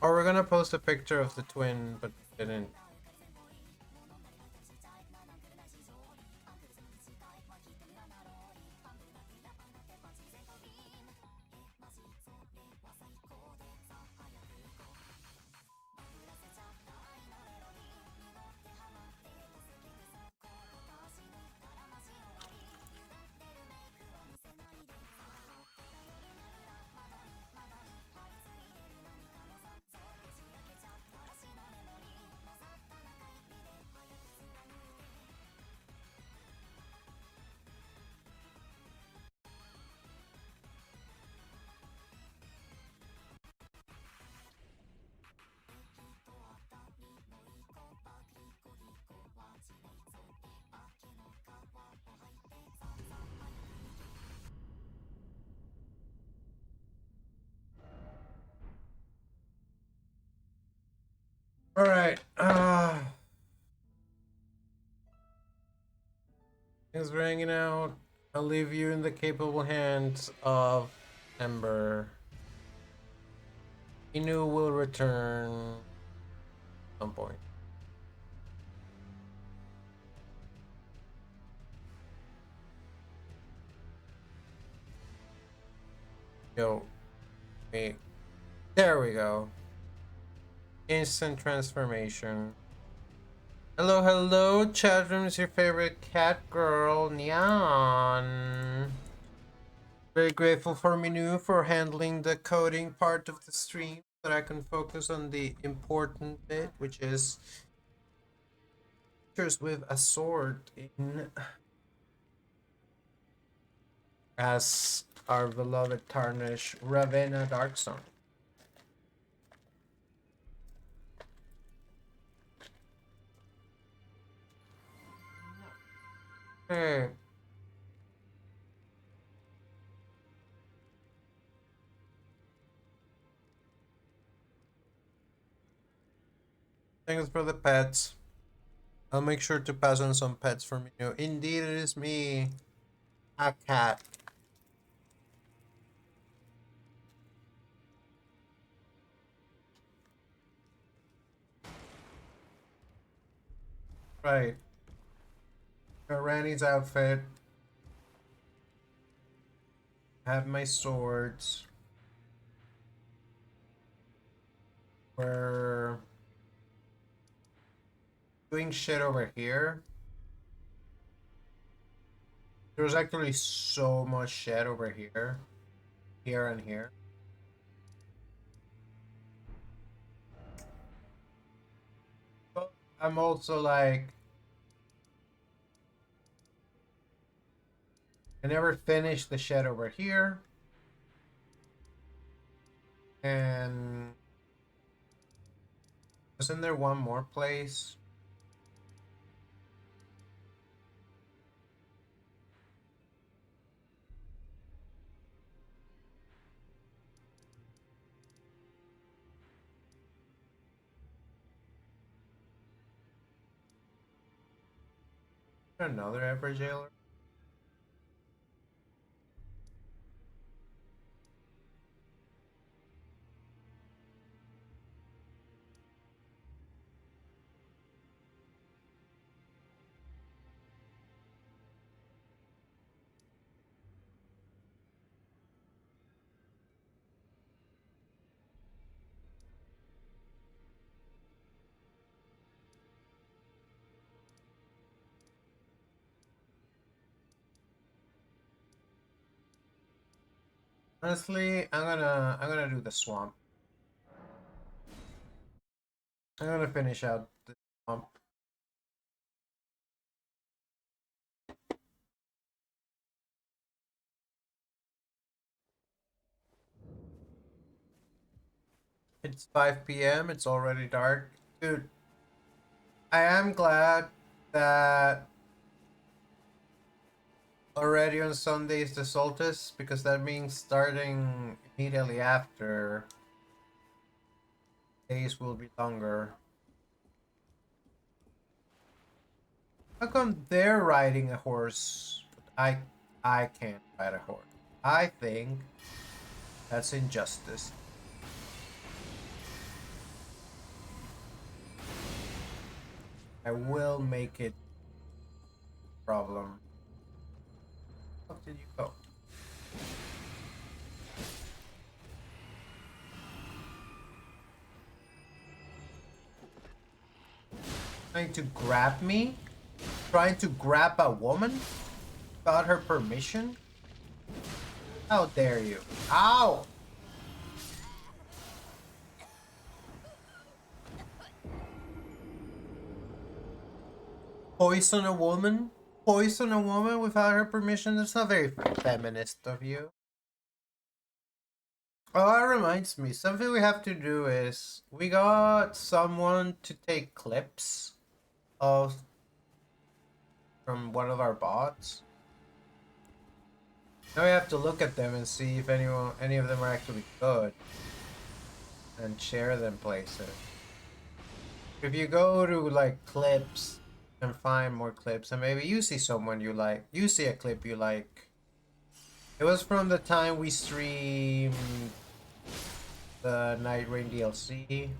Or we're gonna post a picture of the twin, but didn't. All right. Thanks for hanging out. I'll leave you in the capable hands of Ember. Inu will return at some point. Yo, wait. There we go. Instant transformation. Hello, hello. Chat room is your favorite cat girl, Neon. Very grateful for Minu for handling the coding part of the stream, so that I can focus on the important bit, which is pictures with a sword in as our beloved Tarnish Ravenna Darkstone. Hey. Thanks for the pets. I'll make sure to pass on some pets for Minu. Indeed, it is me, a cat. Right. Got Randy's outfit. Have my swords. We're doing shit over here. There's actually so much shit over here. Here and here. But I'm also like, I never finished the shed over here. And wasn't there one more place? Another Ever Jailer? Honestly, I'm gonna do the swamp. I'm gonna finish out the swamp. It's 5 p.m. It's already dark. Dude, I am glad that already on Sunday is the solstice, because that means starting immediately after, days will be longer. How come they're riding a horse, but I can't ride a horse? I think that's injustice. I will make it a problem. Where did you go? Trying to grab me? Trying to grab a woman? Without her permission? How dare you? Ow! Poison a woman? Poison a woman without her permission? That's not very feminist of you. Oh, that reminds me. Something we have to do is we got someone to take clips of from one of our bots. Now we have to look at them and see if any of them are actually good, and share them places. If you go to like clips and find more clips, and maybe you see someone you like, you see a clip you like. It was from the time we streamed the Night Rain DLC.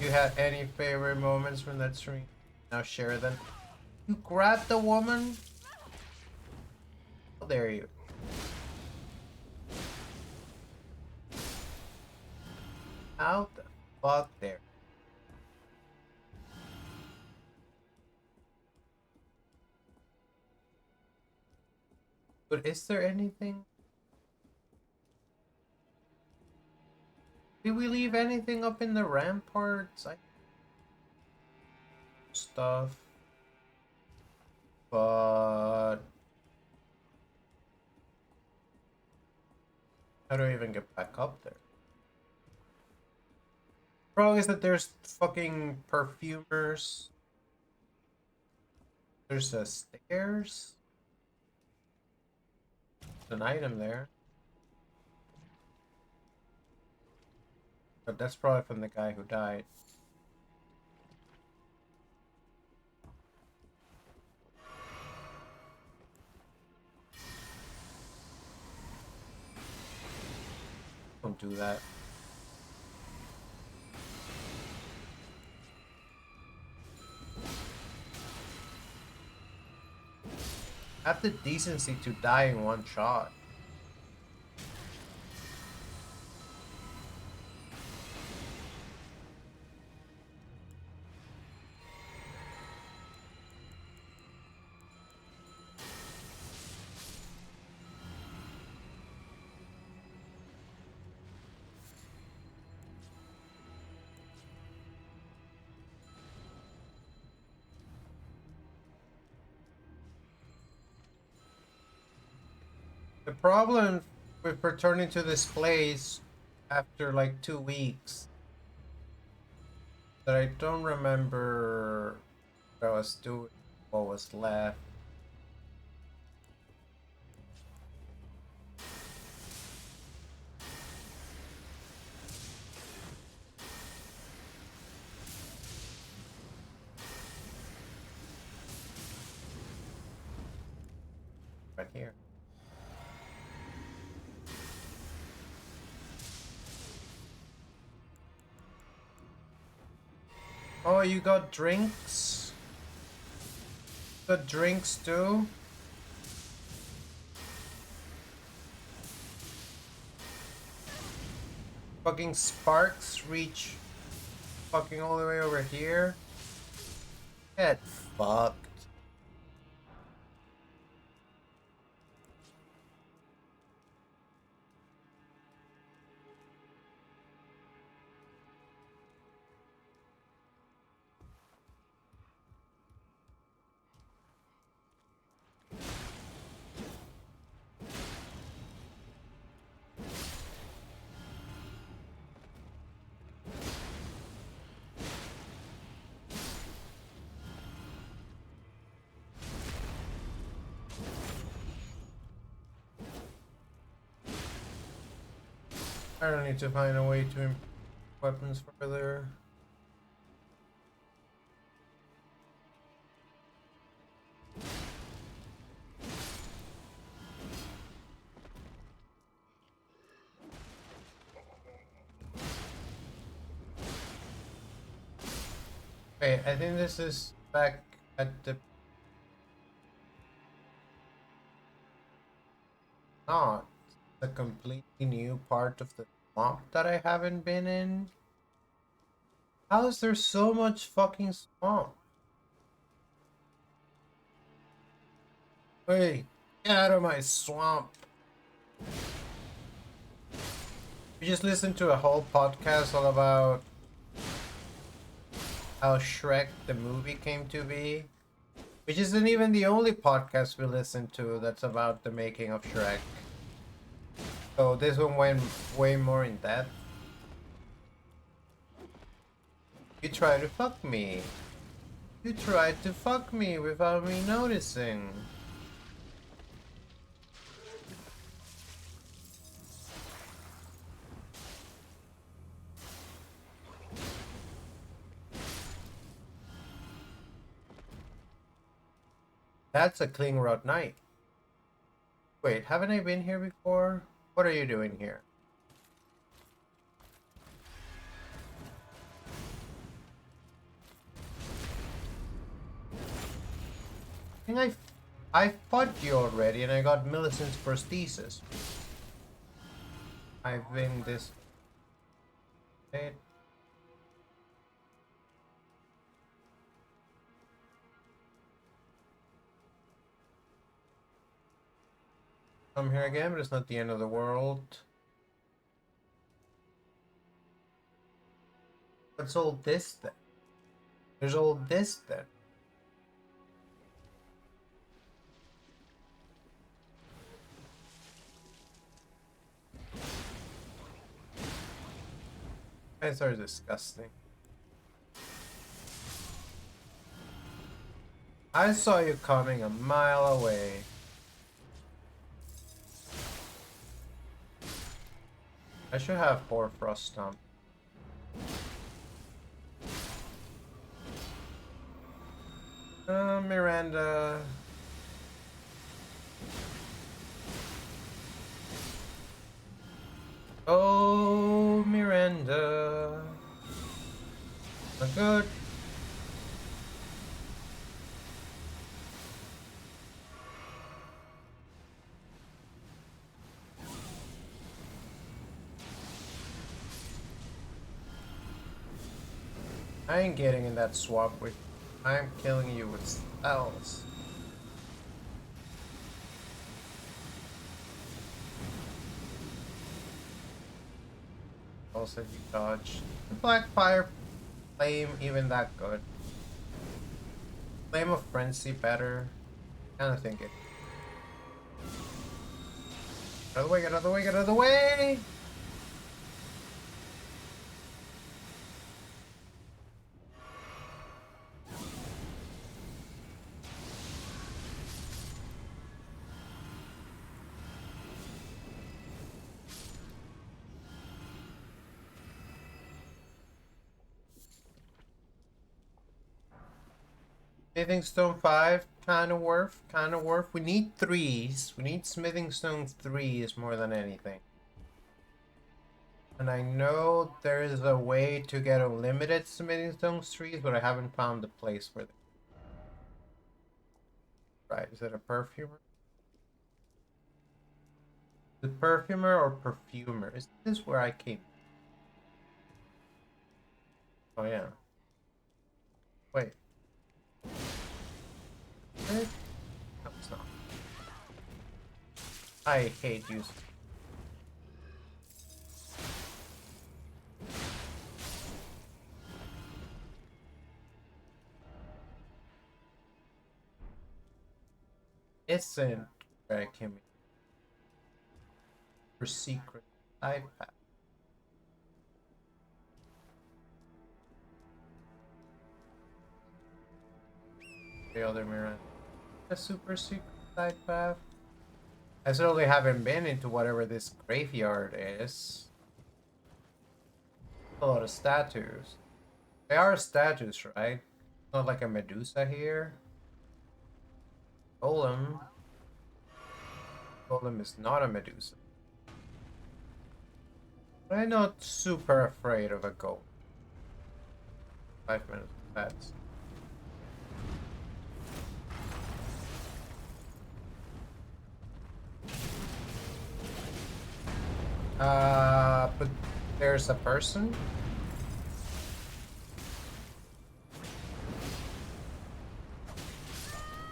You had any favorite moments from that stream? Now share them. You grabbed the woman? How dare you? How the fuck there? But is there anything? Did we leave anything up in the ramparts? Stuff. But how do I even get back up there? Problem is that there's fucking perfumers. There's a stairs. There's an item there. But that's probably from the guy who died. Don't do that. Have the decency to die in one shot. The problem with returning to this place after like 2 weeks that I don't remember what I was doing, what was left. Right here. Oh, you got drinks? Got drinks too? Fucking sparks reach fucking all the way over here? Get fucked. I don't need to find a way to improve weapons further. Wait, I think this is back at the... Not the completely new part of the swamp that I haven't been in. How is there so much fucking swamp? Wait, get out of my swamp. We just listened to a whole podcast all about how Shrek the movie came to be. Which isn't even the only podcast we listened to that's about the making of Shrek. So this one went way more in depth. You try to fuck me. You tried to fuck me without me noticing. That's a Klingrod Knight. Wait, haven't I been here before? What are you doing here? I think I fought you already and I got Millicent's prosthesis. I've been this... Wait. Come here again, but it's not the end of the world. What's all this then? There's all this then. Guys are disgusting. I saw you coming a mile away. I should have 4 Frost Stomp. Miranda. Oh, Miranda. Not good. I ain't getting in that swap with... I'm killing you with spells. Also, you dodge. Black Fire Flame even that good? Flame of Frenzy better? Kinda think it. Get out of the way, get out of the way, get out of the way! Smithing Stone 5, kinda worth, kinda worth. We need 3s. We need Smithing Stone 3s more than anything. And I know there is a way to get unlimited Smithing Stone 3s, but I haven't found the place for them. Right, is it a perfumer? The perfumer or perfumer? Is this where I came? Oh yeah. Wait. What? No, it's not. I hate you. Isn't where I came in. For secret iPad. The other mirror. A super secret side path. I certainly haven't been into whatever this graveyard is. A lot of statues. They are statues, right? Not like a Medusa here. Golem. Golem is not a Medusa. But I'm not super afraid of a golem. 5 minutes. That's but there's a person.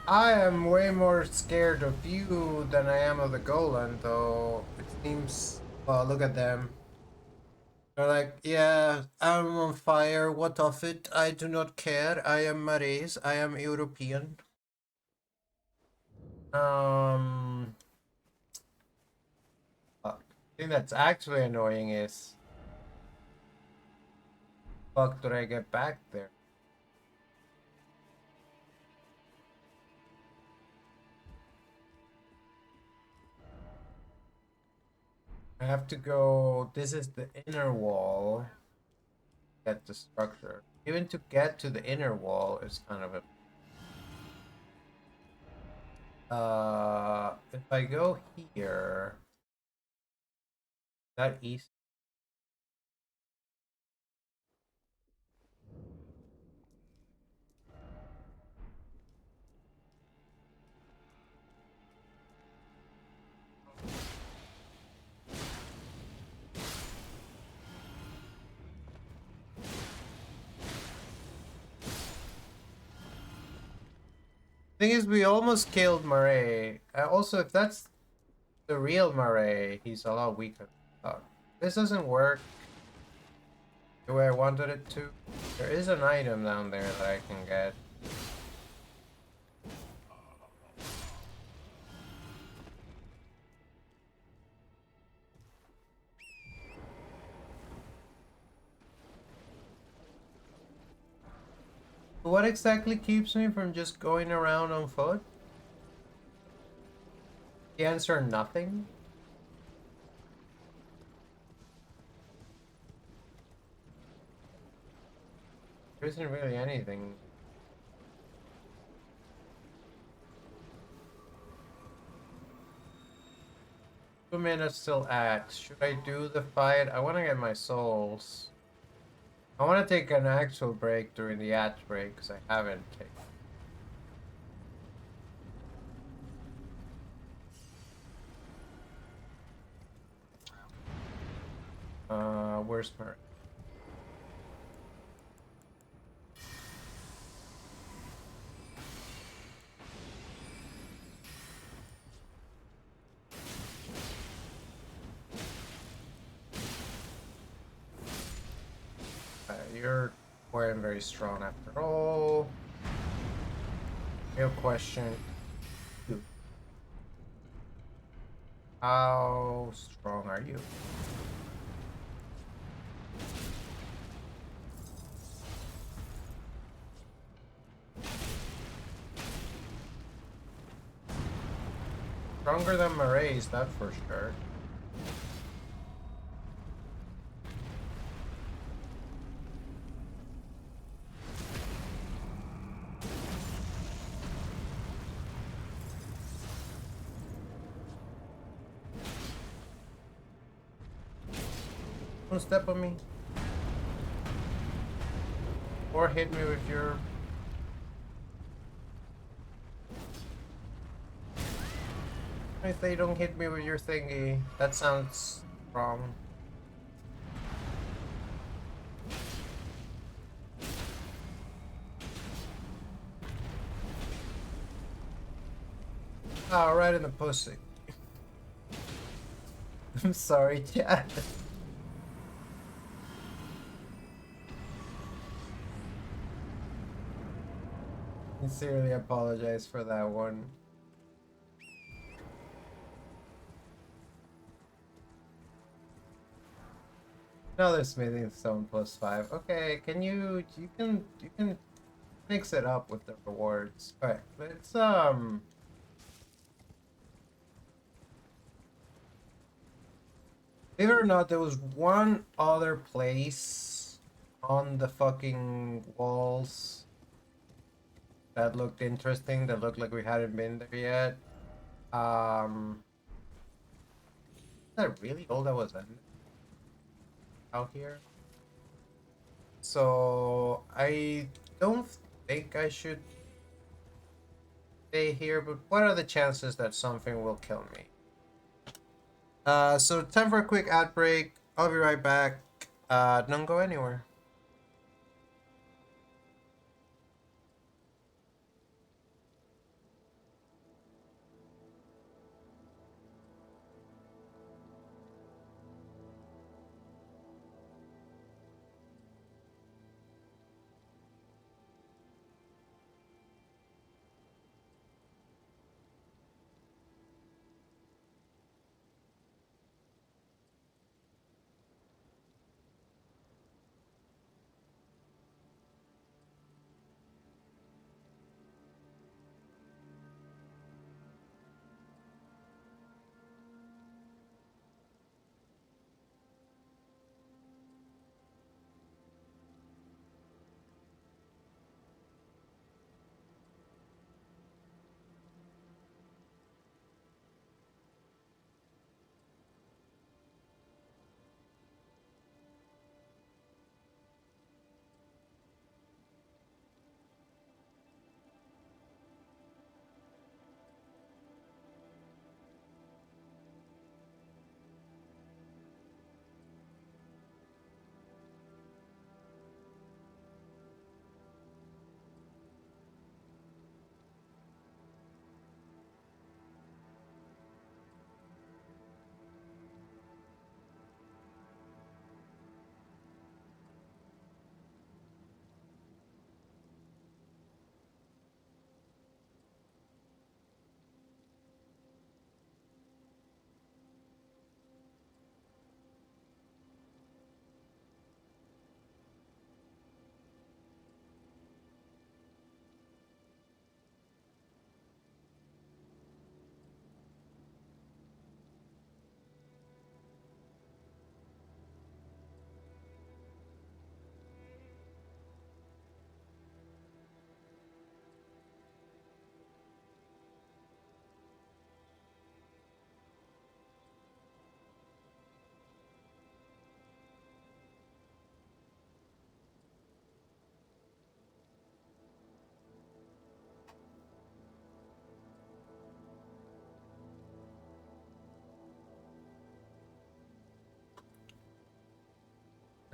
I am way more scared of you than I am of the Golan, though. It seems. Well, look at them. They're like, yeah, I'm on fire. What of it? I do not care. I am Marais. I am European. Um, thing that's actually annoying is, fuck, did I get back there? I have to go. This is the inner wall. Get the structure. Even to get to the inner wall is kind of a. If I go here, that east. Thing is, we almost killed Murray. Also, if that's the real Murray, he's a lot weaker. This doesn't work the way I wanted it to. There is an item down there that I can get. What exactly keeps me from just going around on foot? The answer, nothing. There isn't really anything. 2 minutes till axe. Should I do the fight? I want to get my souls. I want to take an actual break during the axe break because I haven't taken. Where's Murray? You're wearing very strong after all. Real question. How strong are you? Stronger than Murray's, that for sure. Don't step on me. Or hit me with your... If they don't hit me with your thingy, that sounds wrong. Oh, right in the pussy. I'm sorry, chat. Sincerely apologize for that one. Another smithing stone +5. Okay, can you can mix it up with the rewards. Alright, let's believe it or not, there was one other place on the fucking walls that looked interesting, that looked like we hadn't been there yet. Is that really all that was out here? So I don't think I should stay here, but what are the chances that something will kill me? So time for a quick ad break. I'll be right back. Don't go anywhere.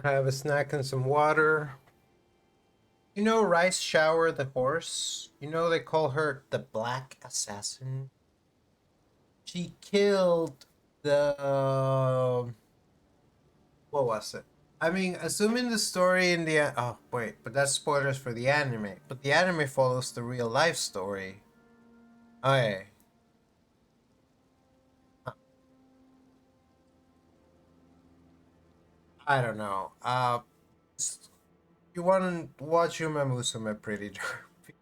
I have a snack and some water. You know Rice Shower the horse? You know they call her the Black Assassin? She killed the what was it? I mean, assuming the story in the oh wait, but that's spoilers for the anime. But the anime follows the real life story. Okay. I don't know. You want to watch Uma Musume pretty dark.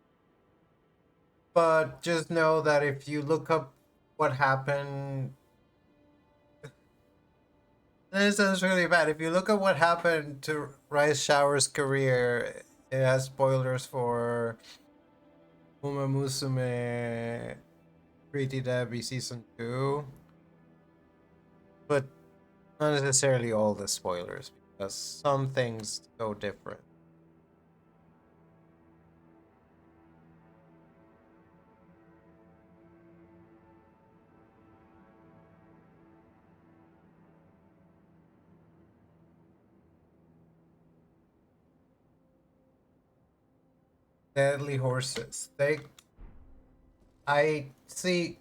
But just know that if you look up what happened, this sounds really bad. If you look at what happened to Rice Shower's career, it has spoilers for Uma Musume Pretty Debbie season 2, but not necessarily all the spoilers because some things go different. Deadly horses. I see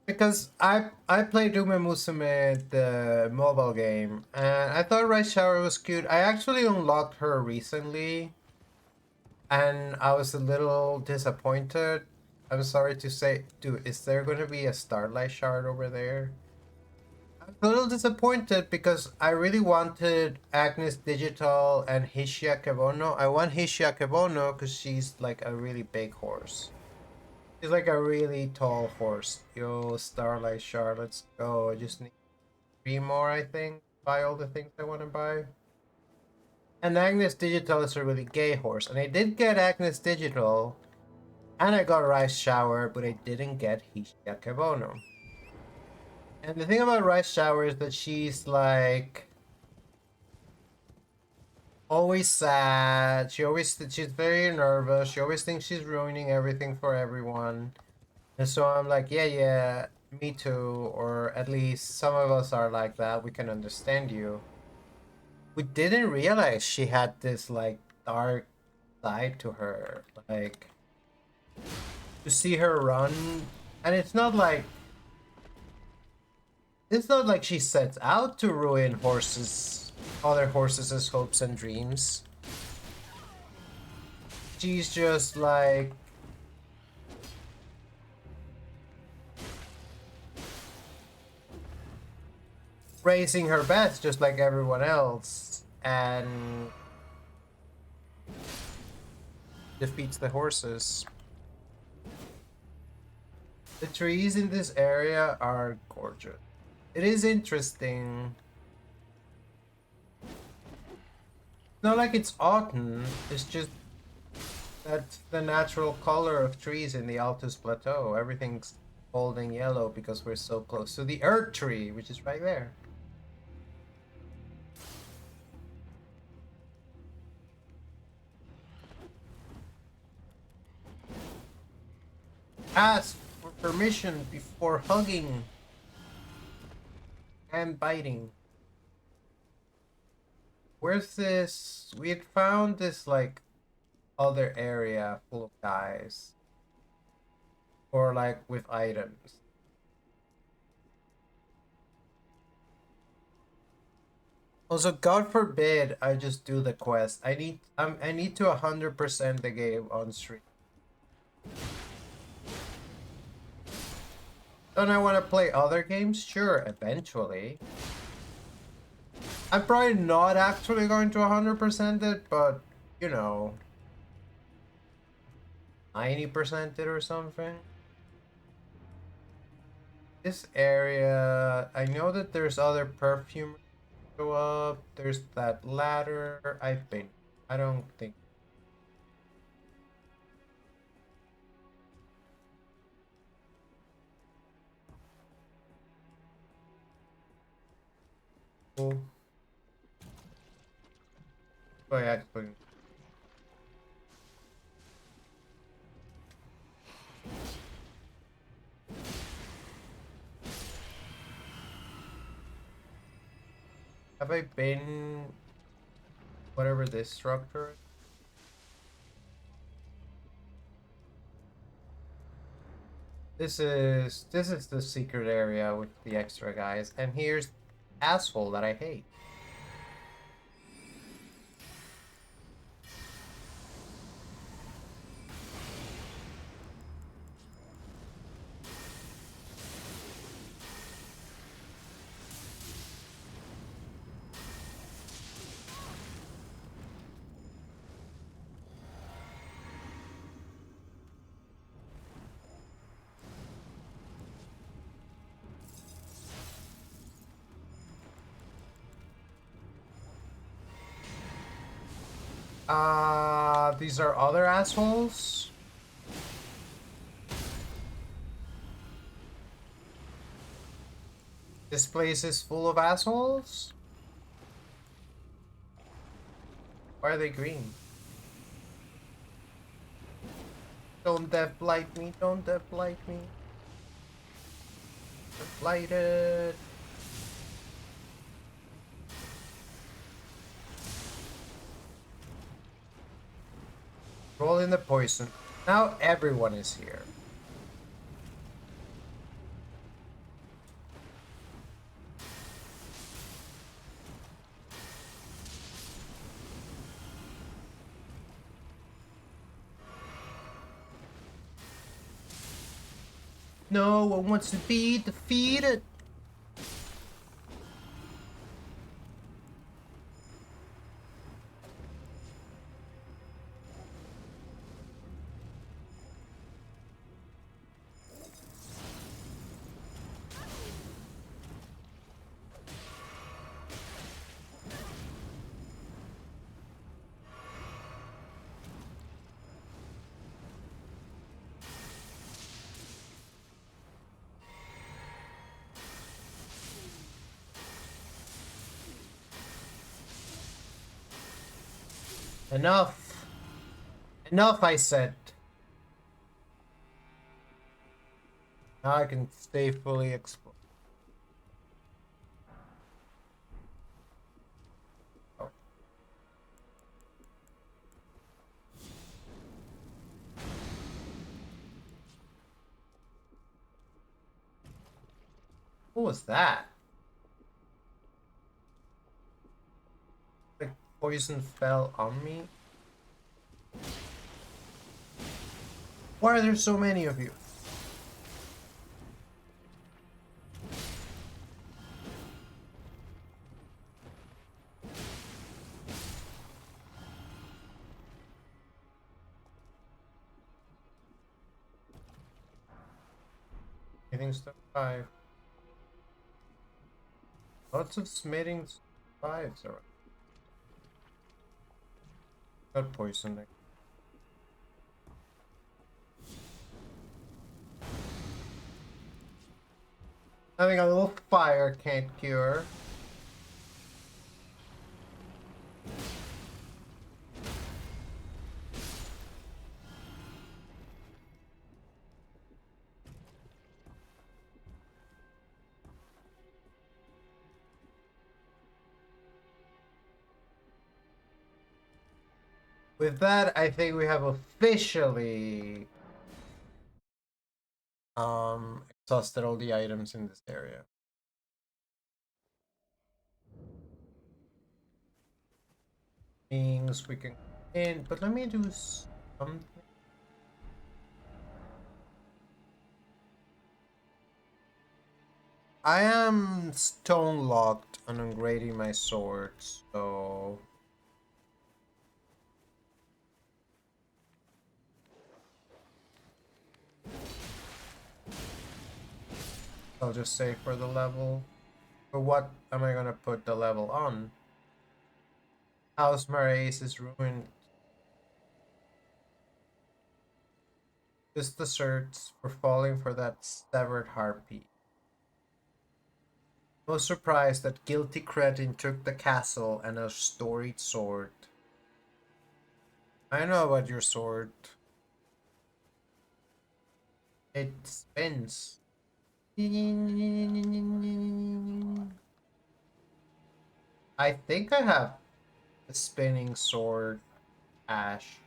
because I played Uma Musume the mobile game and I thought Rice Shower was cute. I actually unlocked her recently and I was a little disappointed. I'm sorry to say, dude, is there going to be a Starlight Shard over there? I'm a little disappointed because I really wanted Agnes Digital and Hishia Kebono. I want Hishia Kebono because she's like a really big horse. She's like a really tall horse. Yo, Starlight Shard, let's go. I just need 3 more, I think. Buy all the things I want to buy. And Agnes Digital is a really gay horse. And I did get Agnes Digital. And I got Rice Shower, but I didn't get Hishia Kebono. And the thing about Rice Shower is that she's like Always sad. She's very nervous. She always thinks she's ruining everything for everyone. And so I'm like, yeah, yeah, me too. Or at least some of us are like that. We can understand you. We didn't realize she had this like dark side to her. Like to see her run, and it's not like she sets out to ruin other horses' hopes and dreams. She's just like raising her bets just like everyone else and defeats the horses. The trees in this area are gorgeous. It is interesting. It's not like it's autumn, it's just that's the natural color of trees in the Altus Plateau. Everything's golden yellow because we're so close to the Earth tree, which is right there. Ask for permission before hugging and biting. Where's this? We had found this like other area full of guys. Or like with items. Also, God forbid I just do the quest. I need to 100% the game on stream. Don't I want to play other games? Sure, eventually. I'm probably not actually going to 100% it, but you know, 90% it or something. This area, I know that there's other perfume go up. There's that ladder. I don't think. Oh, I actually. Have I been whatever this structure is? This is the secret area with the extra guys, and here's asshole that I hate. These are other assholes. This place is full of assholes. Why are they green? Don't death blight me, don't death blight me. They're blighted. Roll in the poison. Now everyone is here. No one wants to be defeated. Enough! Enough, I said! Now I can stay fully exposed. Oh. What was that? The poison fell on me? Why are there so many of you? Anything survive? Lots of smithing survives alright. Got poisoning. Having a little fire can't cure. With that, I think we have officially exhausted all the items in this area. Things we can in, but let me do something. I am stone locked on upgrading my sword, so I'll just say for the level. But what am I gonna put the level on? House Marais is ruined. Just the certs for falling for that severed harpy. No surprise that guilty cretin took the castle and a storied sword. I know about your sword. It spins. I think I have a spinning sword, Ash.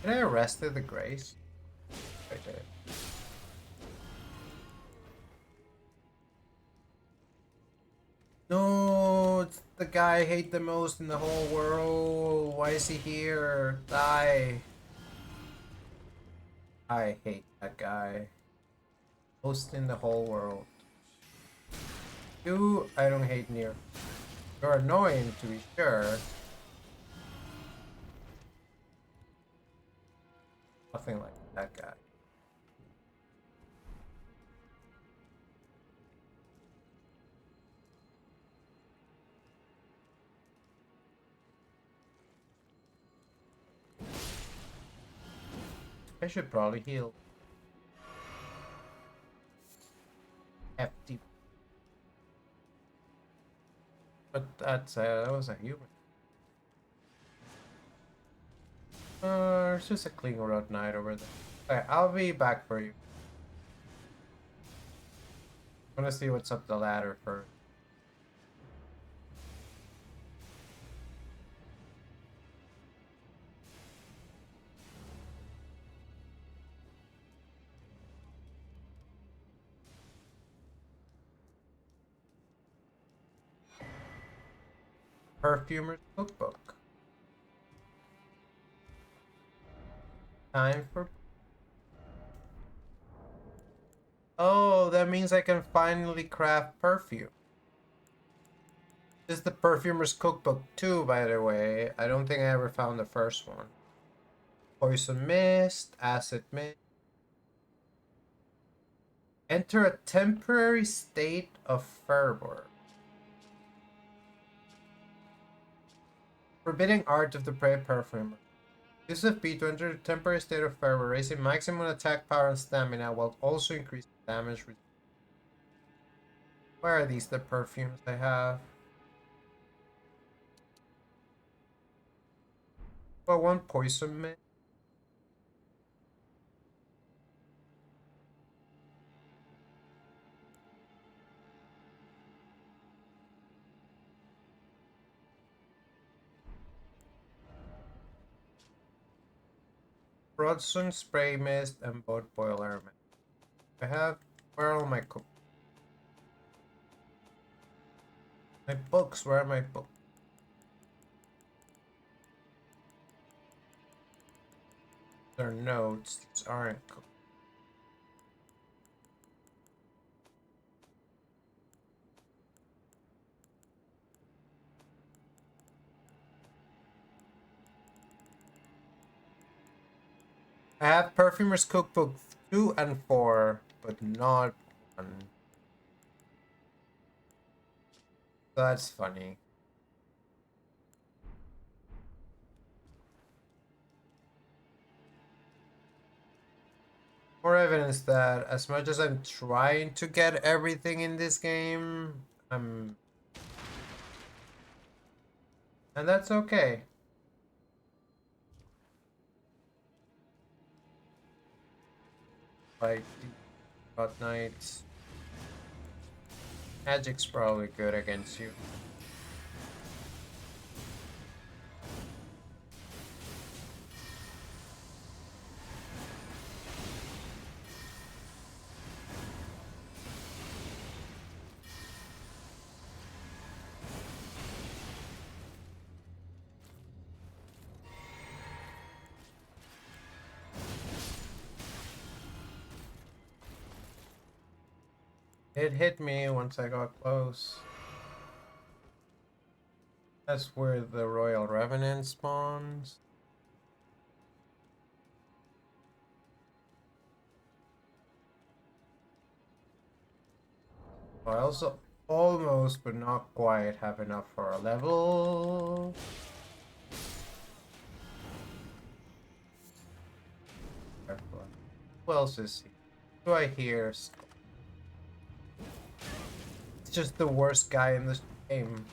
Can I arrested the Grace? I did. No, it's the guy I hate the most in the whole world. Why is he here? Die. I hate that guy. Most in the whole world. You, I don't hate near. You're annoying to be sure. Nothing like that guy. I should probably heal. FD. But that was a human. It's just a clean road knight over there. Okay, I'll be back for you. I want to see what's up the ladder first. Perfumer's cookbook. Time for. Oh, that means I can finally craft perfume. This is the perfumer's cookbook too, by the way. I don't think I ever found the first one. Poison mist, acid mist. Enter a temporary state of fervor. Forbidding Art of the Prey Perfumer. Use of B to enter a temporary state of fervor, raising maximum attack power and stamina while also increasing damage. Where are these the perfumes I have? Well, one poison mist. Broadswing Spray Mist and Boat Boiler Mist. I have. Where are all my my books? Where are my books? They're notes. These aren't. I have Perfumer's Cookbook 2 and 4, but not 1. That's funny. More evidence that as much as I'm trying to get everything in this game, and that's okay. Like God Knights. Magic's probably good against you. It hit me once I got close. That's where the Royal Revenant spawns. I also almost, but not quite, have enough for a level. Who else is here? Who do I hear? It's just the worst guy in this game.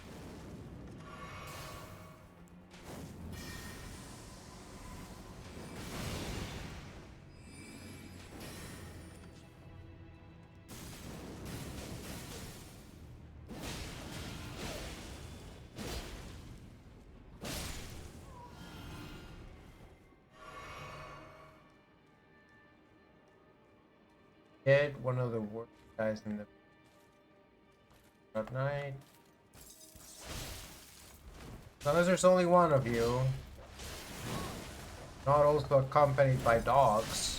Hit one of the worst guys in the God Knight. As long as there's only one of you. Not also accompanied by dogs.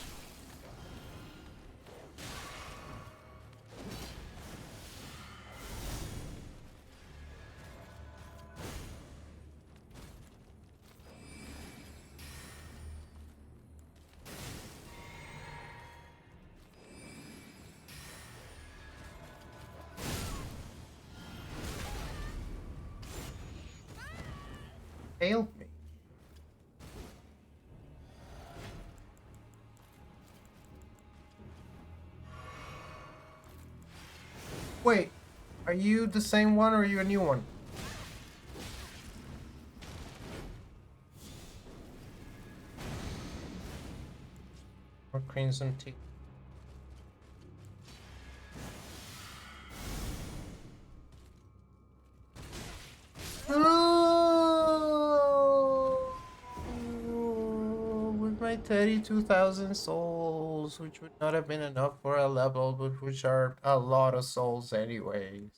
Failed me. Wait, are you the same one or are you a new one? Or Crimson Tea? With my 32,000 souls, which would not have been enough for a level, but which are a lot of souls anyways.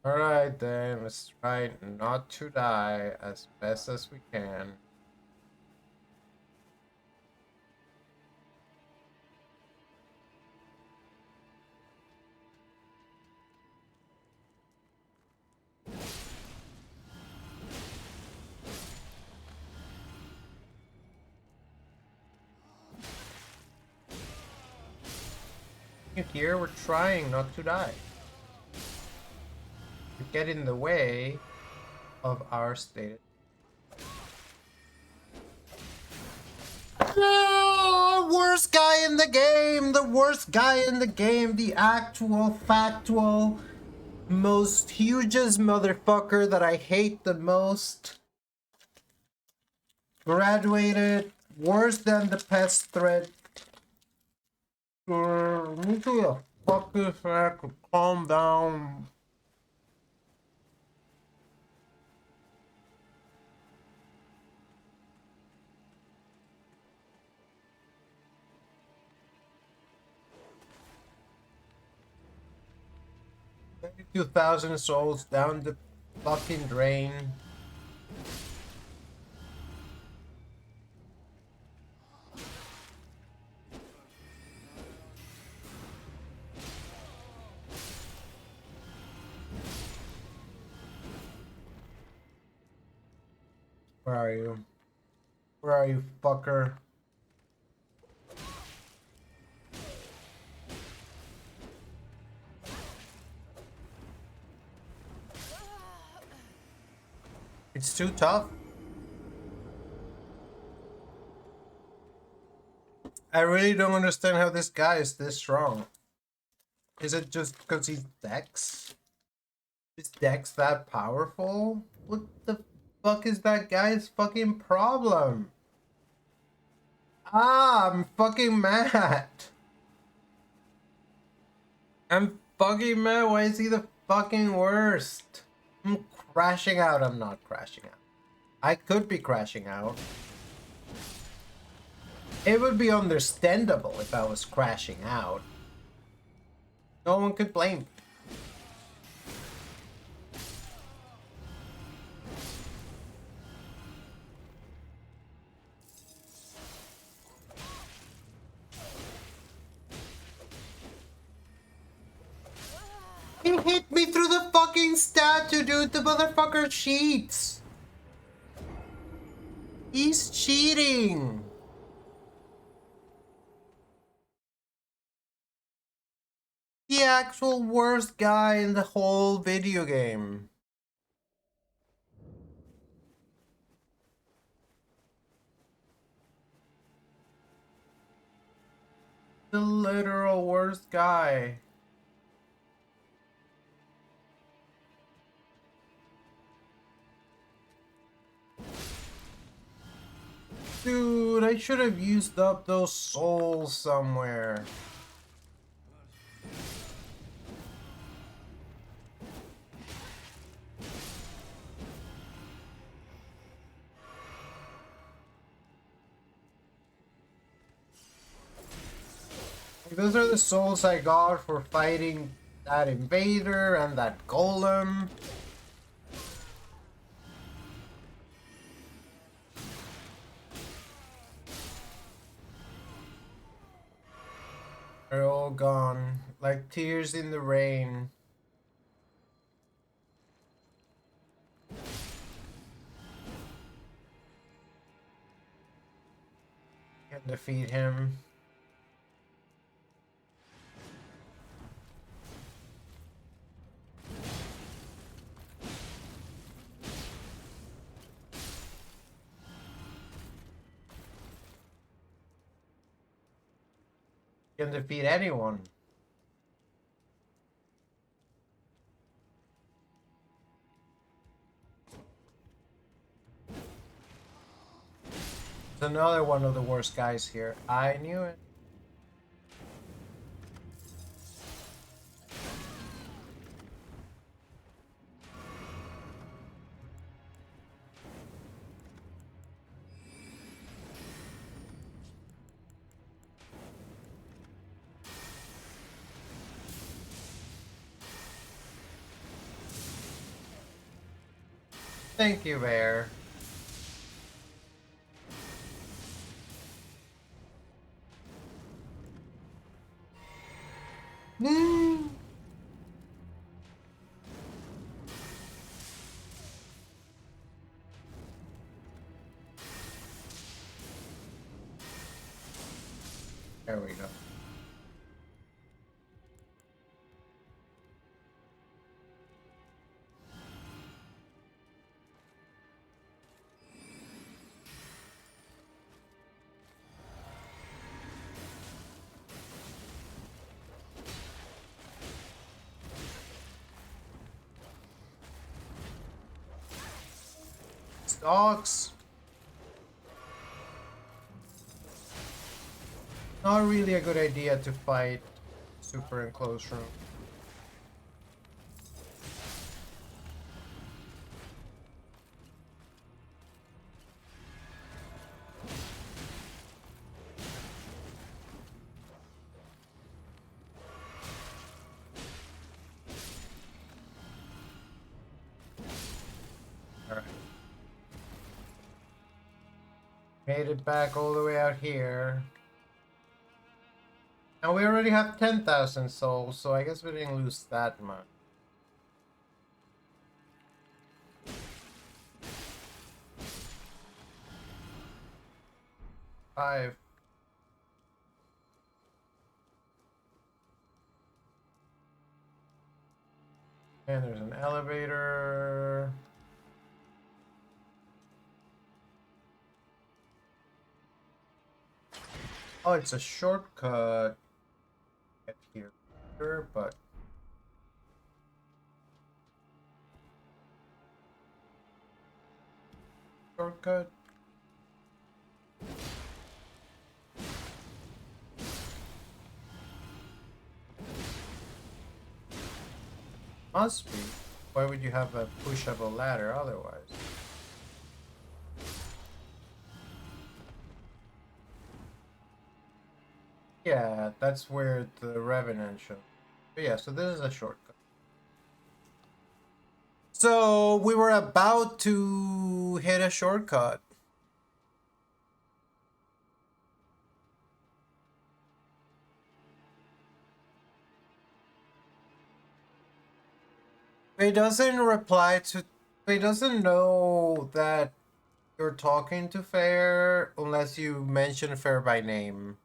Alright then, let's try not to die as best as we can. You hear? We're trying not to die. You get in the way of our stated. No! Worst guy in the game! The worst guy in the game! The actual, factual, most hugest motherfucker that I hate the most. Graduated worse than the pest threat. Need to fuck this back, calm down. $2,000 souls down the fucking drain. Where are you? Where are you, fucker? It's too tough. I really don't understand how this guy is this strong. Is it just because he's Dex? Is Dex that powerful? What the fuck is that guy's fucking problem? Ah, I'm fucking mad. I'm fucking mad. Why is he the fucking worst? I'm crashing out. I'm not crashing out. I could be crashing out. It would be understandable if I was crashing out. No one could blame me. He hit me through the fucking statue, dude. The motherfucker cheats. He's cheating. The actual worst guy in the whole video game. The literal worst guy. Dude, I should have used up those souls somewhere. Those are the souls I got for fighting that invader and that golem. They're all gone, like tears in the rain. Can defeat him. Can defeat anyone. It's another one of the worst guys here. I knew it. Thank you, Bear. Mm. There we go. Dogs. Not really a good idea to fight super enclosed room. Alright. Made it back all the way out here. And we already have 10,000 souls, so I guess we didn't lose that much. Five. And there's an elevator. Oh, it's a shortcut. Get here, but shortcut. Must be. Why would you have a pushable ladder otherwise? Yeah, that's where the Revenant shows. But yeah, so this is a shortcut. So we were about to hit a shortcut. It doesn't reply to. It doesn't know that you're talking to Fair unless you mention Fair by name.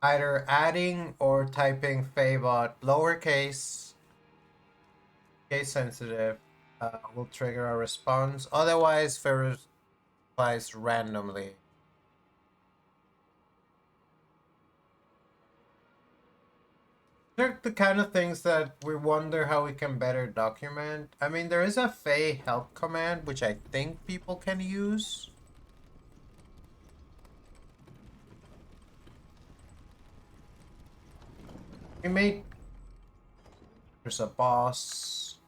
Either adding or typing Favot lowercase, case sensitive, will trigger a response. Otherwise, Fair replies randomly. They're the kind of things that we wonder how we can better document. I mean, there is a Fey help command, which I think people can use. We made... There's a boss.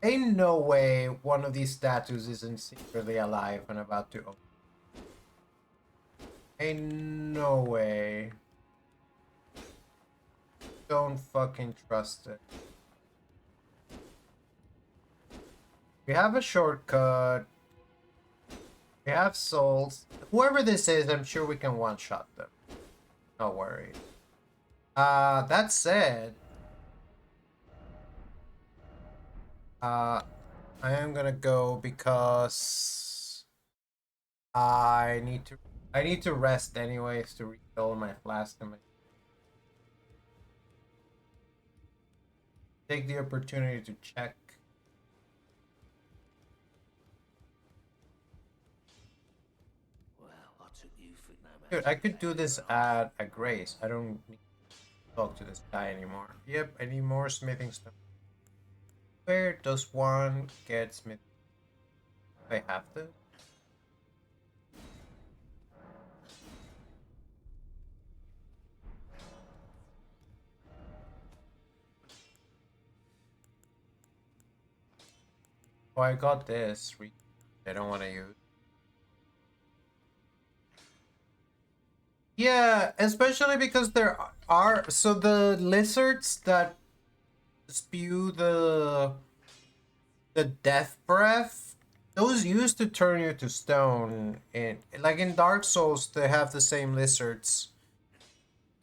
Ain't no way one of these statues isn't secretly alive and about to open. Ain't no way. Don't fucking trust it. We have a shortcut. We have souls. Whoever this is, I'm sure we can one-shot them. No worry. That said, I am gonna go because I need to rest anyways to refill my flask and take the opportunity to check. Dude, I could do this at a grace. I don't need to talk to this guy anymore. Yep, I need more smithing stuff. Where does one get smith? I have to. Oh, I got this. I don't want to use. Yeah, especially because there are so the lizards that spew the death breath. Those used to turn you to stone. Like in Dark Souls, they have the same lizards,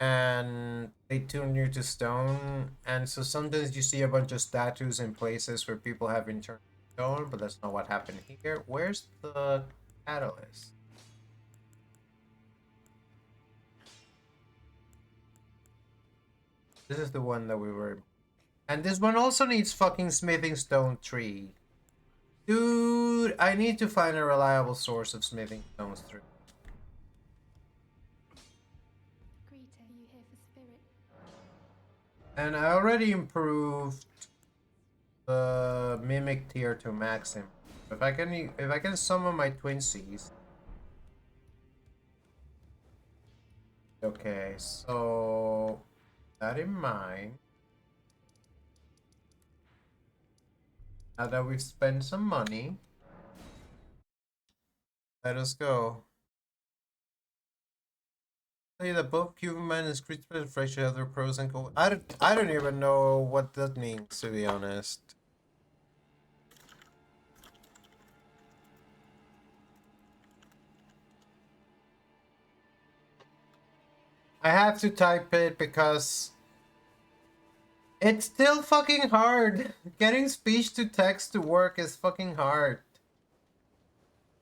and they turn you to stone. And so sometimes you see a bunch of statues in places where people have been turned to stone, but that's not what happened here. Where's the catalyst? This is the one that we were. And this one also needs fucking smithing stone 3. Dude, I need to find a reliable source of smithing stones 3. And I already improved the mimic tier to maximum. If I can summon my twinsies. Okay, so that in mind, now that we've spent some money, let us go. Hey, the both Cuban man and Screech Fraser have their pros and cons. I don't even know what that means, to be honest. I have to type it because it's still fucking hard. Getting speech to text to work is fucking hard.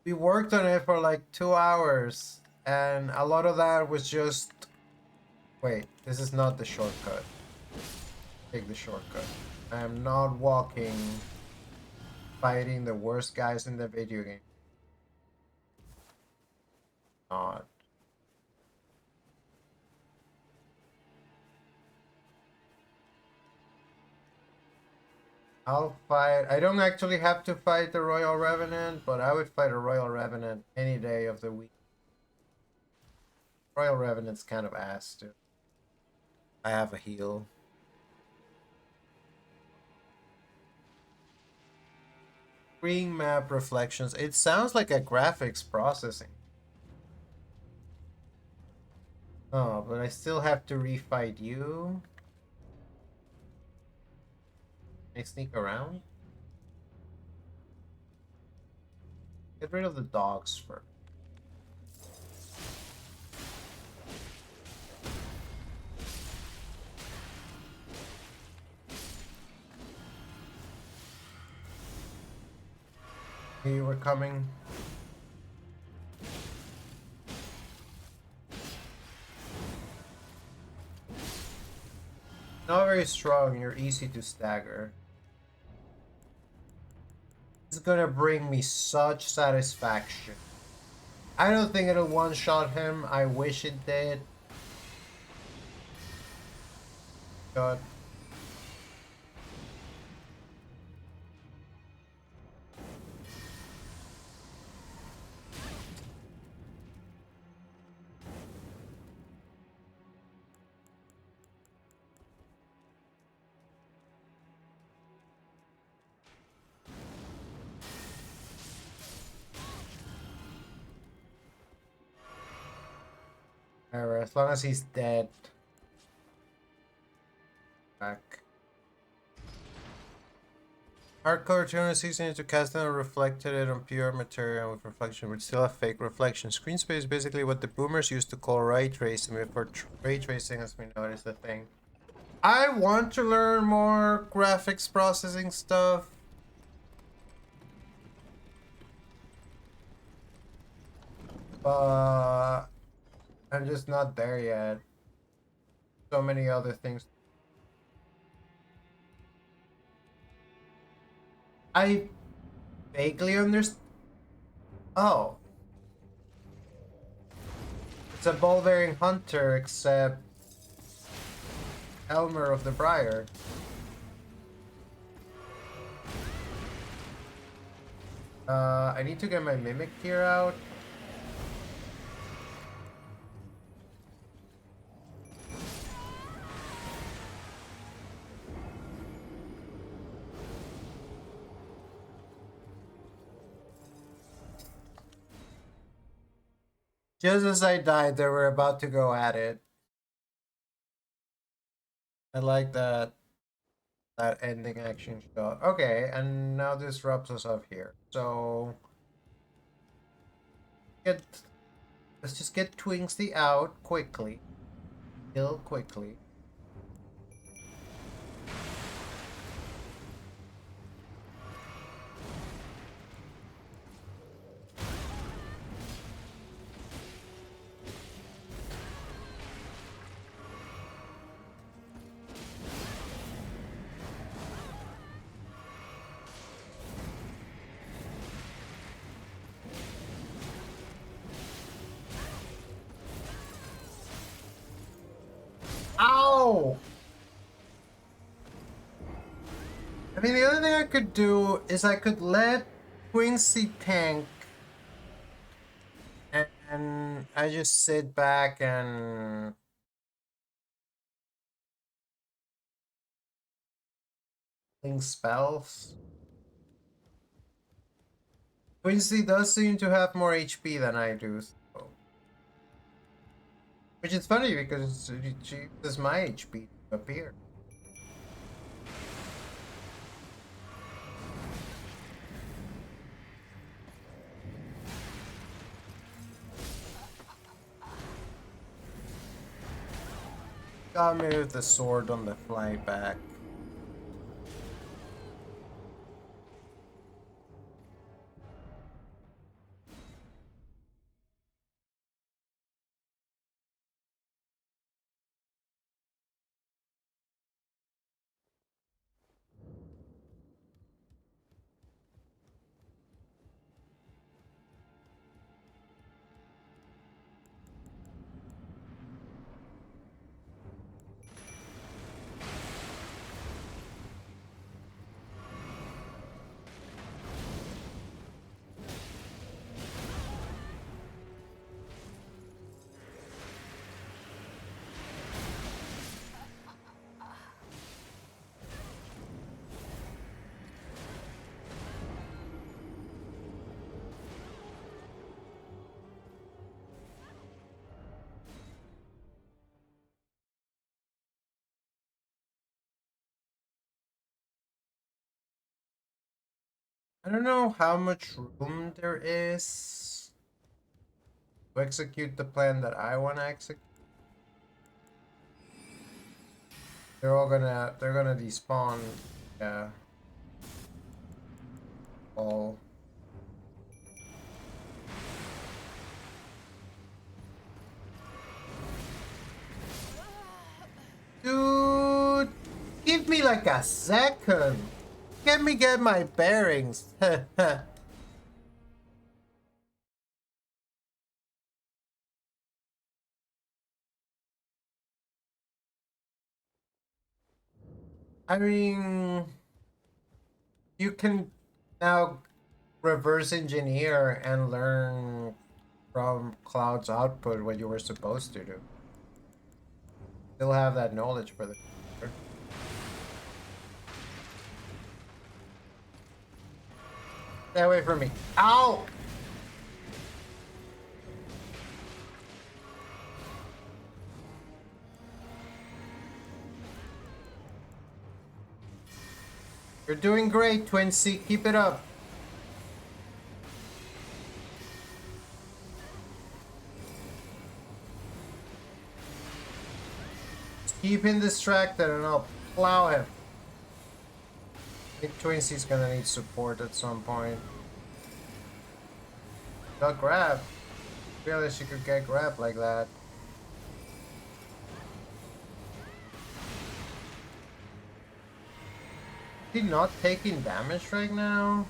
We worked on it for like 2 hours, and a lot of that was just. Wait, this is not the shortcut. Take the shortcut. I am not walking, fighting the worst guys in the video game. Not. I'll fight. I don't actually have to fight the Royal Revenant, but I would fight a Royal Revenant any day of the week. Royal Revenant's kind of ass, too. I have a heal. Screen map reflections. It sounds like a graphics processing. Oh, but I still have to refight you. Can I sneak around? Get rid of the dogs first. You were coming. Not very strong, you're easy to stagger. It's gonna bring me such satisfaction. I don't think it'll one-shot him. I wish it did. God. Alright, as long as he's dead. Back. Hardcore tuner season to cast and reflected it on pure material with reflection, but still a fake reflection. Screen space is basically what the boomers used to call ray tracing before ray tracing, as we know, is the thing. I want to learn more graphics processing stuff. But I'm just not there yet. So many other things. I vaguely understand. Oh. It's a ball-bearing hunter, except Elmer of the Briar. I need to get my mimic gear out. Just as I died, they were about to go at it. I like that ending action shot. Okay, and now this wraps us up here. So let's just get Twingsy out quickly. Kill quickly. Ow! I mean, the other thing I could do is I could let Quincy tank, and I just sit back and think spells. Quincy does seem to have more HP than I do, so. Which is funny because she uses my HP to appear. Got me with the sword on the fly back. I don't know how much room there is to execute the plan that I want to execute. They're gonna despawn. Yeah. All. Dude, give me like a second. Let me get my bearings. I mean, you can now reverse engineer and learn from Cloud's output what you were supposed to do. Still have that knowledge for the future. Stay away from me. Ow! You're doing great, Twinsy. Keep it up. Keep him distracted and I'll plow him. I think Twinsy's gonna need support at some point. Got grabbed. Realized she could get grabbed like that. Is he not taking damage right now?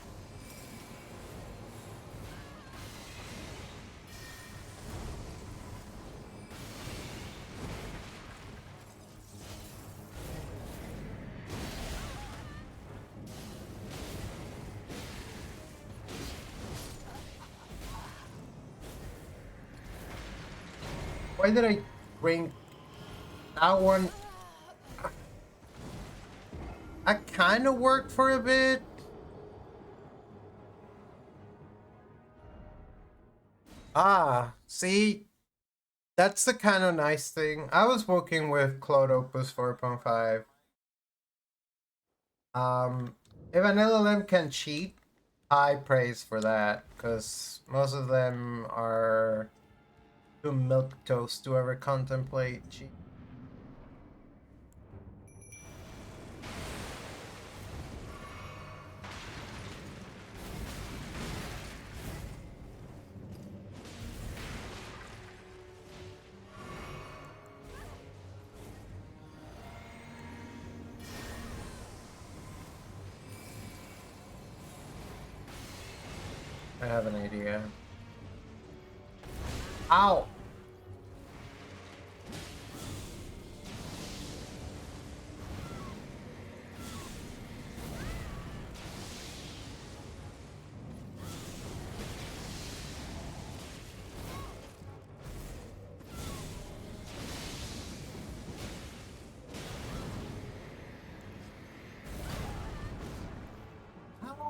Why did I bring that one? That kind of worked for a bit. Ah, see? That's the kind of nice thing. I was working with Cloud Opus 4.5. If an LLM can cheat, high praise for that, because most of them are too milquetoast to ever contemplate cheat. I have an idea. Ow!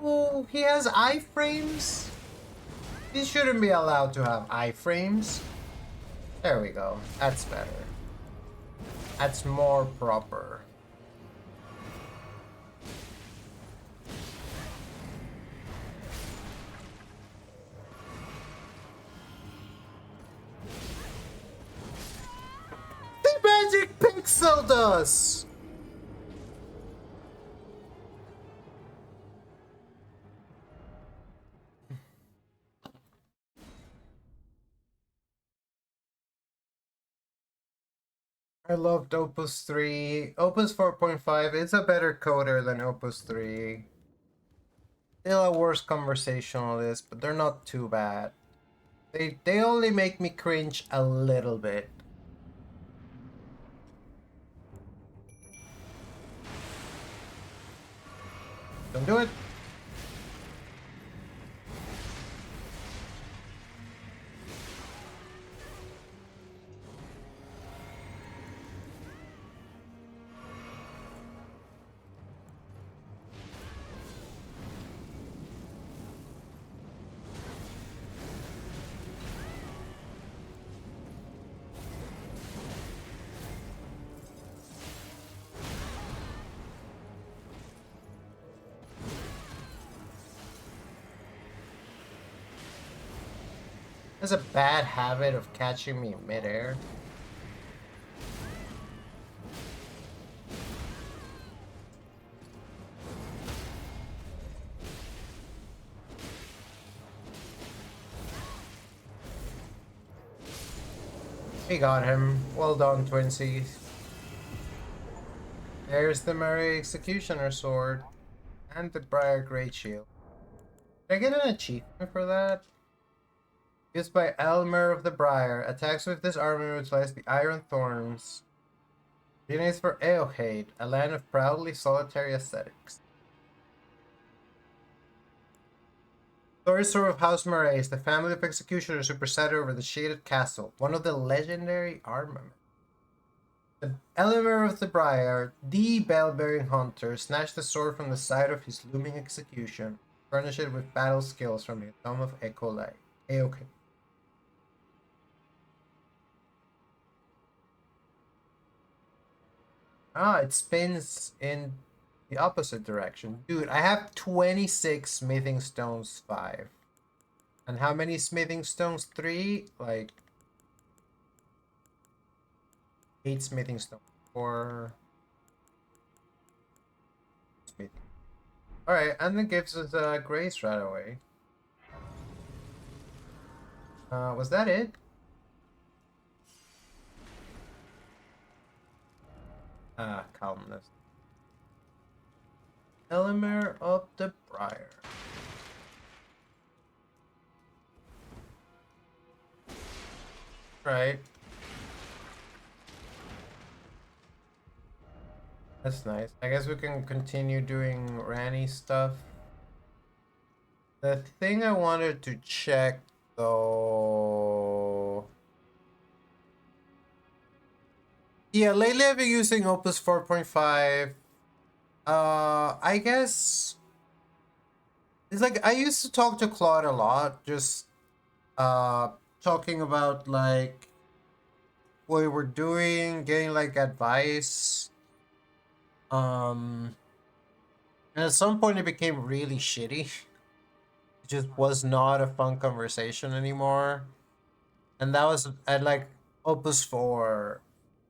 Oh, he has iframes? He shouldn't be allowed to have iframes. There we go. That's better. That's more proper. The magic pixeled us! I loved Opus 3. Opus 4.5 is a better coder than Opus 3. Still a worse conversationalist, but they're not too bad. They only make me cringe a little bit. Don't do it. Has a bad habit of catching me in midair. We got him. Well done, twinsies. There's the Mary Executioner sword. And the Briar Great Shield. Did I get an achievement for that? Used by Elmer of the Briar. Attacks with this armor utilize the Iron Thorns. Units for Eohade, a land of proudly solitary aesthetics. Sorcerer of House Moraes, the family of executioners who presided over the Shaded Castle, one of the legendary armaments. The Elmer of the Briar, the bell-bearing hunter, snatched the sword from the side of his looming execution, furnished it with battle skills from the Tome of Ecolite. Aokai. Ah, it spins in the opposite direction. Dude, I have 26 smithing stones, 5. And how many smithing stones? 3? Like 8 smithing stones. 4 smithing. Alright, and it gives us a grace right away. Was that it? Calmness. Elmer of the Briar. Right. That's nice. I guess we can continue doing Ranny stuff. The thing I wanted to check, though... Yeah, lately I've been using Opus 4.5. I guess... It's like, I used to talk to Claude a lot, just, talking about, like, what we were doing, getting, like, advice. And at some point it became really shitty. It just was not a fun conversation anymore. And that was at like Opus 4.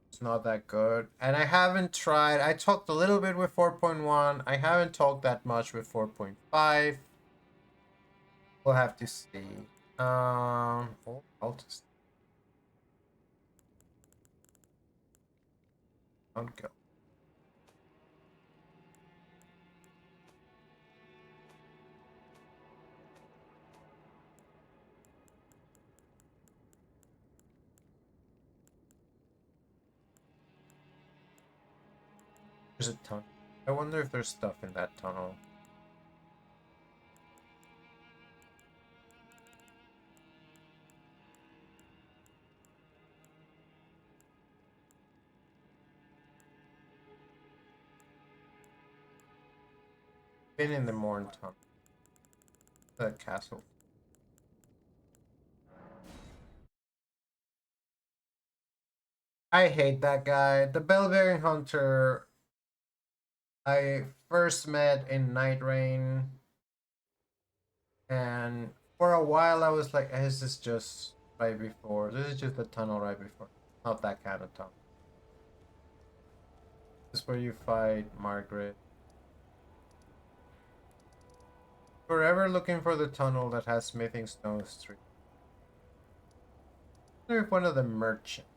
It's not that good. And I haven't tried. I talked a little bit with 4.1. I haven't talked that much with 4.5. We'll have to see. Oh, I'll just don't go. There's a ton. I wonder if there's stuff in that tunnel. Been in the Morn tunnel. The castle. I hate that guy. The Bell-bearing hunter I first met in Night Rain, and for a while I was like, "Is this just right before? This is just the tunnel right before. Not that kind of tunnel. This is where you fight Margaret." Forever looking for the tunnel that has smithing stones through. I wonder if one of the merchants.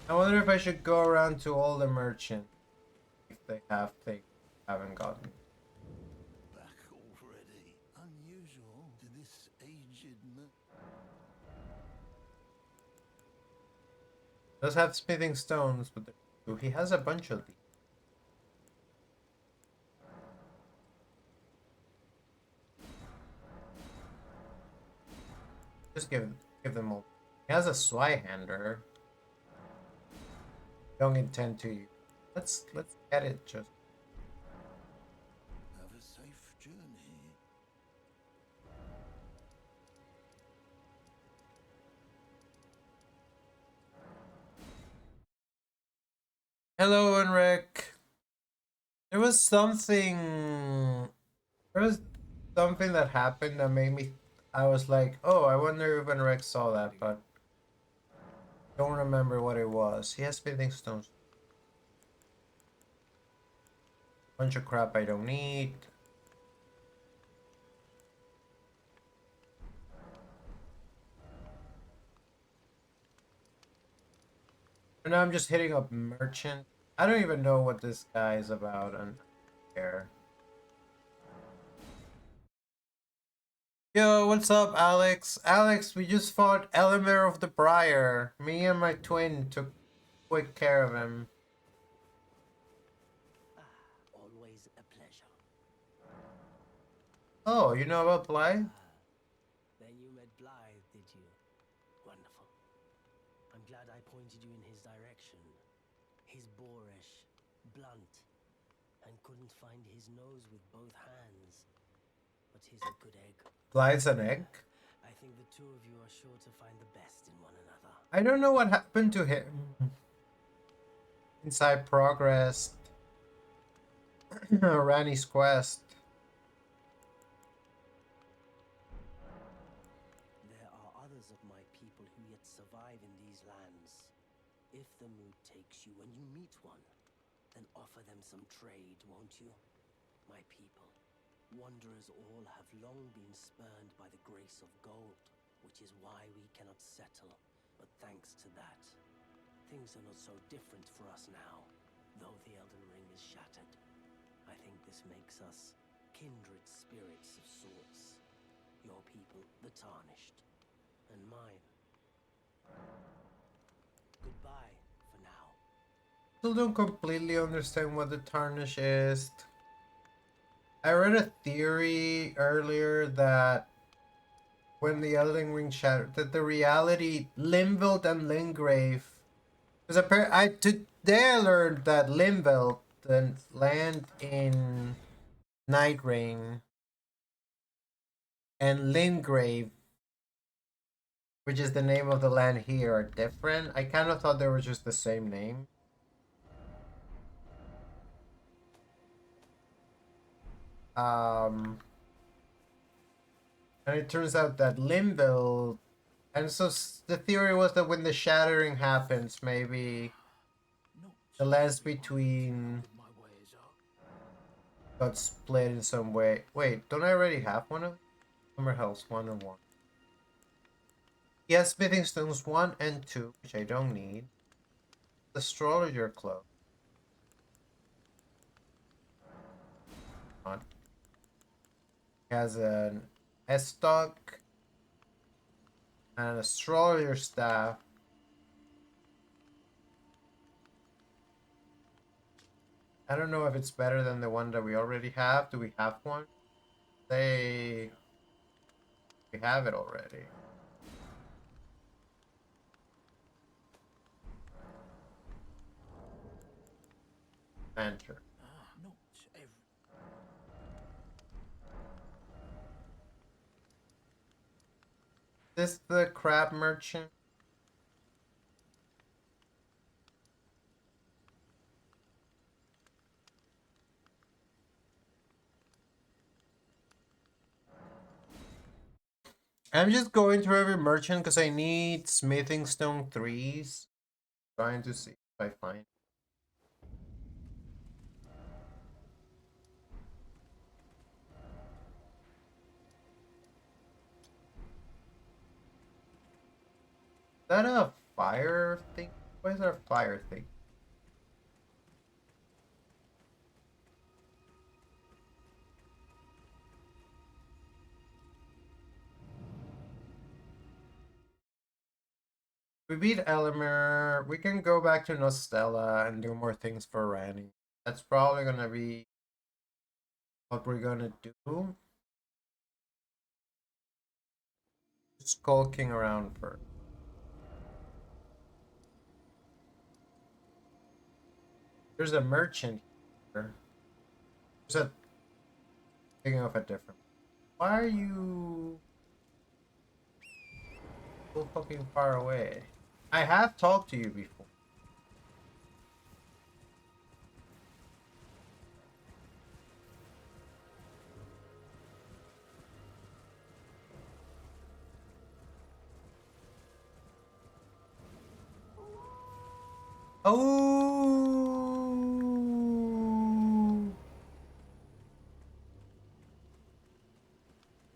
I wonder if I should go around to all the merchants if they have things I haven't gotten. Back already. Unusual to this aged man. Does have smithing stones, but he has a bunch of these. Just give them all. He has a Swyhander. Don't intend to use. Let's get it just. Have a safe journey. Hello, Enric. There was something. There was something that happened that made me. I was like, oh, I wonder if Enric saw that, but don't remember what it was. He has smithing stones. Bunch of crap I don't need. And now I'm just hitting up merchant. I don't even know what this guy is about, and I don't care. Yo, what's up, Alex? Alex, we just fought Elamir of the Briar. Me and my twin took quick care of him. Always a pleasure. Oh, you know about Blythe? Then you met Blythe, did you? Wonderful. I'm glad I pointed you in his direction. He's boorish, blunt, and couldn't find his nose with both hands. But he's a good egg. Blythe's an egg? I think the two of you are sure to find the best in one another. I don't know what happened to him. Since I progressed Rani's quest. There are others of my people who yet survive in these lands. If the mood takes you when you meet one, then offer them some trade, won't you? My people, wanderers all have long been spurned by the grace of gold, which is why we cannot settle. But thanks to that, things are not so different for us now, though the Elden Ring is shattered. I think this makes us kindred spirits of sorts. Your people, the Tarnished, and mine. Goodbye for now. Still don't completely understand what the Tarnish is. I read a theory earlier that when the Elden Ring shattered, that the reality Limveld and Lingrave, because today I learned that Limveld, the land in Night Rain, and Lingrave, which is the name of the land here, are different. I kind of thought they were just the same name. Um, and it turns out that Limveld, and so the theory was that when the shattering happens, maybe the lands between got split in some way. Wait, don't I already have one of them? Summer House 1 and 1. Yes, Smithing Stones 1 and 2, which I don't need. Astrologer Club. On. Has an S-Stock and an Astrologer Staff. I don't know if it's better than the one that we already have. Do we have one? We have it already. Enter. Not every... This the crab merchant? I'm just going through every merchant because I need smithing stone 3s. Trying to see if I find. Is that a fire thing? What is our fire thing? We beat Elimir. We can go back to Nostella and do more things for Ranny. That's probably gonna be what we're gonna do. Skulking around first. There's a merchant here. There's a thinking of a different. Why are you so fucking far away? I have talked to you before. Oh,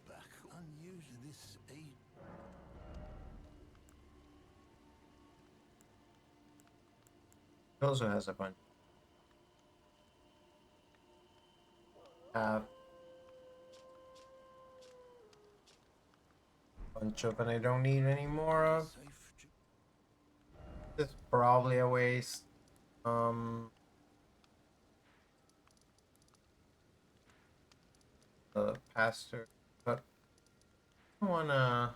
Back unusual this age. he also has a uh, bunch of, and I don't need any more of. Safe journey. This is probably a waste. The pastor, but I wanna.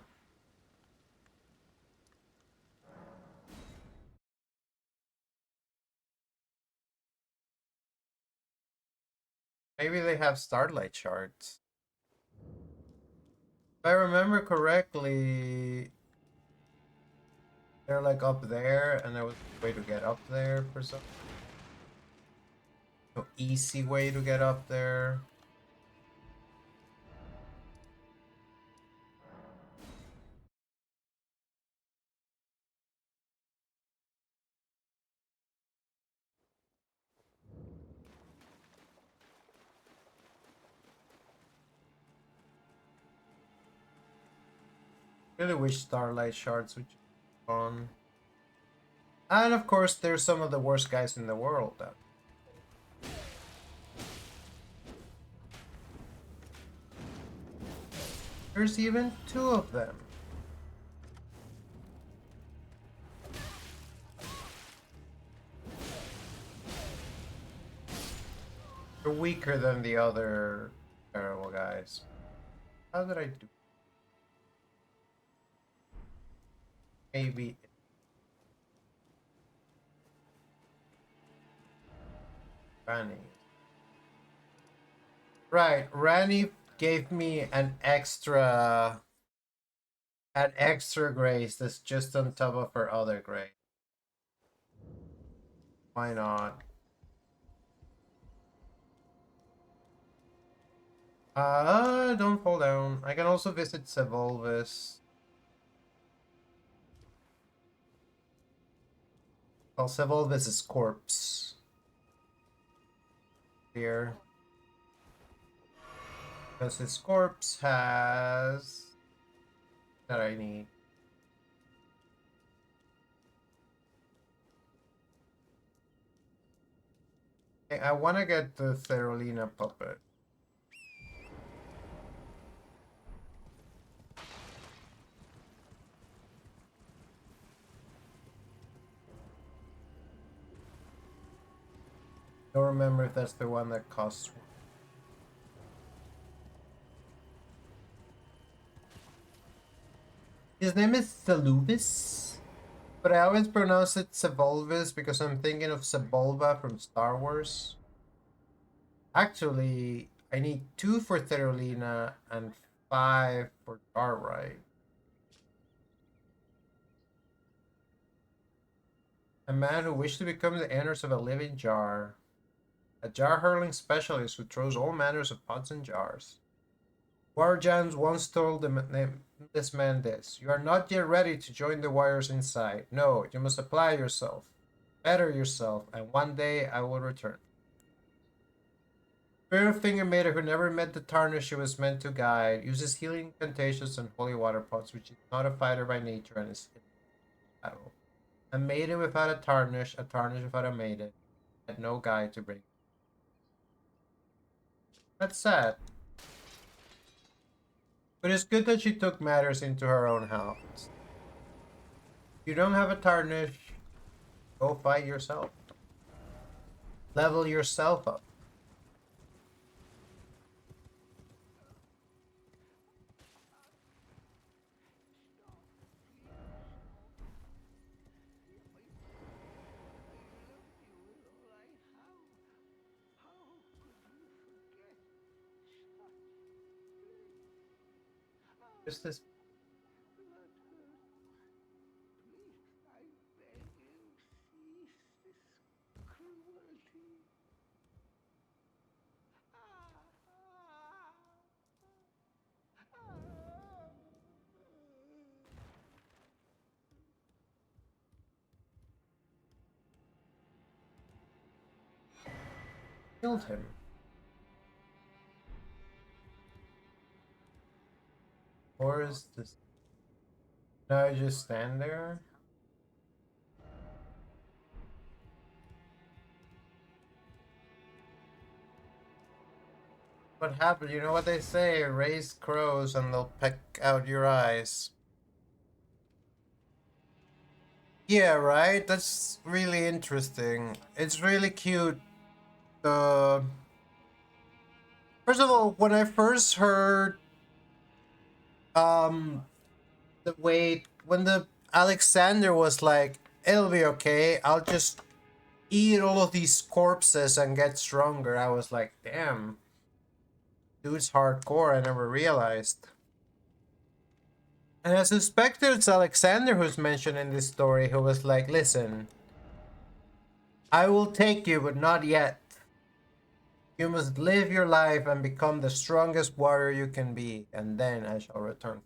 Maybe they have starlight shards. If I remember correctly, they're like up there, and there was a way to get up there for some easy way to get up there. Really wish starlight shards would just be on. And of course, there's some of the worst guys in the world. There's even 2 of them. They're weaker than the other terrible guys. How did I do? Maybe Ranny. Right, Ranny gave me an extra grace that's just on top of her other grace. Why not? Don't fall down. I can also visit Sevolvis. Well, Sevolvis' corpse. Here. Because his corpse has... that I need. Okay, I want to get the Therolina puppet. Don't remember if that's the one that costs. His name is Saluvis. But I always pronounce it Sebulvis because I'm thinking of Sebulba from Star Wars. Actually, I need 2 for Terolina and 5 for Darrite. A man who wished to become the owners of a living jar. A jar hurling specialist who throws all manners of pots and jars. Warjans once told this man this: "You are not yet ready to join the warriors inside. No, you must apply yourself, better yourself, and one day I will return." Spirit Finger Maiden, who never met the tarnish she was meant to guide, uses healing incantations and holy water pots, which is not a fighter by nature and is in battle. A maiden without a tarnish without a maiden, had no guide to bring. That's sad. But it's good that she took matters into her own hands. If you don't have a tarnish, go fight yourself. Level yourself up. Just this. Killed him. Or is this? Now I just stand there? What happened? You know what they say, raise crows and they'll peck out your eyes. Yeah, right? That's really interesting. It's really cute. The First of all, when I first heard um the way when the Alexander was like, "It'll be okay, I'll just eat all of these corpses and get stronger," I was like, damn, dude's hardcore. I never realized. And I suspect it's Alexander who's mentioned in this story who was like, "Listen, I will take you, but not yet. You must live your life and become the strongest warrior you can be, and then I shall return."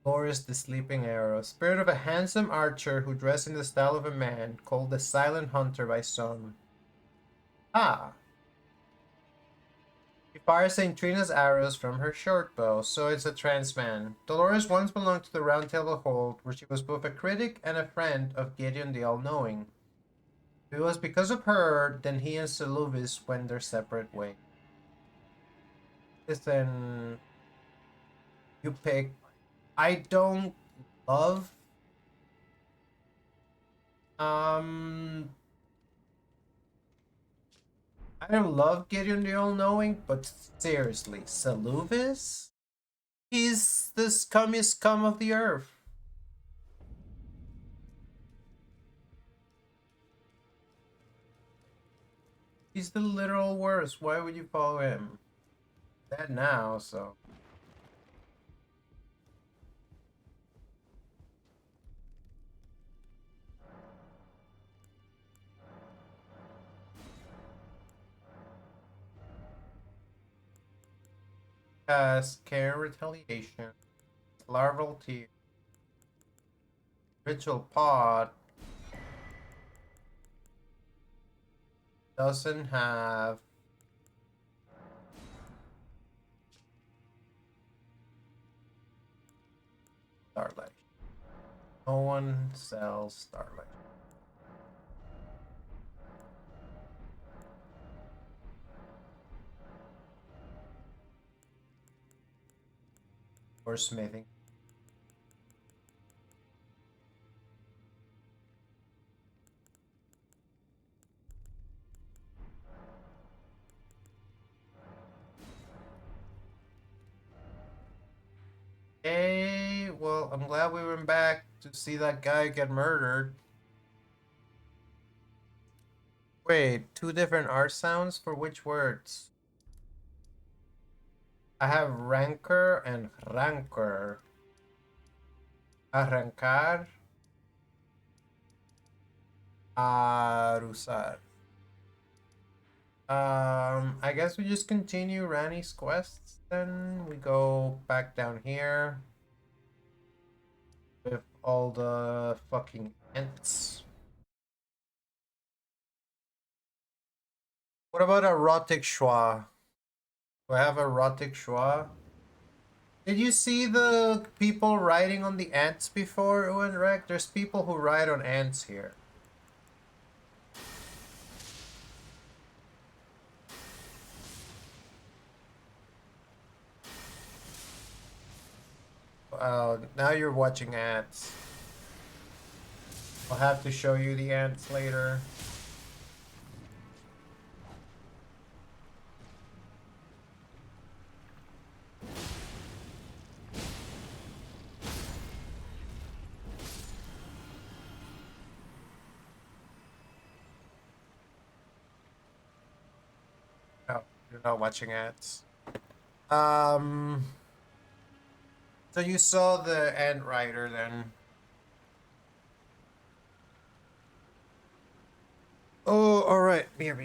Boris the Sleeping Arrow, spirit of a handsome archer who dressed in the style of a man, called the Silent Hunter by some. Ah, she fires St. Trina's arrows from her short bow, so it's a trans man. Dolores once belonged to the Round Table Hold, where she was both a critic and a friend of Gideon the All-Knowing. It was because of her then he and Seluvis went their separate ways. Listen, you pick. I don't love um I don't love Gideon the All-Knowing, but seriously, Seluvis? He's the scummiest scum of the earth. He's the literal worst. Why would you follow him? Dead now, so. Care Retaliation, Larval Tear, Ritual Pod, doesn't have Starlight. No one sells Starlight. Or smithing. Hey, well, I'm glad we went back to see that guy get murdered. Wait, two different R sounds for which words? I have rancor and rancor. Arrancar. Arusar. I guess we just continue Rani's quests then. We go back down here with all the fucking ants. What about erotic schwa? Do I have erotic schwa? Did you see the people riding on the ants before, Owen Rek? There's people who ride on ants here. Now you're watching ants. I'll have to show you the ants later. No, you're not watching ants. Um, so you saw the ant rider then. Oh, all right. Beer.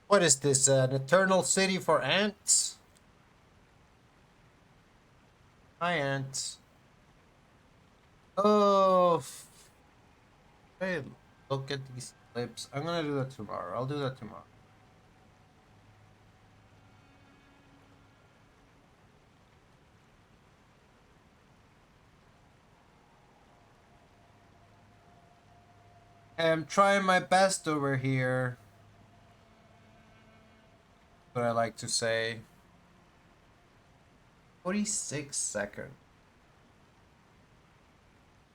What is this? An eternal city for ants? Hi, ants. Oh, hey, look at these clips. I'm gonna do that tomorrow. I'll do that tomorrow. I'm trying my best over here. What I like to say. 46 seconds.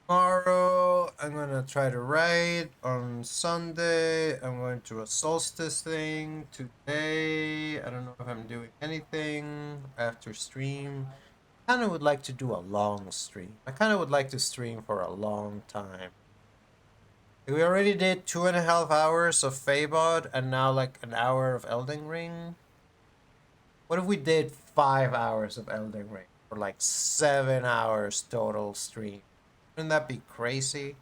Tomorrow, I'm gonna try to write. On Sunday, I'm going to a solstice thing. Today, I don't know if I'm doing anything after stream. I kind of would like to do a long stream. I kind of would like to stream for a long time. We already did 2.5 hours of Faebod and now like an hour of Elden Ring. What if we did 5 hours of Elden Ring for like 7 hours total stream? Wouldn't that be crazy?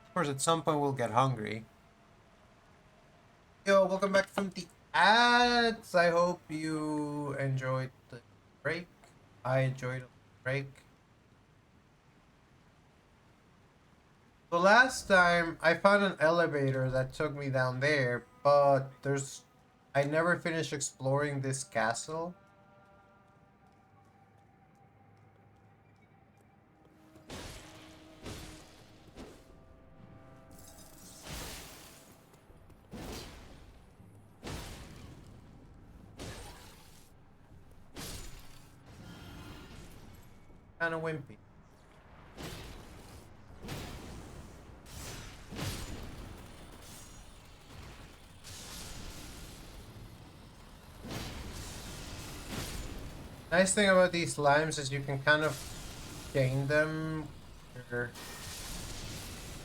Of course, at some point we'll get hungry. Yo, welcome back from the ads. I hope you enjoyed the break. I enjoyed the break. The last time I found an elevator that took me down there, but I never finished exploring this castle. Kind of wimpy. Nice thing about these limes is you can kind of chain them or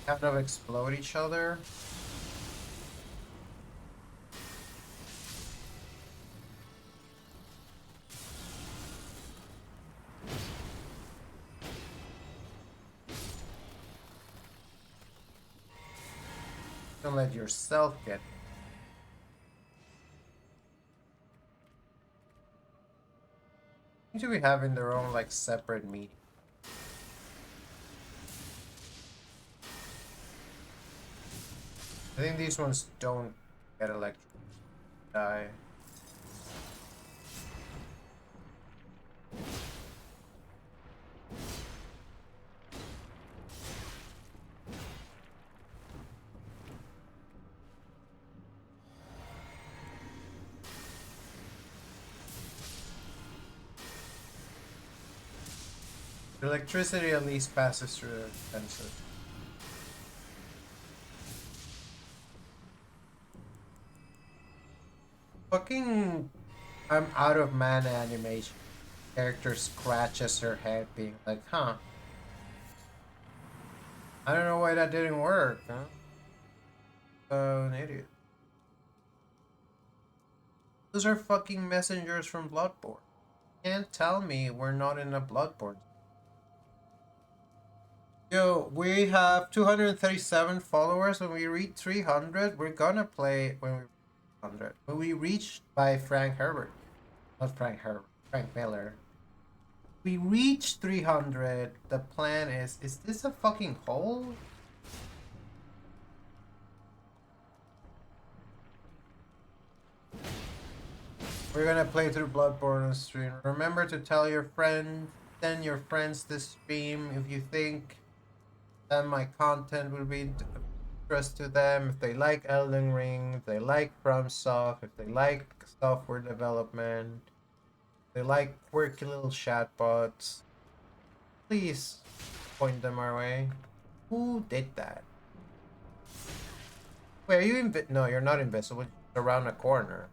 kind of explode each other. Don't let yourself get. Seem to be having their own like separate meeting. I think these ones don't get electric die. Electricity at least passes through the fences. Fucking, I'm out of mana animation. Character scratches her head, being like, huh. I don't know why that didn't work, huh? An idiot. Those are fucking messengers from Bloodborne. Can't tell me we're not in a Bloodborne. Yo, we have 237 followers. When we reach 300, we're gonna play when we reach 100. When we reach by Frank Herbert. Not Frank Herbert, Frank Miller. We reach 300. The plan is this a fucking hole? We're gonna play through Bloodborne on stream. Remember to tell your friends, send your friends this stream if you think that my content will be of interest to them. If they like Elden Ring, if they like FromSoft, if they like software development, if they like quirky little chatbots, please point them our way. Who did that? Wait, are you No, you're not invisible. You're around a corner.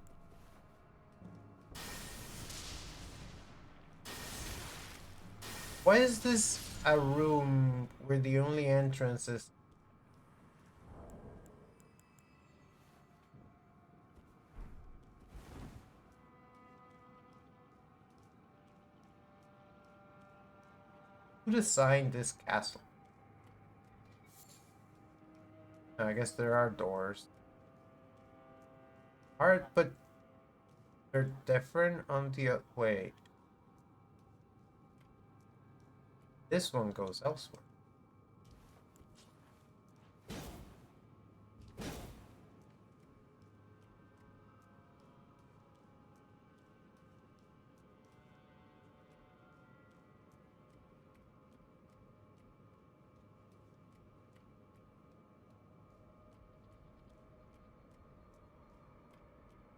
Why is this a room where the only entrance is... Who designed this castle? I guess there are doors. Alright, but they're different on the... Wait. This one goes elsewhere.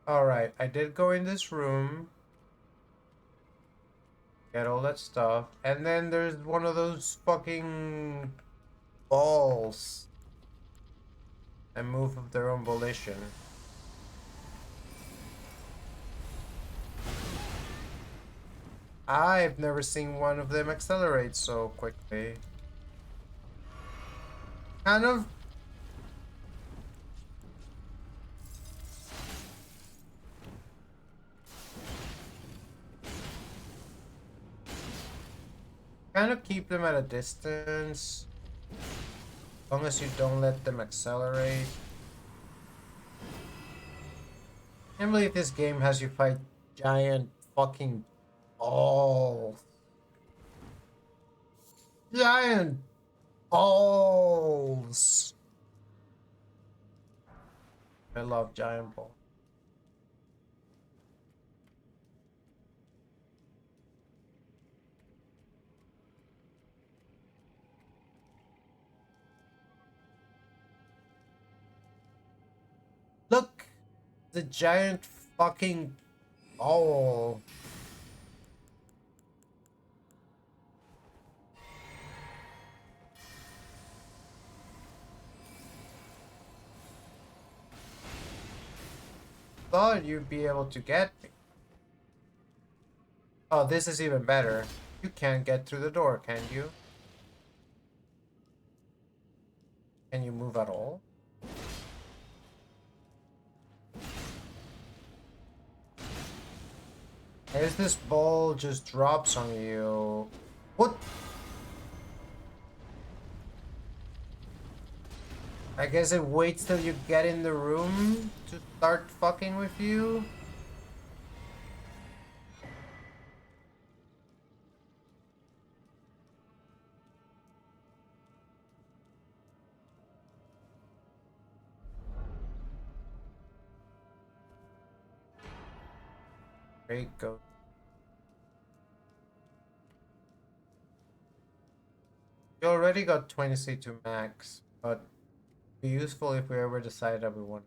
Alright, I did go in this room. Get all that stuff. And then there's one of those fucking balls that move of their own volition. I've never seen one of them accelerate so quickly. Kind of... keep them at a distance. As long as you don't let them accelerate. I can't believe this game has you fight giant fucking balls. Giant balls. I love giant balls. Look! The giant fucking ball. Thought you'd be able to get me. Oh, this is even better. You can't get through the door, can you? Can you move at all? I guess this ball just drops on you. What? I guess it waits till you get in the room to start fucking with you? Great go. You already got 20 C2 max, but be useful if we ever decide that we want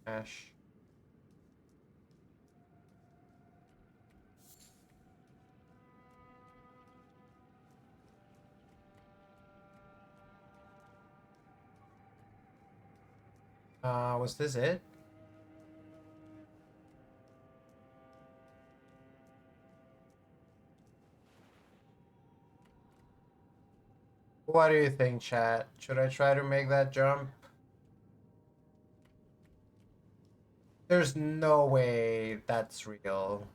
Ash. Was this it? What do you think, chat? Should I try to make that jump? There's no way that's real.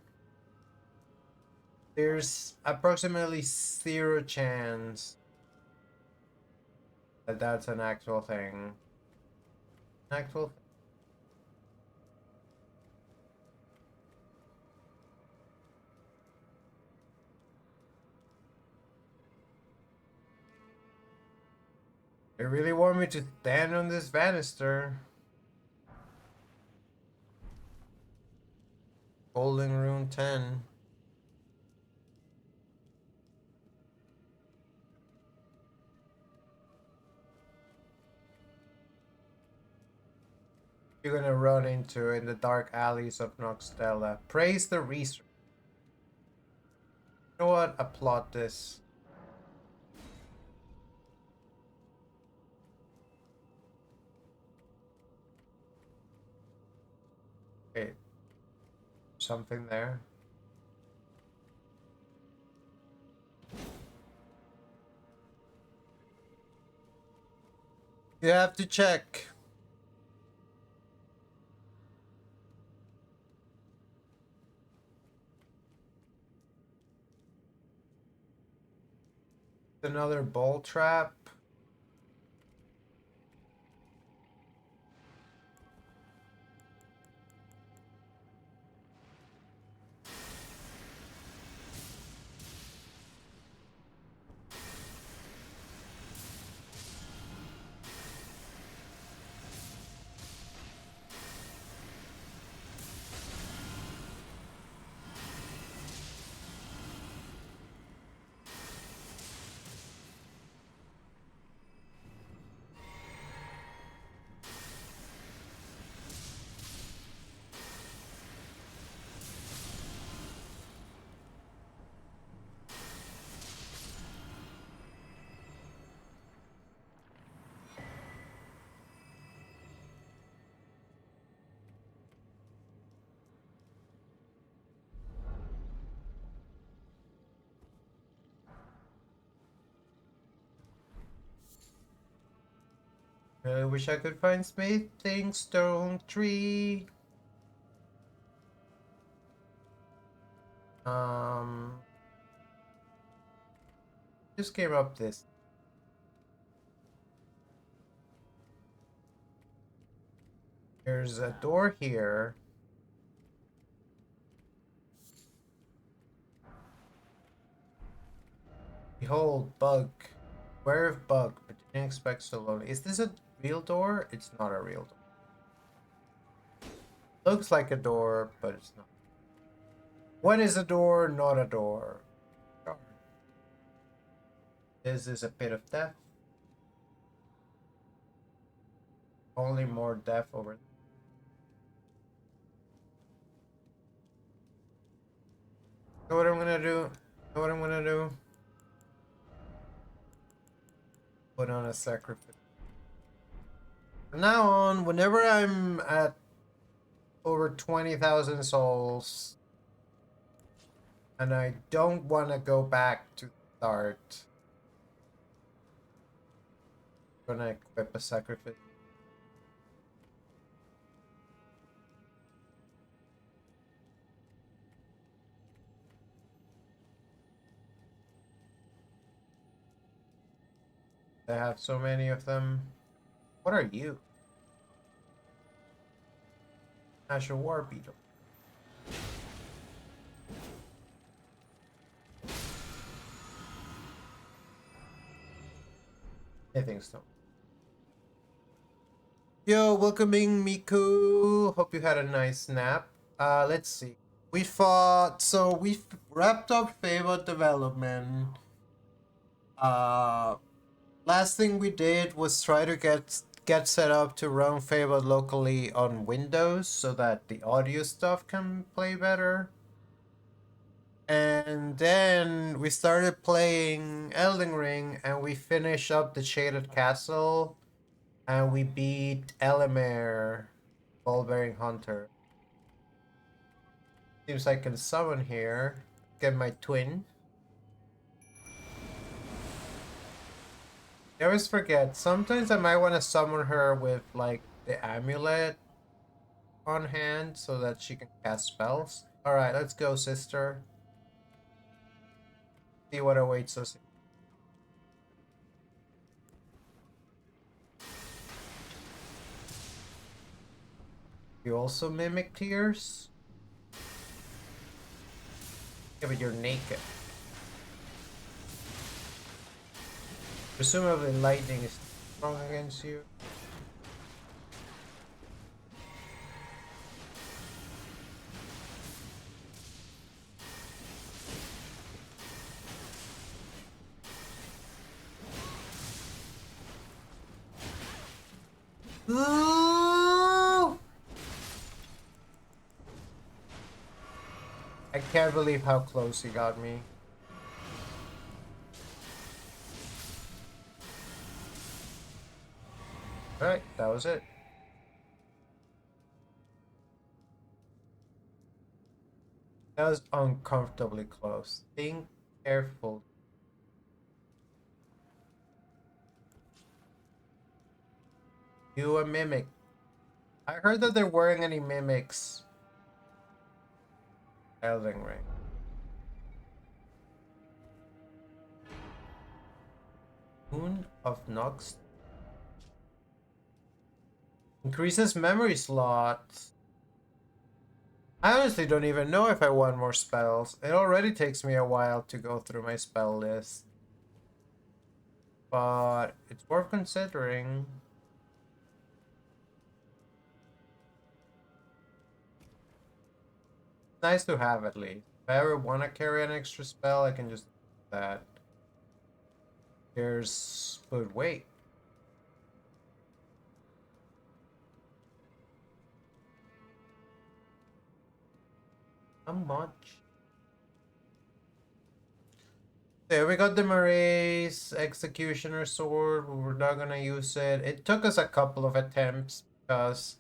There's approximately zero chance that that's an actual thing. An actual thing. They really want me to stand on this banister. Golden Rune 10. You're gonna run into in the dark alleys of Noxtella. Praise the research. You know what? Applaud this. Wait, something there? You have to check. Another ball trap. I wish I could find smithing stone tree. Um, just came up this. There's a door here. Behold, bug. Beware of bug, but didn't expect so lonely. Is this a real door? It's not a real door. Looks like a door, but it's not. What is a door? Not a door. This is a pit of death. Only more death over. Know what I'm gonna do? Know what I'm gonna do? Put on a sacrifice. From now on, whenever I'm at over 20,000 souls and I don't want to go back to the start, I'm gonna equip a sacrifice. I have so many of them. What are you? Ash a war beetle. I think so. Yo, welcoming Miku. Hope you had a nice nap. Let's see. We fought, so we wrapped up Fable development. Uh, Last thing we did was try to get set up to run Fable locally on Windows so that the audio stuff can play better. And then we started playing Elden Ring and we finished up the Shaded Castle. And we beat Elimir, Ball-bearing Hunter. Seems I can summon here. Get my twin. I always forget. Sometimes I might want to summon her with like the amulet on hand so that she can cast spells. Alright, let's go, sister. See what awaits us. You also mimic tears? Yeah, but you're naked. Presumably lightning is strong against you. Ooh! I can't believe how close he got me. Alright, that was it. That was uncomfortably close. Think careful. You a mimic. I heard that there weren't any mimics. Elden Ring. Moon of Nox. Increases memory slots. I honestly don't even know if I want more spells. It already takes me a while to go through my spell list. But it's worth considering. Nice to have at least. If I ever want to carry an extra spell, I can just do that. But wait. How much? There we got the Marae's Executioner Sword. We're not gonna use it. It took us a couple of attempts because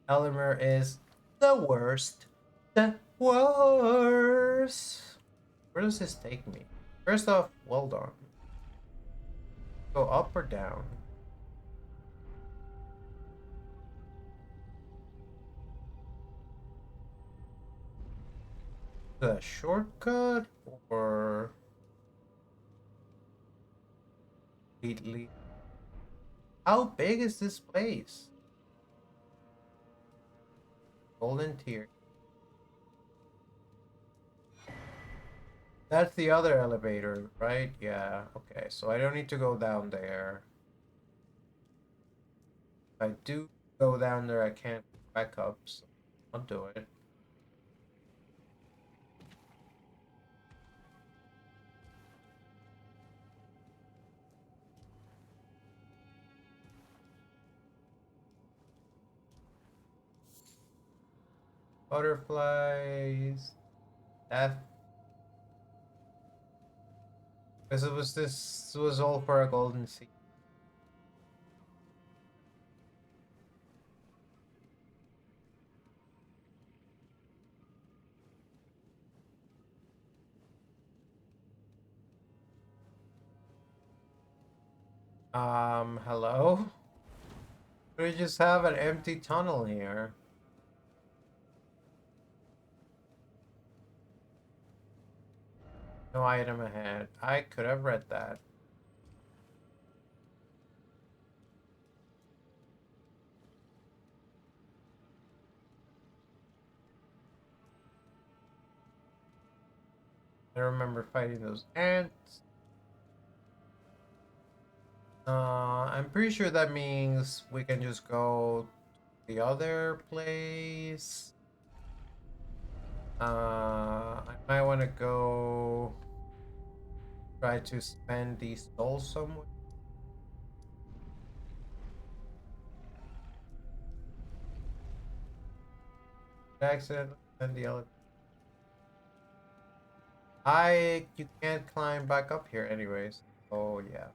Elimir is the worst. The worst. Where does this take me? First off, well done. Go up or down? The shortcut or completely? How big is this place? Golden tier. That's the other elevator, right? Yeah, okay. So I don't need to go down there. If I do go down there, I can't back up, so I'll do it. Butterflies. Death. Because this was all for a golden seed. Hello? We just have an empty tunnel here. No item ahead. I could have read that. I remember fighting those ants. I'm pretty sure that means we can just go to the other place. I might want to go try to spend these souls somewhere. Accidentally spend the elevator. You can't climb back up here anyways. Oh yeah.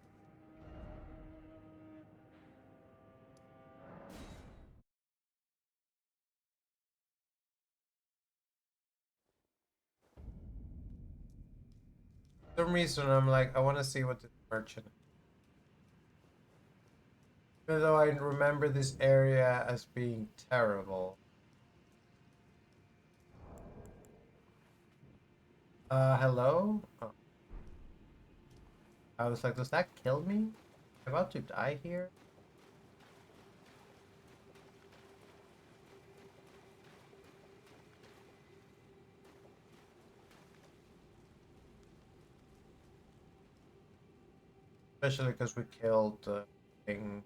For some reason, I'm like, I want to see what this merchant. Even though I remember this area as being terrible. Hello? Oh, I was like, does that kill me? Am I about to die here? Especially because we killed the thing.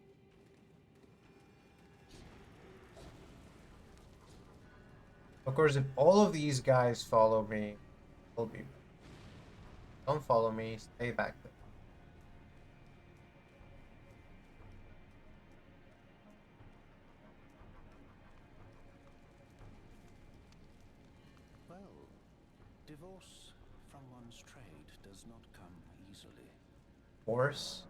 Of course, if all of these guys follow me, it'll be. Don't follow me, stay back there. Well, divorce from one's trade does not come easily. Divorce?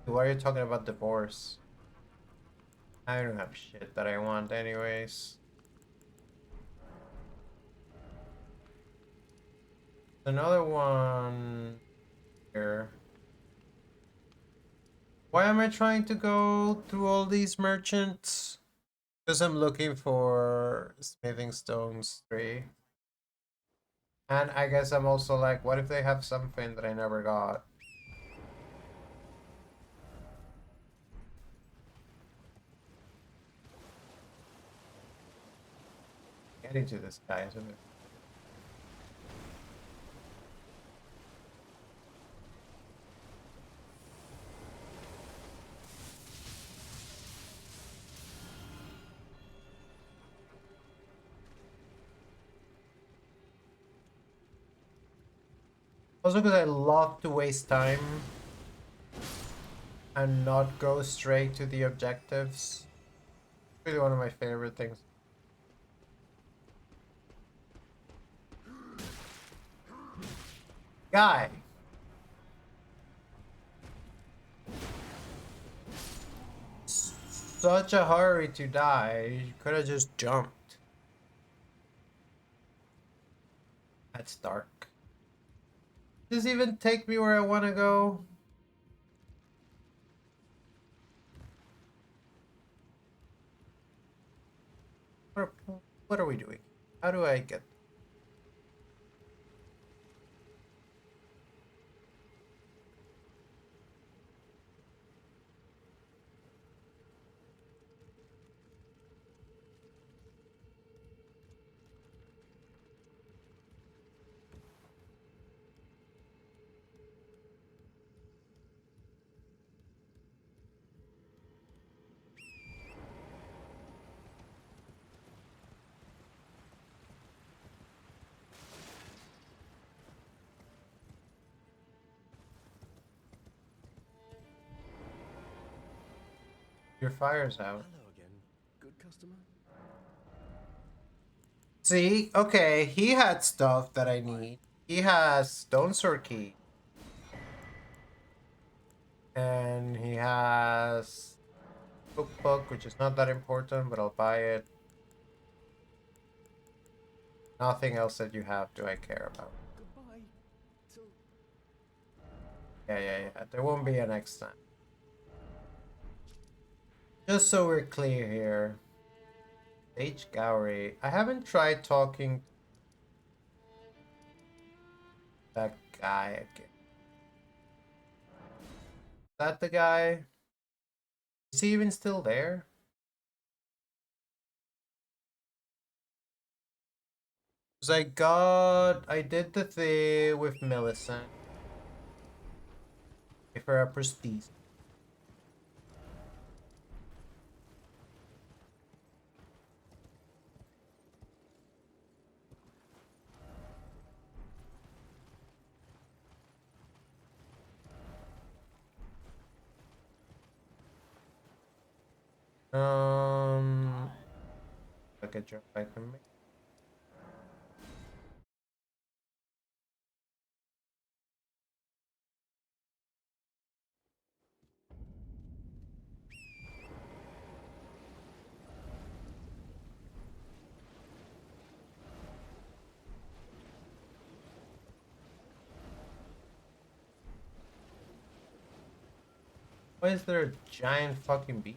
Why are you talking about divorce? I don't have shit that I want anyways. Another one here. Why am I trying to go through all these merchants? Because I'm looking for smithing stones 3. And I guess I'm also like, what if they have something that I never got? Getting to this guy, isn't it? Also because I love to waste time and not go straight to the objectives. Really one of my favorite things. Guy! Such a hurry to die. You could have just jumped. That's dark. Does this even take me where I want to go? What what are we doing? How do I get? Your fire's out. Hello again. Good customer? See? Okay, he had stuff that I need. He has Stone Sword Key. And he has cookbook, which is not that important, but I'll buy it. Nothing else that you have do I care about. Goodbye. Till Yeah. There won't be a next time. Just so we're clear here. Sage Gowry. I haven't tried talking to that guy again. Is that the guy? Is he even still there? Cause I did the thing with Millicent. Give her a prestige. Like a jump I can make. Why is there a giant fucking beast?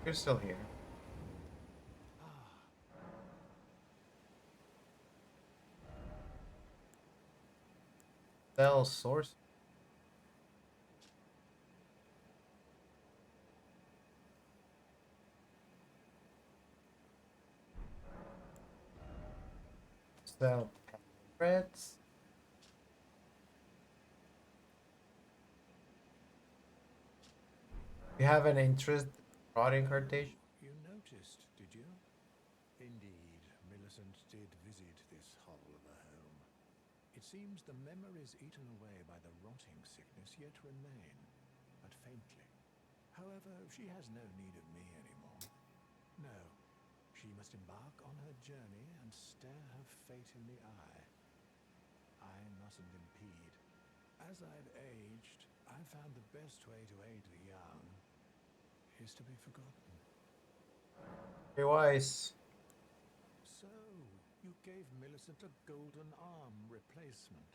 You're still here. Cell source. Cell threads. You have an interest in rod incarnation? You noticed, did you? Indeed, Millicent did visit this hovel of a home. It seems the memories eaten away by the rotting sickness yet remain, but faintly. However, she has no need of me anymore. No, she must embark on her journey and stare her fate in the eye. I mustn't impede. As I've aged, I've found the best way to aid the young is to be forgotten. Very wise. So, you gave Millicent a golden arm replacement.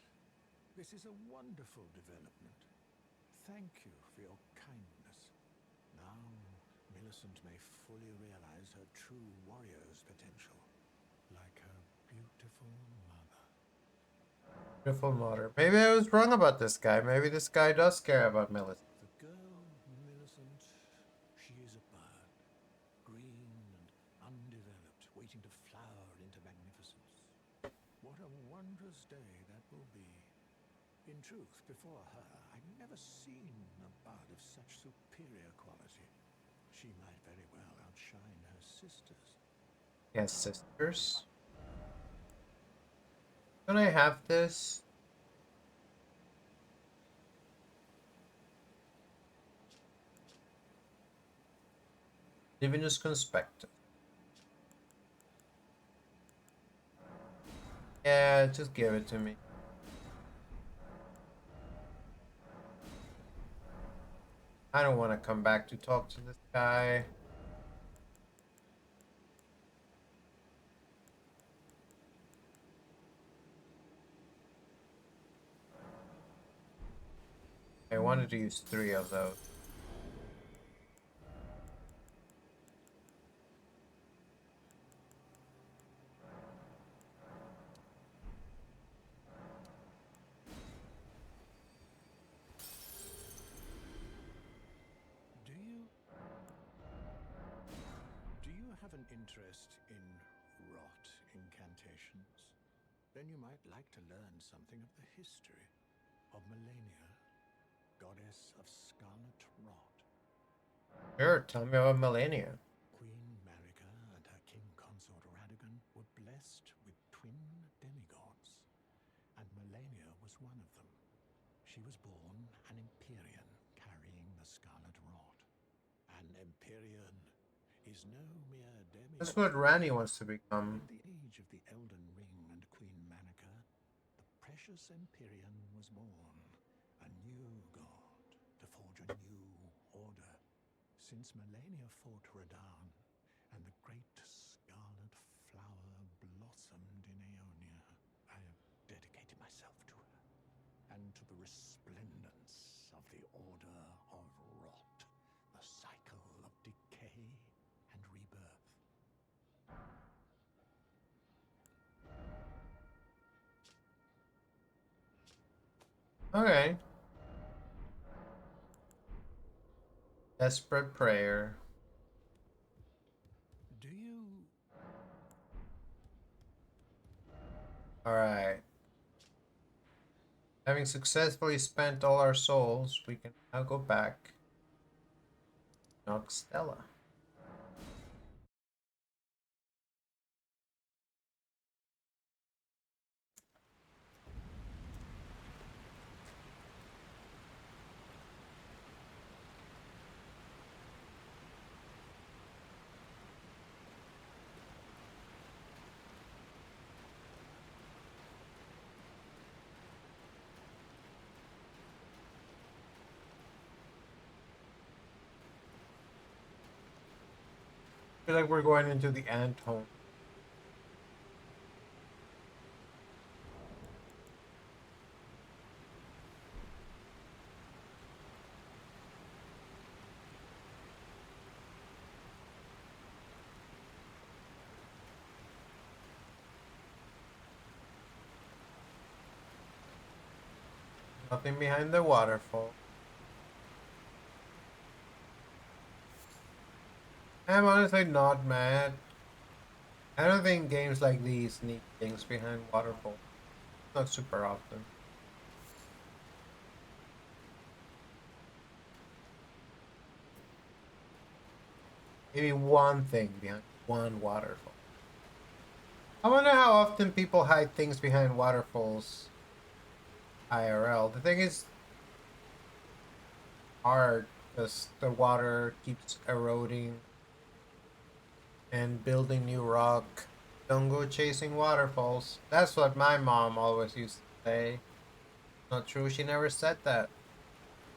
This is a wonderful development. Thank you for your kindness. Now, Millicent may fully realize her true warrior's potential, like her beautiful mother. Beautiful mother. Maybe I was wrong about this guy. Maybe this guy does care about Millicent. The girl, Millicent, she is a bird, green and undeveloped, waiting to flower into magnificence. What a wondrous day that will be. In truth, before her, I'd never seen a bard of such superior quality. She might very well outshine her sisters. Yes, sisters. Can I have this? Divinus Conspectus. Yeah, just give it to me. I don't want to come back to talk to this guy. I wanted to use 3 of those. Do you have an interest in rot incantations? Then you might like to learn something of the history of Melania, goddess of scarlet rot. Sure, tell me about Melania. Queen Marika and her king consort Radagon were blessed with twin demigods, and Melania was one of them. She was born an Empyrean carrying the scarlet rot. An Empyrean is no mere demigod. That's what Rani wants to become. In the age of the Elden Ring and Queen Marika, the precious Empyrean was born, a new god to forge a new order. Since Melania fought Radahn, and the great scarlet flower blossomed in Aeonia, I have dedicated myself to her, and to the resplendence of the Order of Rot, the cycle of decay and rebirth. Okay. Desperate prayer. Do you... Alright. Having successfully spent all our souls, we can now go back. Noxtella. feel like we're going into the ant home. Nothing behind the waterfall. I'm honestly not mad. I don't think games like these need things behind waterfall. Not super often. Maybe one thing behind one waterfall. I wonder how often people hide things behind waterfalls IRL. The thing is hard because the water keeps eroding and building new rock. Don't go chasing waterfalls. That's what my mom always used to say. Not true, she never said that.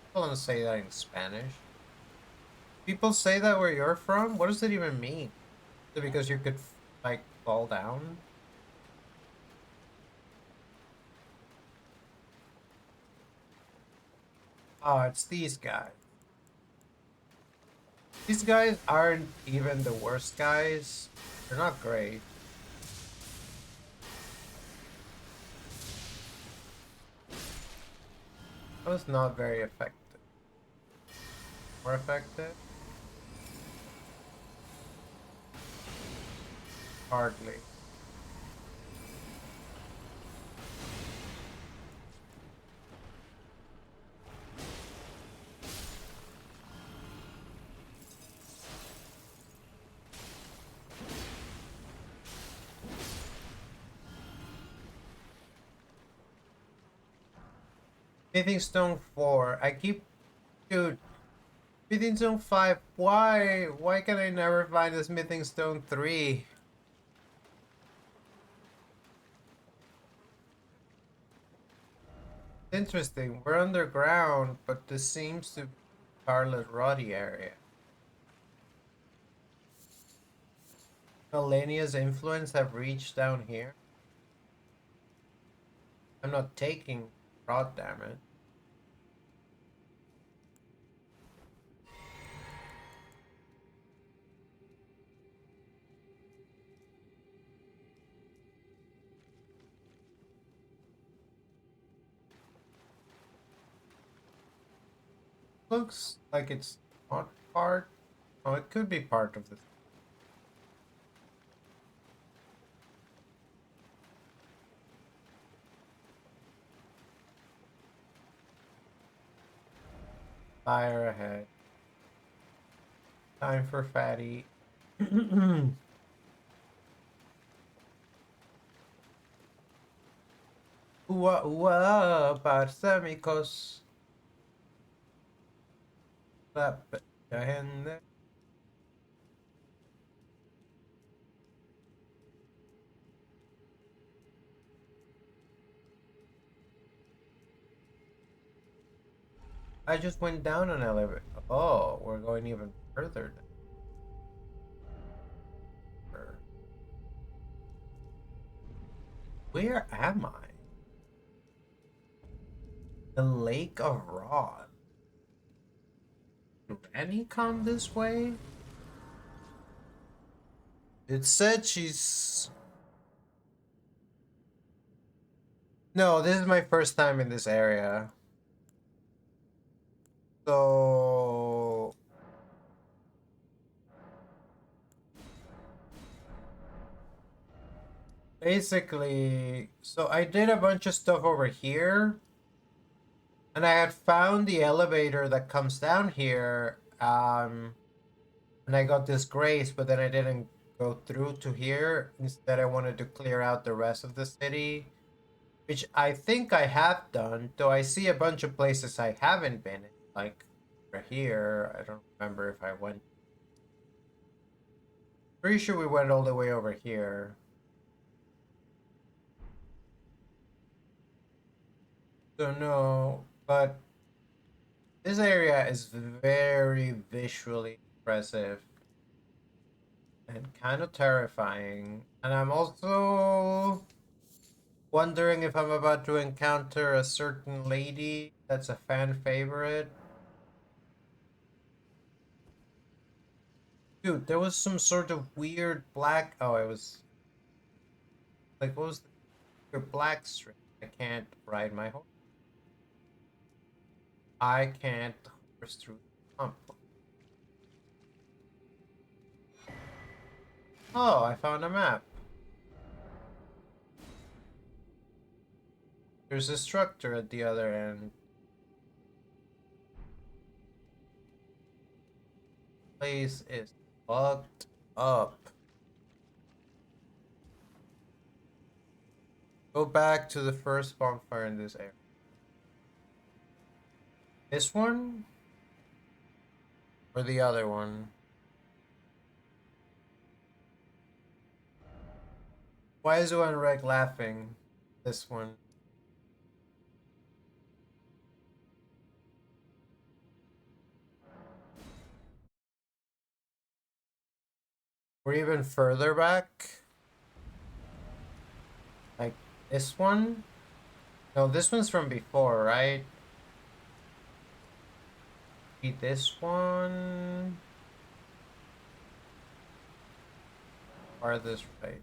People don't say that in Spanish. People say that where you're from? What does it even mean? Is it because you could, like, fall down? Oh, it's these guys. These guys aren't even the worst guys. They're not great. That was not very effective. More effective? Hardly. Smithing Stone 4. I keep... Dude, Smithing Stone 5. Why? Why can I never find a Smithing Stone 3? Interesting. We're underground, but this seems to be Scarlet Roddy area. Melania's influence have reached down here. I'm not taking rod damage. Looks like it's not part. Oh, it could be part of this. Fire ahead. Time for fatty. Ua ua parsamicos. La gente. I just went down an elevator. Oh, we're going even further. Where am I? The Lake of Rod. Did Annie come this way? It said she's... No, this is my first time in this area. So... Basically, so I did a bunch of stuff over here. And I had found the elevator that comes down here. And I got this grace, but then I didn't go through to here. Instead, I wanted to clear out the rest of the city, which I think I have done, though I see a bunch of places I haven't been in, like over here. I don't remember if I went. Pretty sure we went all the way over here. Don't know, but this area is very visually impressive. and kind of terrifying. And I'm also wondering if I'm about to encounter a certain lady that's a fan favorite. Dude, there was some sort of weird black. Oh, it was like, what was the weird black string? I can't ride my horse. I can't horse through the hump. Oh, I found a map. There's a structure at the other end. Place is fucked up. Go back to the first bonfire in this area. This one? Or the other one? Why is Reg laughing? This one. Or even further back? Like this one? No, this one's from before, right? Maybe this one? Or this right?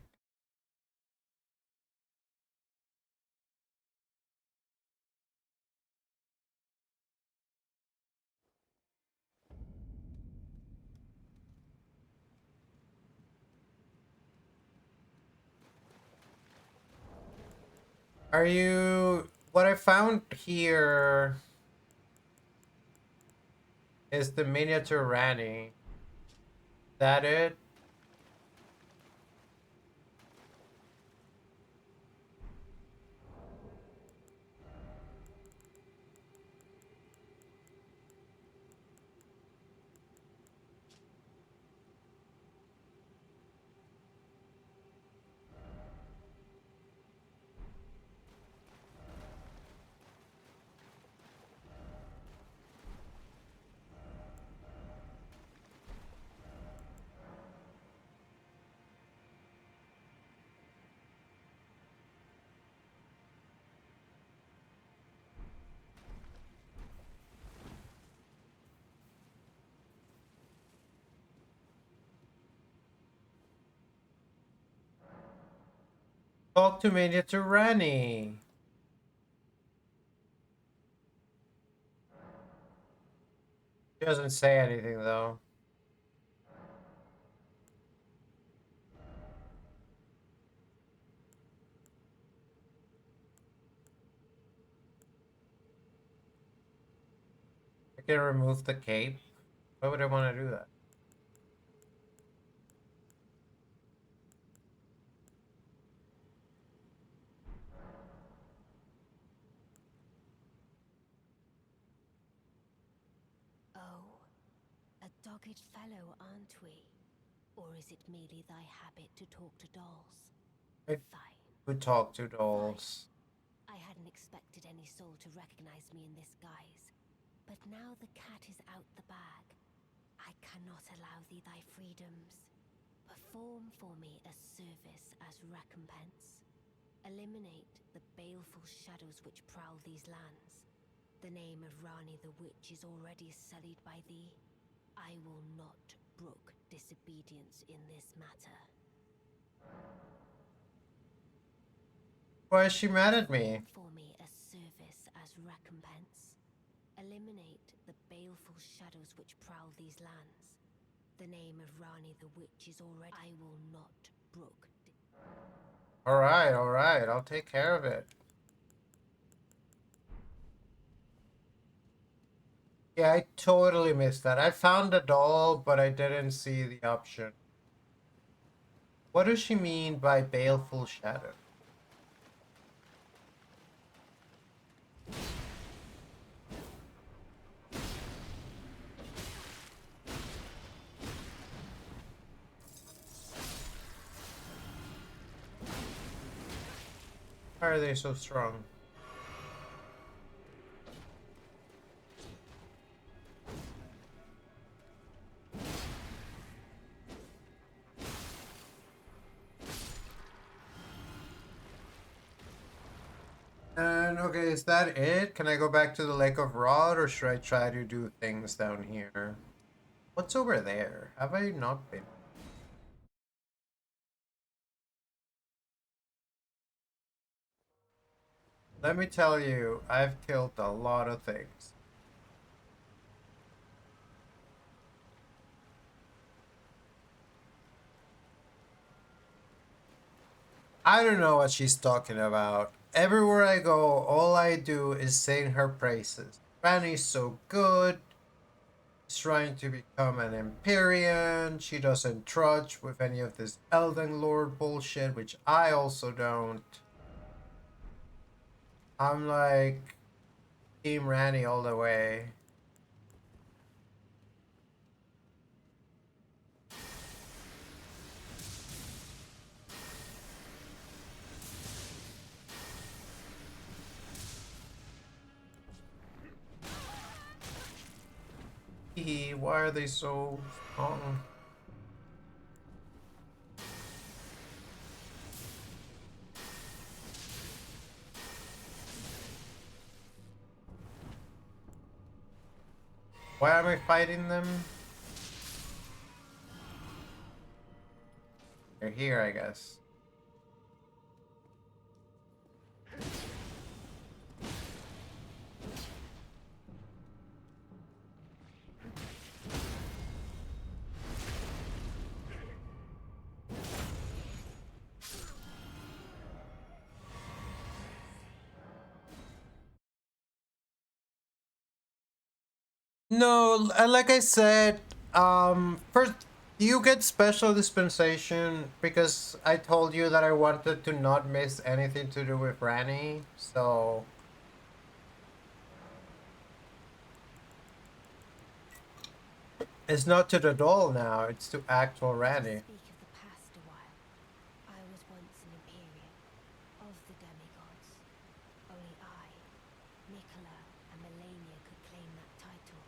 Are you... What I found here is the miniature Ranny. Is that it? Talk to miniature Ranny. She doesn't say anything though. I can remove the cape. Why would I want to do that? Oh, a dogged fellow, aren't we? Or is it merely thy habit to talk to dolls? I Fine. would talk to dolls. I hadn't expected any soul to recognize me in this guise. But now the cat is out the bag. I cannot allow thee thy freedoms. Perform for me a service as recompense. Eliminate the baleful shadows which prowl these lands. The name of Rani the Witch is already sullied by thee. I will not brook disobedience in this matter. Why is she mad at me? For me a service as recompense. Eliminate the baleful shadows which prowl these lands. The name of Rani the Witch is already... I will not brook. Alright, I'll take care of it. Yeah, I totally missed that. I found a doll, but I didn't see the option. What does she mean by baleful shadow? Why are they so strong? And okay, is that it? Can I go back to the Lake of Rod, or should I try to do things down here? What's over there? Have I not been? Let me tell you, I've killed a lot of things. I don't know what she's talking about. Everywhere I go, all I do is sing her praises. Granny's so good. She's trying to become an Empyrean. She doesn't trudge with any of this Elden Lord bullshit, which I also don't. I'm like Team Ranny all the way. Hee, why are they so strong? Why am I fighting them? They're here, I guess. No, like I said, first you get special dispensation because I told you that I wanted to not miss anything to do with Ranny. So it's not to the doll now; it's to actual Ranny. Speak of the past a while. I was once an Imperial of the demigods. Only I, Nicola, and Melania could claim that title.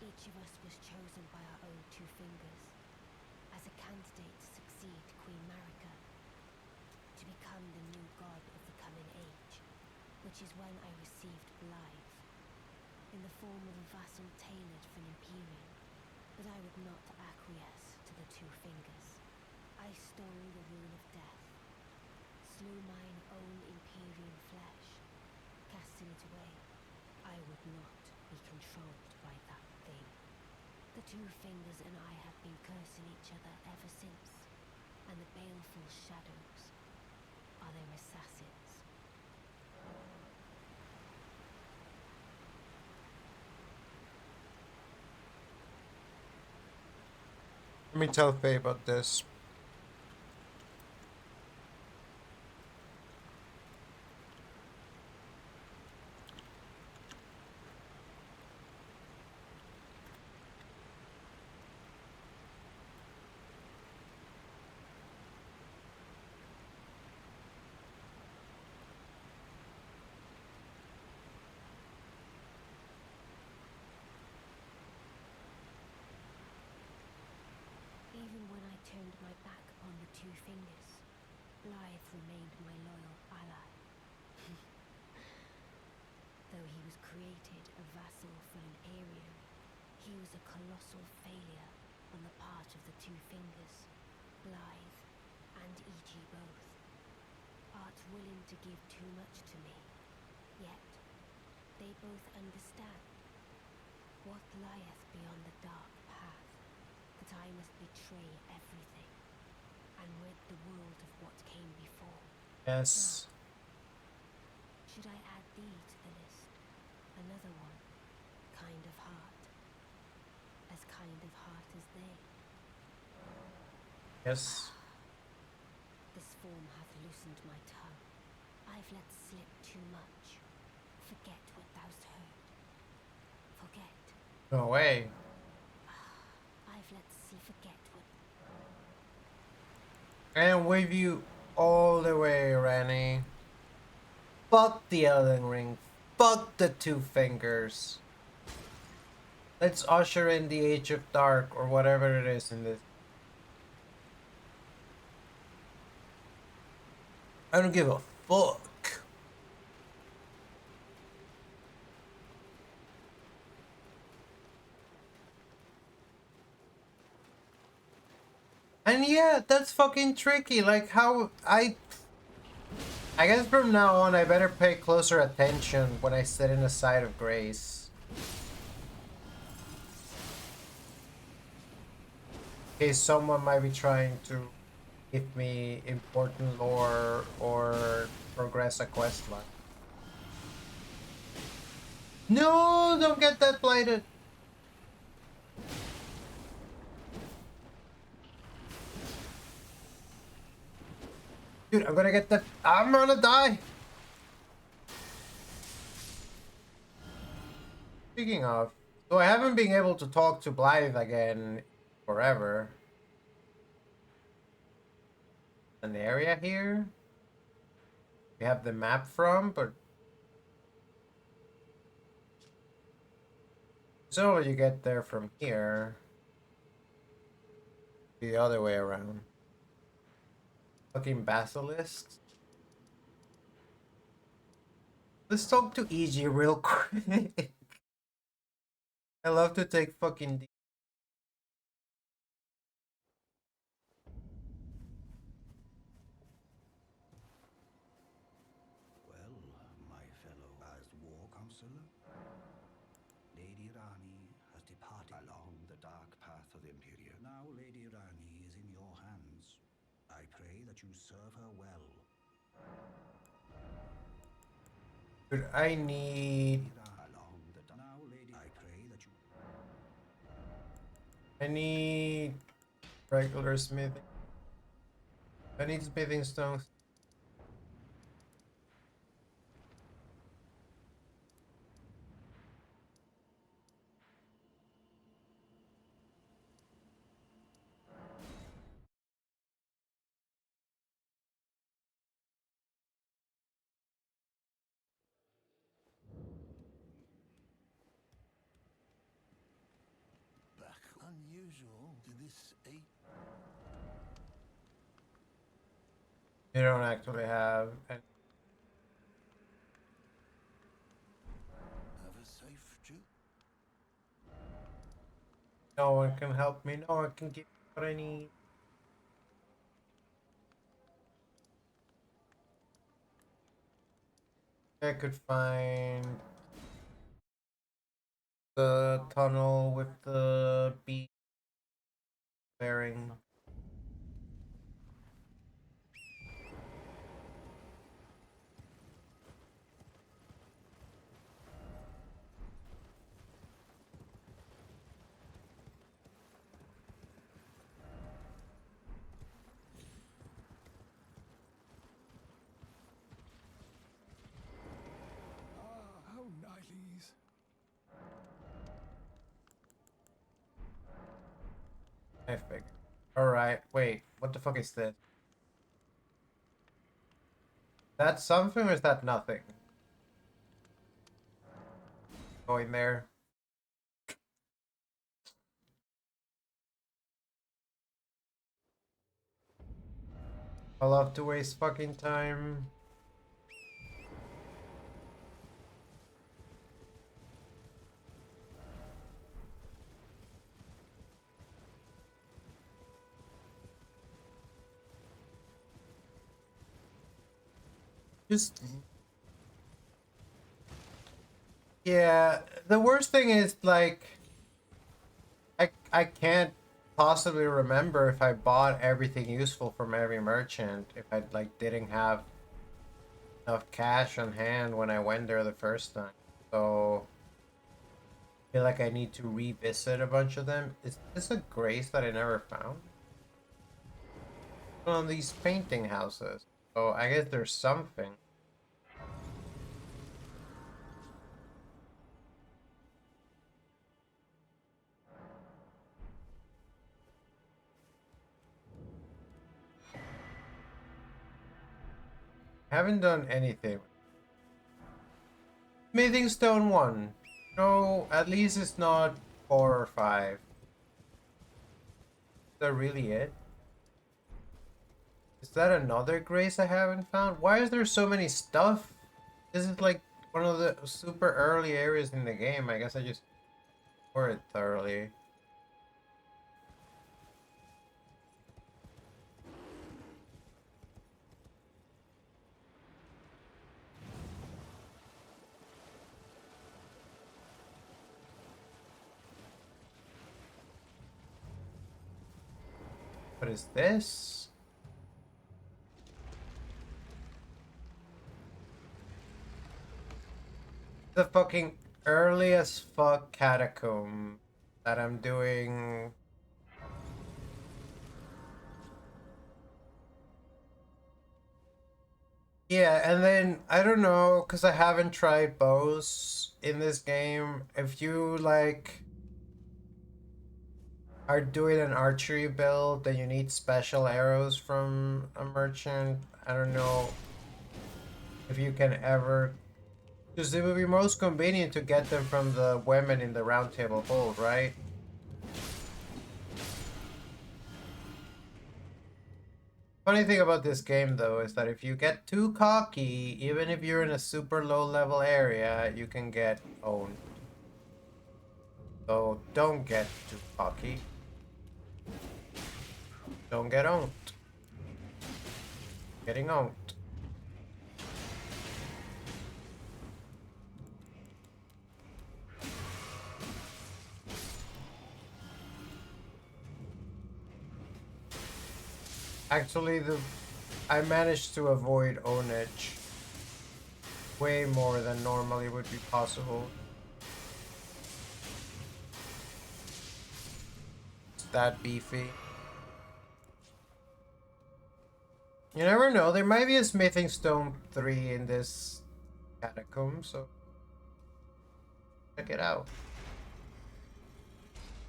Each of us was chosen by our own two fingers as a candidate to succeed Queen Marika, to become the new god of the coming age, which is when I received Blythe, in the form of a vassal tailored for an Imperial. But I would not acquiesce to the two fingers. I stole the rune of death, slew mine own Imperial flesh, casting it away. I would not be controlled by that thing. The two fingers and I have been cursing each other ever since, and the baleful shadows are their assassins. Let me tell Faye about this. Even when I turned my back upon the two fingers, Blythe remained my loyal ally. Though he was created a vassal for an Imperium, he was a colossal failure on the part of the two fingers, Blythe and E.G. both. Art willing to give too much to me, yet they both understand what lieth beyond the dark path, that I must betray everything and rid the world of what came before. Yes. Should I add thee to the list? Another one, kind of heart. As kind of heart as they. Yes. This form hath loosened my tongue. I've let slip too much. Forget what thou'st heard. Forget. No way. I've let forget what. And with you all the way, Ranny. Fuck the Elden Ring. Fuck the two fingers. Let's usher in the Age of Dark or whatever it is in this. I don't give a fuck. And yeah, that's fucking tricky. Like how I guess from now on I better pay closer attention when I sit in a side of grace. In case someone might be trying to give me important lore or progress a quest line. No, don't get that blighted. Dude, I'm gonna get that. I'm gonna die. Speaking of, so I haven't been able to talk to Blythe again forever. An area here we have the map from, but so you get there from here. The other way around. Fucking basilisks. Let's talk to EG real quick. I love to take fucking. Well, my fellow as war counselor, Lady Rani has departed along the dark path of the Imperium. Now Lady Rani is in your hands. I pray that you serve her well. Dude, I need. Now, Lady, I pray that you. I need regular smithing. I need smithing stones. Back unusual to this eight. You don't actually have. And Have a safe trip. no one can help me. No one can give me what I need. I could find the tunnel with the beat bearing. Ah, how nice. I figured. Alright, wait. What the fuck is this? That's something or is that nothing? Going there. I love to waste fucking time. Just yeah, the worst thing is like I can't possibly remember if I bought everything useful from every merchant if I like didn't have enough cash on hand when I went there the first time. So I feel like I need to revisit a bunch of them. Is this a grace that I never found? One of these painting houses. So I guess there's something. Haven't done anything. Smithing stone 1. No, at least it's not 4 or 5. Is that really it? Is that another grace I haven't found? Why is there so many stuff? This is like one of the super early areas in the game. I guess I just explored it thoroughly. What is this? The fucking early as fuck catacomb that I'm doing. Yeah, and then I don't know, because I haven't tried bows in this game. If you like are doing an archery build, then you need special arrows from a merchant. I don't know if you can ever, because it would be most convenient to get them from the women in the round table hold, right? Funny thing about this game though is that if you get too cocky, even if you're in a super low level area, you can get owned. So don't get too cocky. Don't get owned. Getting owned. Actually, I managed to avoid ownage way more than normally would be possible. It's that beefy. You never know, there might be a smithing stone 3 in this catacomb, so check it out.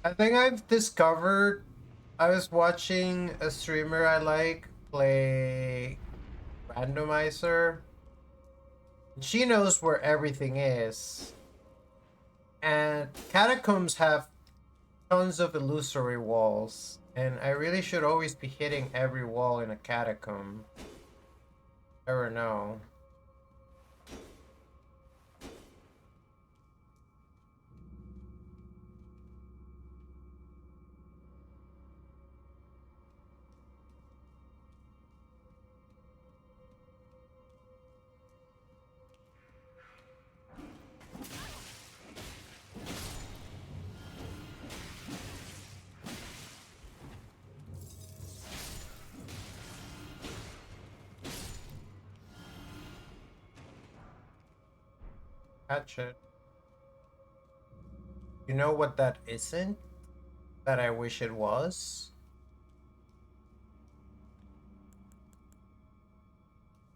I think I've discovered, I was watching a streamer I like play randomizer. She knows where everything is. And catacombs have tons of illusory walls. And I really should always be hitting every wall in a catacomb. Never know. Catch it. You know what that isn't? That I wish it was?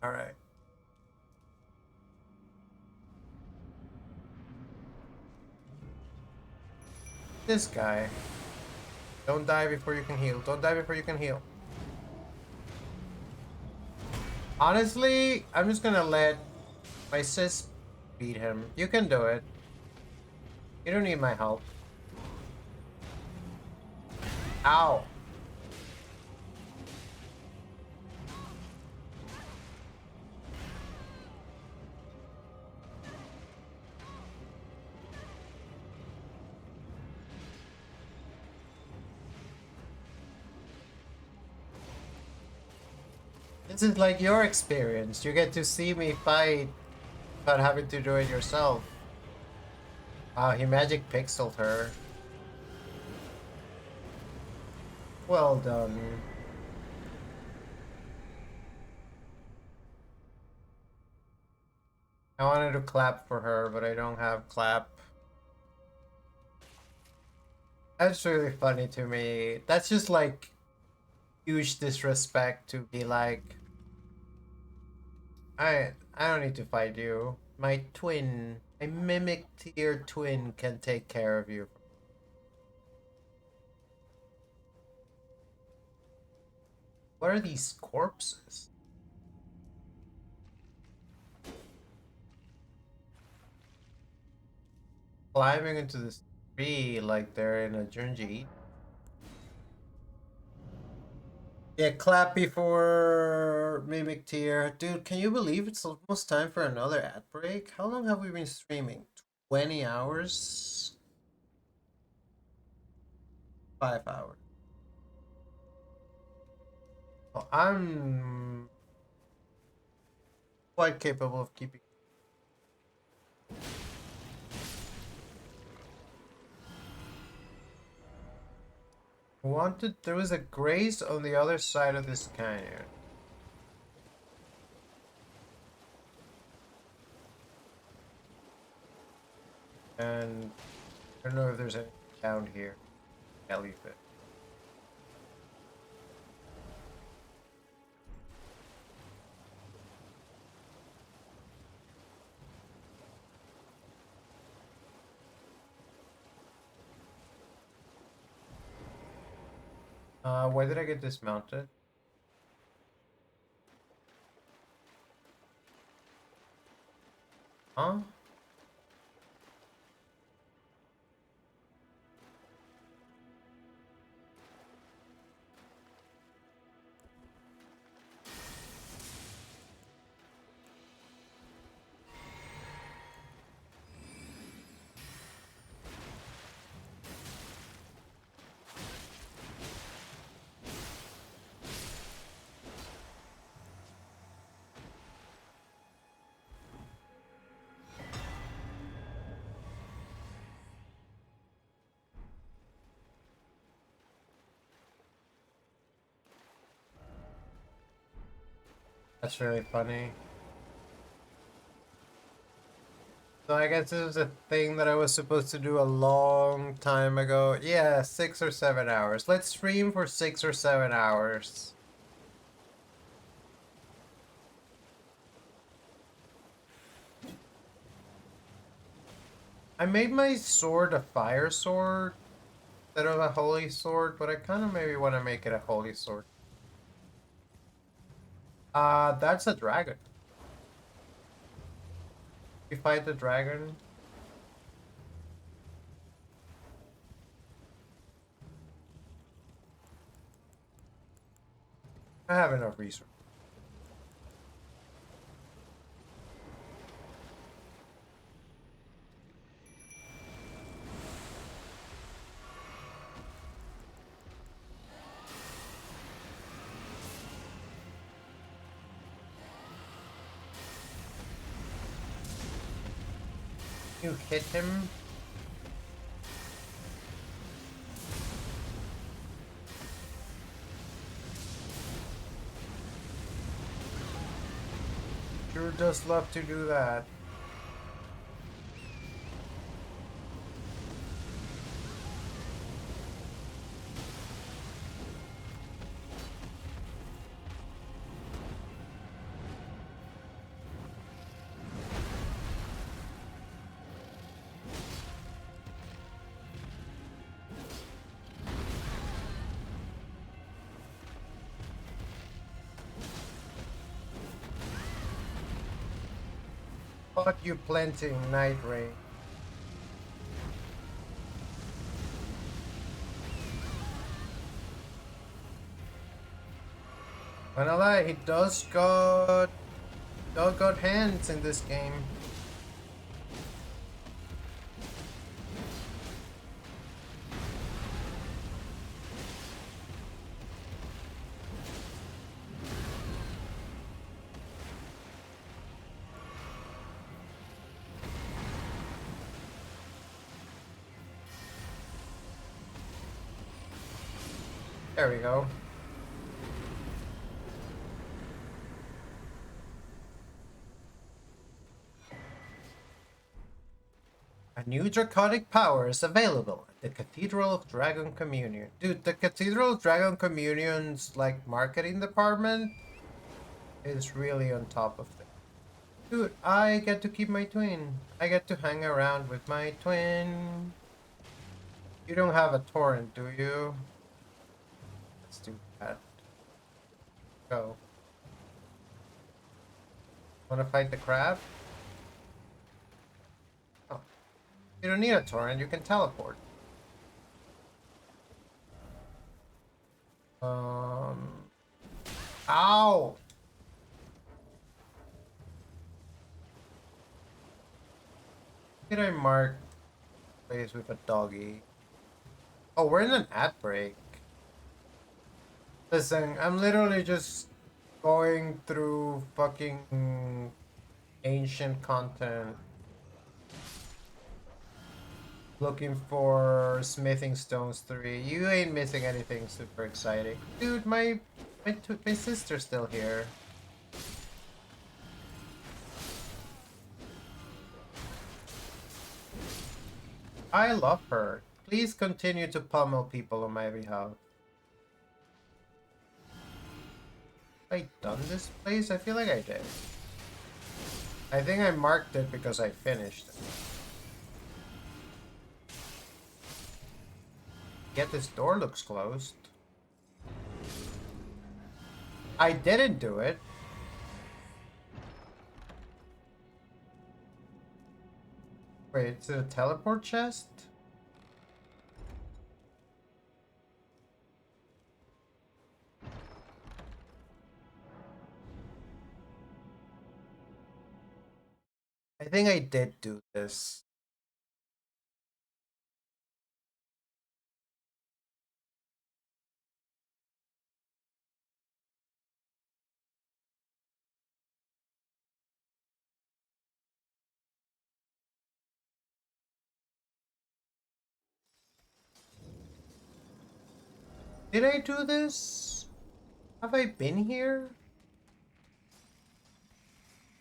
Alright. This guy. Don't die before you can heal. Don't die before you can heal. Honestly, I'm just gonna let my sis beat him. You can do it. You don't need my help. Ow. This is like your experience. You get to see me fight without having to do it yourself. Wow, he magic pixeled her. Well done. I wanted to clap for her, but I don't have clap. That's really funny to me. That's just like huge disrespect to be like, I don't need to fight you. My twin, my mimic tier twin can take care of you. What are these corpses? Climbing into this tree like they're in a Junji. Yeah, clap before Mimic Tier. Dude, can you believe it's almost time for another ad break? How long have we been streaming? 20 hours? 5 hours. Well, I'm quite capable of keeping. There was a grace on the other side of this canyon. And I don't know if there's any down here. Elephant. Why did I get dismounted? Huh? That's really funny. So I guess this was a thing that I was supposed to do a long time ago. Yeah, 6 or 7 hours. Let's stream for 6 or 7 hours. I made my sword a fire sword instead of a holy sword, but I kind of maybe want to make it a holy sword. That's a dragon. You fight the dragon. I have enough resources. You hit him. Sure does love to do that. Fuck you planting night rain. Wanna lie, he got hands in this game. There we go. A new draconic power is available at the Cathedral of Dragon Communion. Dude, the Cathedral of Dragon Communion's like marketing department is really on top of things. Dude, I get to keep my twin. I get to hang around with my twin. You don't have a torrent, do you? Let's do that. Go. Wanna fight the crab? Oh. You don't need a torrent, you can teleport. Ow! Did I mark place with a doggy? Oh, we're in an ad break. Listen, I'm literally just going through fucking ancient content. Looking for smithing stones 3. You ain't missing anything super exciting. Dude, my sister's still here. I love her. Please continue to pummel people on my behalf. Have I done this place? I feel like I did. I think I marked it because I finished it. Yet this door looks closed. I didn't do it. Wait, it's a teleport chest? I think I did do this. Did I do this? Have I been here?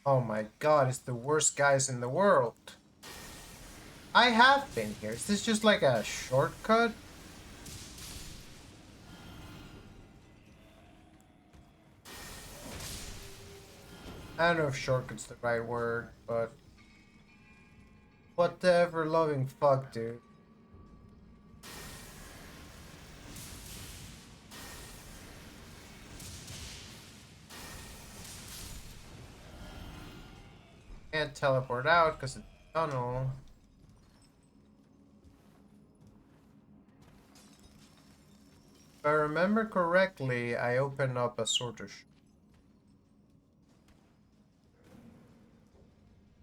Oh my god, it's the worst guys in the world. I have been here. Is this just like a shortcut? I don't know if shortcut's the right word, but whatever loving fuck, dude. Can't teleport out because it's a tunnel. If I remember correctly, I opened up a sort of.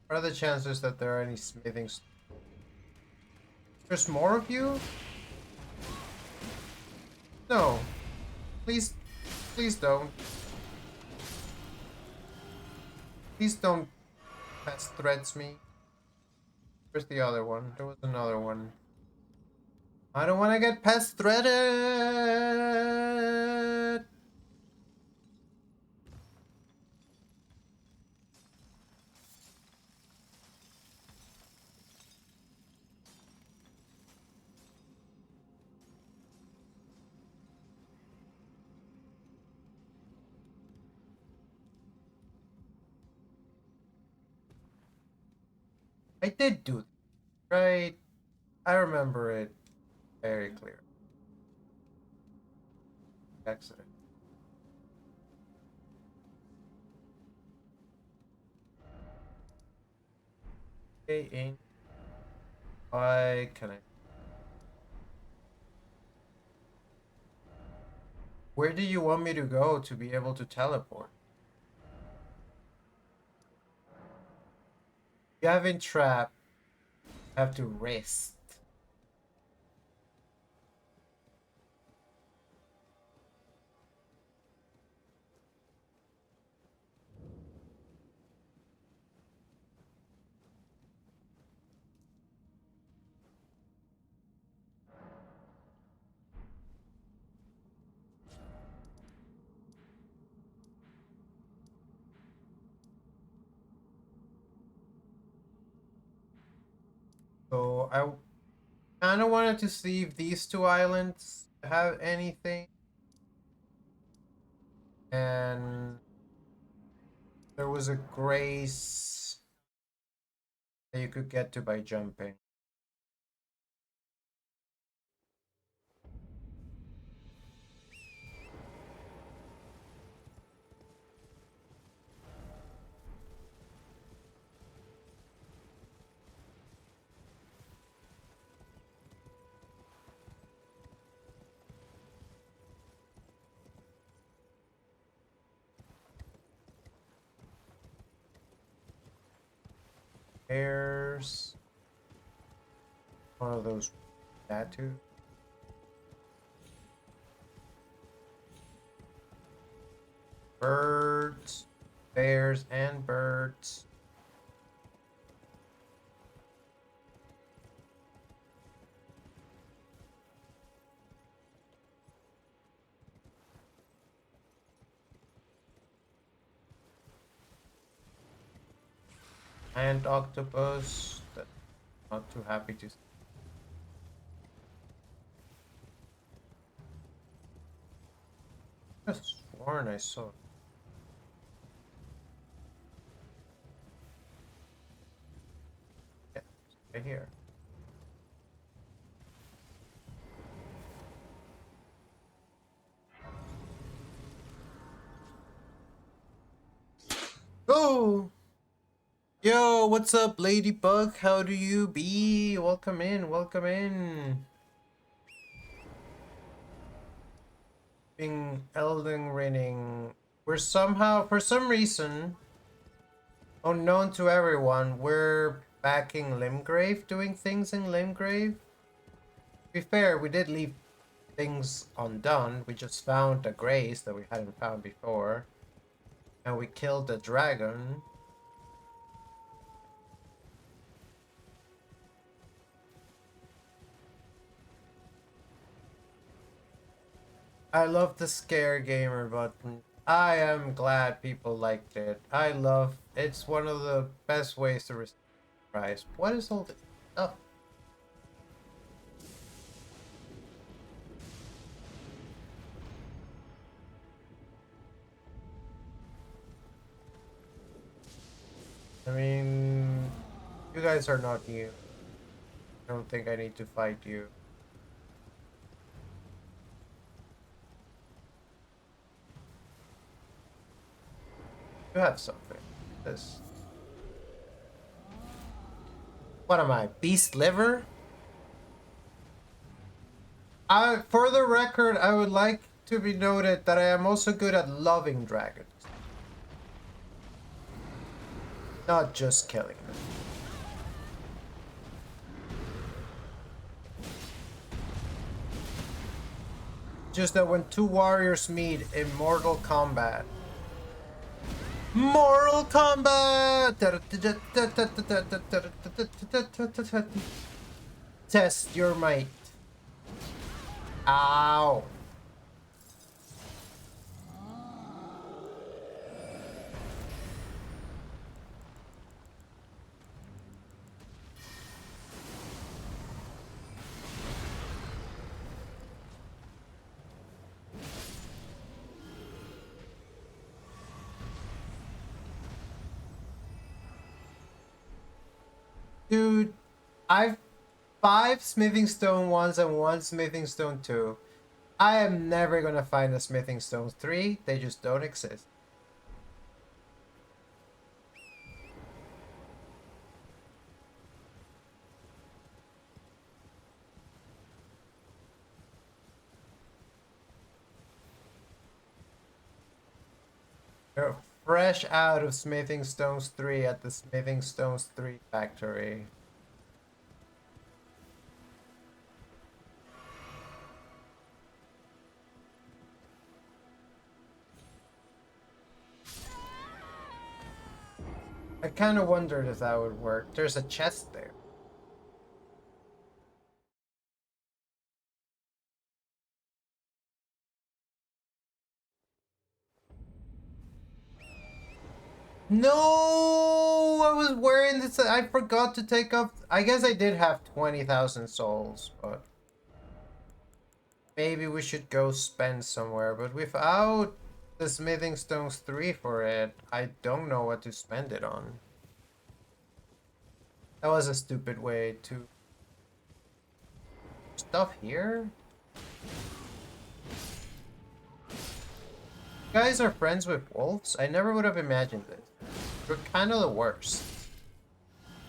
What are the chances that there are any smithing? There's more of you? No. Please, please don't. Please don't pest threats me. Where's the other one? There was another one. I don't want to get pest threaded. I did do that, right? I remember it very clear. Accident. Okay, ain't. Why can I? Where do you want me to go to be able to teleport? You haven't trapped. Have to rest. So I kind of wanted to see if these two islands have anything. And there was a grace that you could get to by jumping. There's one of those statues. Birds, bears, and birds. And octopus. That's not too happy to see. I just sworn I saw it. Yeah, it's right here. Oh! Yo, what's up, Ladybug? How do you be? Welcome in, welcome in. Being Elden Ring. We're somehow, for some reason, unknown to everyone, we're backing Limgrave, doing things in Limgrave. To be fair, we did leave things undone. We just found a grace that we hadn't found before. And we killed the dragon. I love the scare gamer button. I am glad people liked it. I love it's one of the best ways to receive a prize. What is all this stuff? I mean, you guys are not new. I don't think I need to fight you. You have something. This. What am I? Beast liver? For the record, I would like to be noted that I am also good at loving dragons. Not just killing them. Just that when two warriors meet in Mortal Kombat. Mortal Kombat! Test your might. Ow. Dude, I've 5 smithing stone 1s and 1 smithing stone 2. I am never gonna find a smithing stone 3. They just don't exist. They're fresh out of smithing stones 3 at the smithing stones 3 factory. I kind of wondered if that would work. There's a chest there. No, I was wearing this. I forgot to take off. I guess I did have 20,000 souls, but maybe we should go spend somewhere. But without the smithing stones 3 for it, I don't know what to spend it on. That was a stupid way to. Stuff here? You guys are friends with wolves? I never would have imagined this. You're kind of the worst.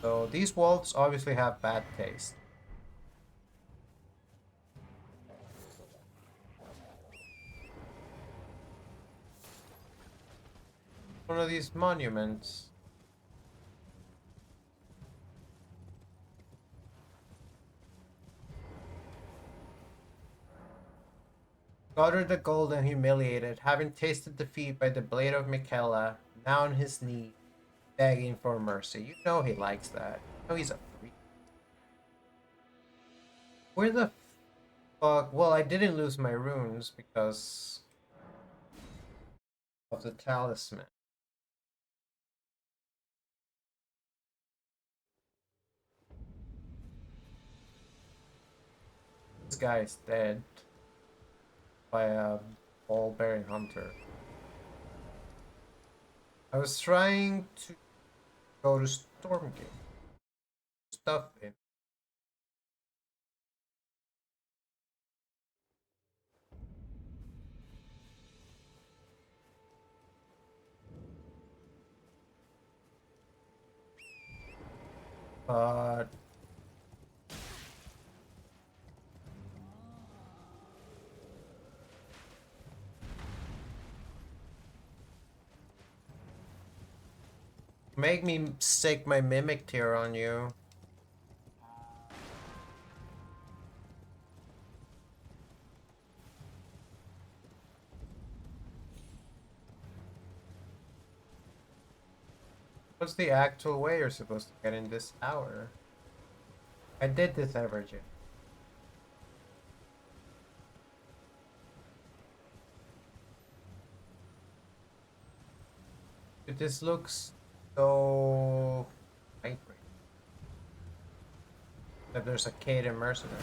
So these wolves obviously have bad taste. One of these monuments. Goddard the Golden humiliated, having tasted defeat by the blade of Michaela, now on his knee, begging for mercy. You know he likes that. You know he's a freak. Where the fuck? Well, I didn't lose my runes because of the talisman. This guy is dead by a ball-bearing hunter. I was trying to go to Stormgate. Stuff in. But make me stick my mimic tier on you. What's the actual way you're supposed to get in this tower? I did this averaging. This looks so angry. That there's a Caden mercenary.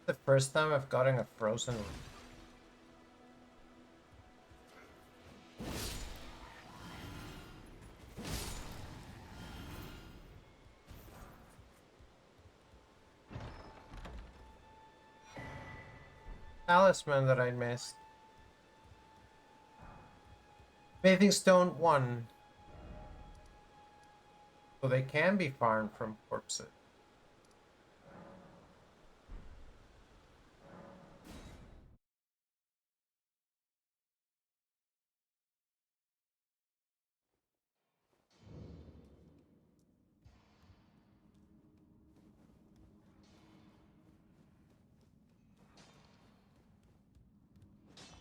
The first time I've gotten a frozen. Talisman that I missed. Bathing Stone 1. So they can be farmed from corpses.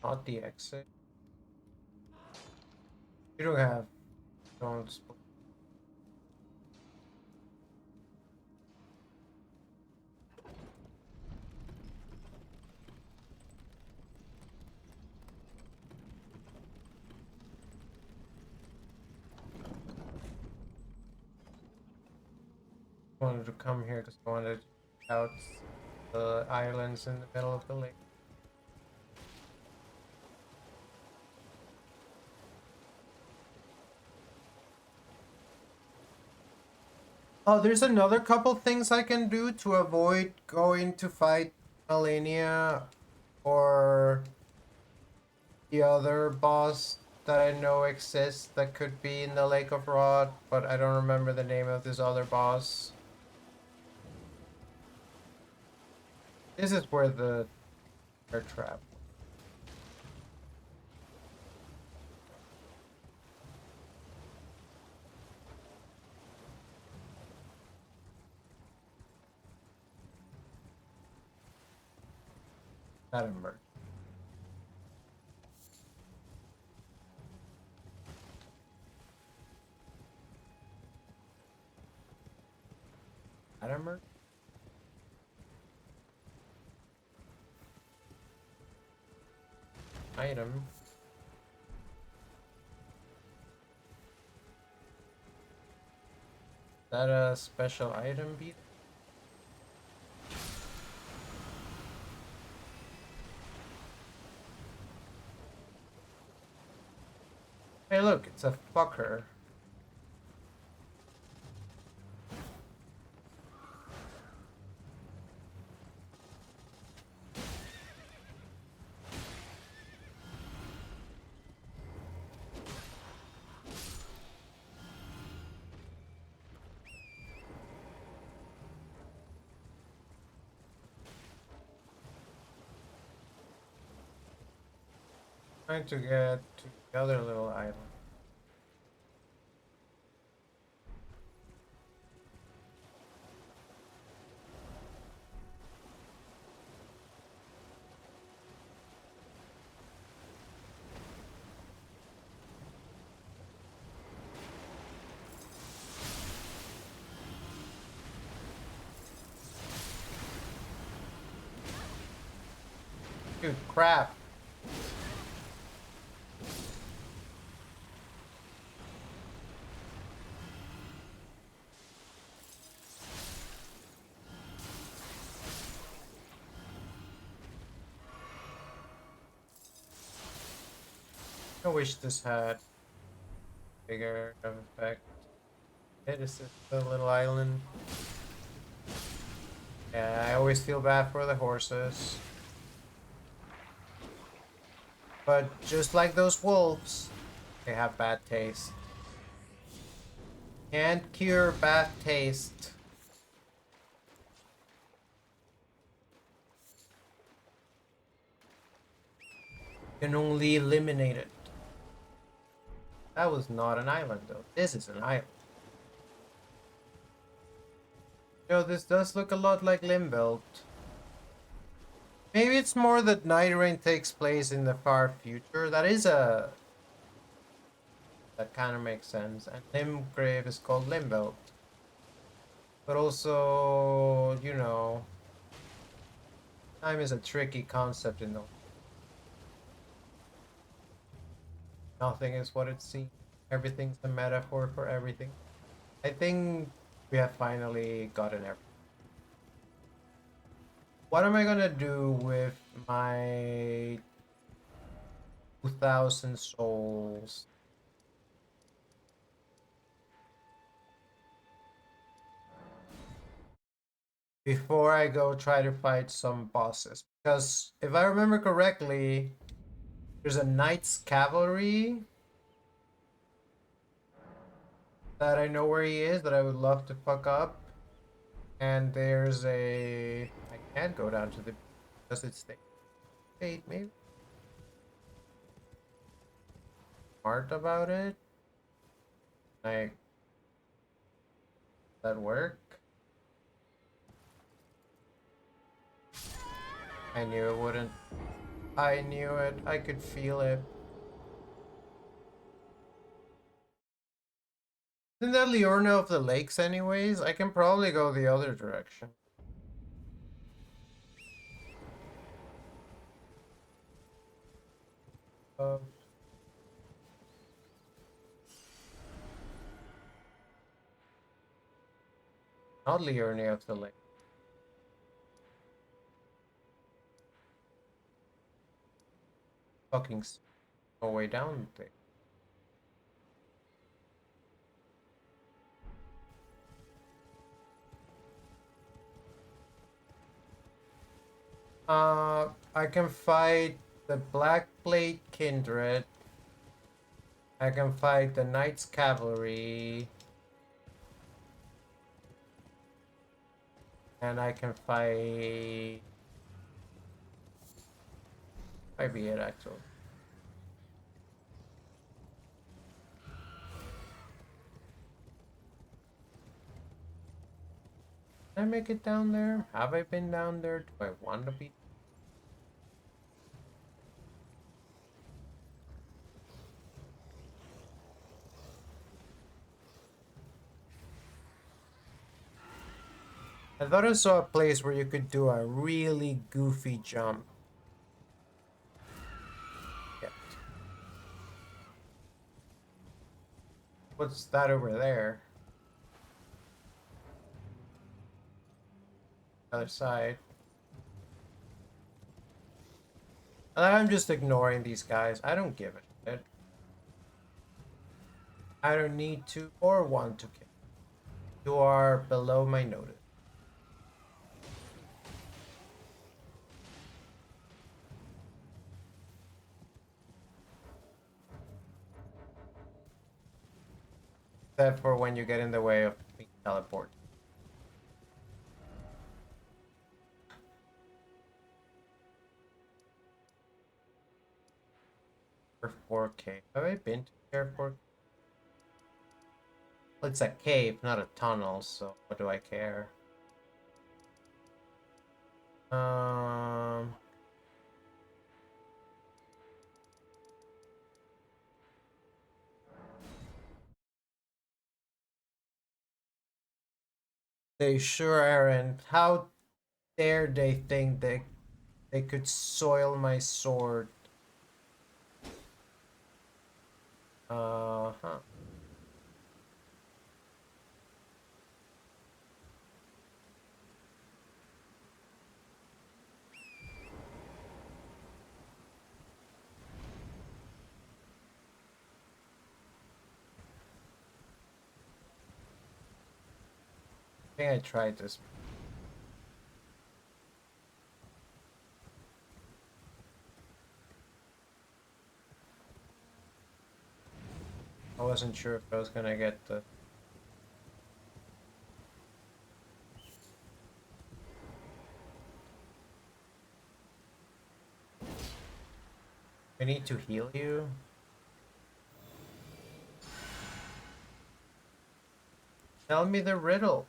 Not the exit. You don't have stones. Wanted to come here because I wanted to check out the islands in the middle of the lake. Oh, there's another couple things I can do to avoid going to fight Malenia or the other boss that I know exists that could be in the Lake of Rot, but I don't remember the name of this other boss. This is where the air trap. That emerged. That emerged? Item. Is that a special item beat? Hey look, it's a fucker. Trying to get to the other little island. Dude, crap. wish this had bigger of effect. Yeah, this is the little island. Yeah, I always feel bad for the horses. But just like those wolves, they have bad taste. Can't cure bad taste. Can only eliminate it. That was not an island though. This is an island. No, this does look a lot like Limbelt. Maybe it's more that Night Rain takes place in the far future. That kind of makes sense. And Limgrave is called Limbelt. But also, you know, time is a tricky concept in the nothing is what it seems. Everything's a metaphor for everything. I think we have finally gotten everything. What am I gonna do with my 2,000 souls? Before I go try to fight some bosses. Because if I remember correctly, there's a Knight's Cavalry that I know where he is that I would love to fuck up. And there's a... I can't go down to the... Does it stay? Wait, maybe? Smart about it? Like... That work? I knew it wouldn't. I knew it. I could feel it. Isn't that Liorna of the Lakes anyways? I can probably go the other direction. Uh, Not Liorna of the Lake. Fucking no way down there. I can fight the Black Plate Kindred. I can fight the Knight's Cavalry. And I can fight... Might be it actually. Did I make it down there? Have I been down there? Do I want to be? I thought I saw a place where you could do a really goofy jump. Yeah. What's that over there? Other side. I'm just ignoring these guys. I don't give a shit. I don't need to or want to kill. You are below my notice. Except for when you get in the way of me teleport. Airport cave. Have I been to the airport? Well, it's a cave, not a tunnel, so what do I care? Um... They sure aren't. How dare they think they could soil my sword? Huh. think I tried this. I wasn't sure if I was gonna get the... I need to heal you? Tell me the riddle.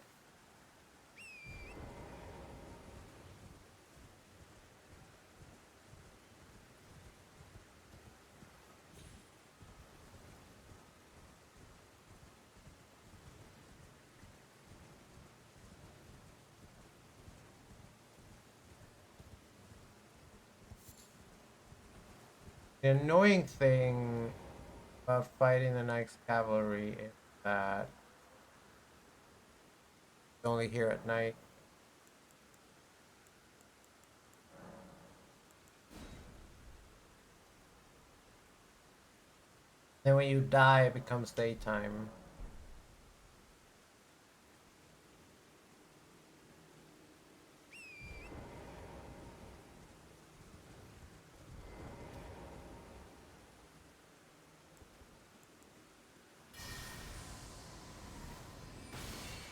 The annoying thing about fighting the Knights Cavalry is that it's only here at night. Then when you die, it becomes daytime.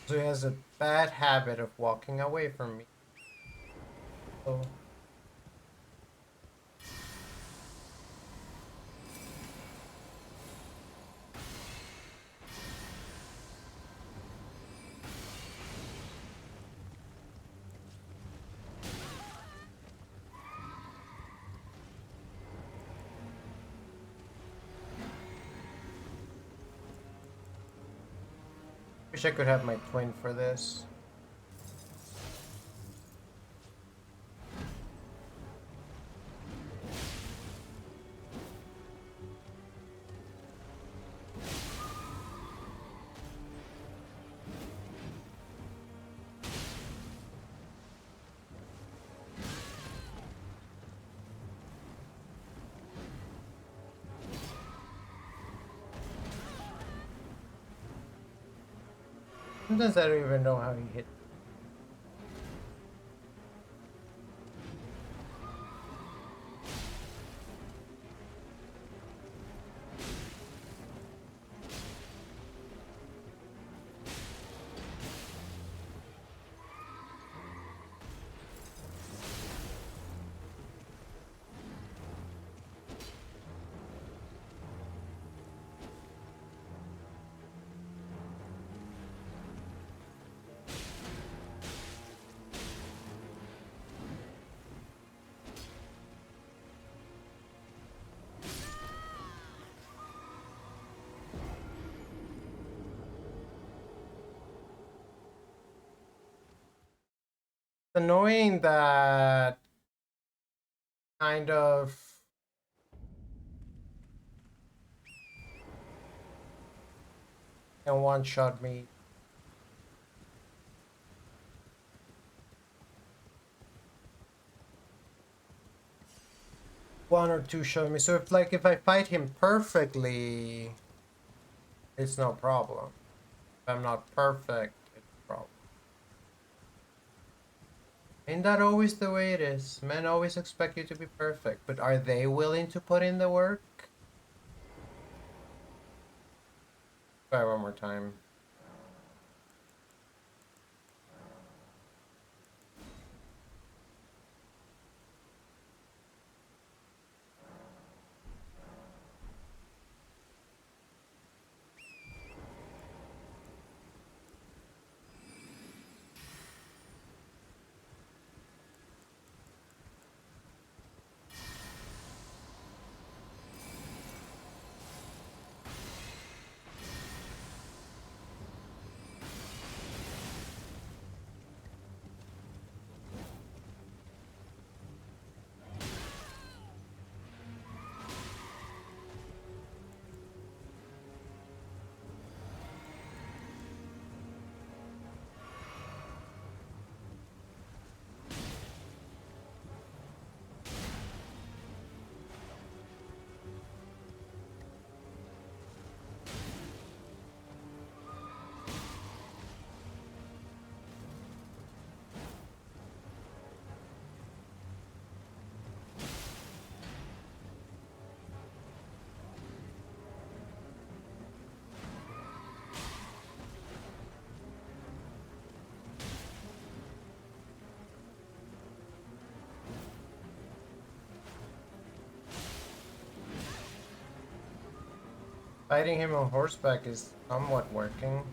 So he has a bad habit of walking away from me. So wish I could have my twin for this. Sometimes I don't even know how he hit. It's annoying that kind of can one-shot me. One or two shot me. So if I fight him perfectly, it's no problem. If I'm not perfect, it's a problem. Ain't that always the way it is? Men always expect you to be perfect, but are they willing to put in the work? Try one more time. Fighting him on horseback is somewhat working.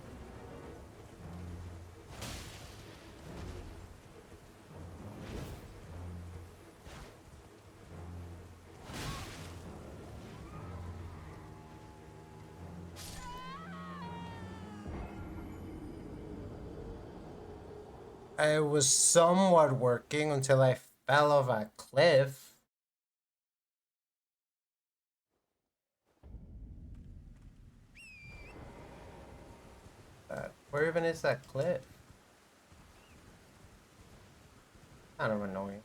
It was somewhat working until I fell off a cliff. Where even is that cliff? Kind of annoying.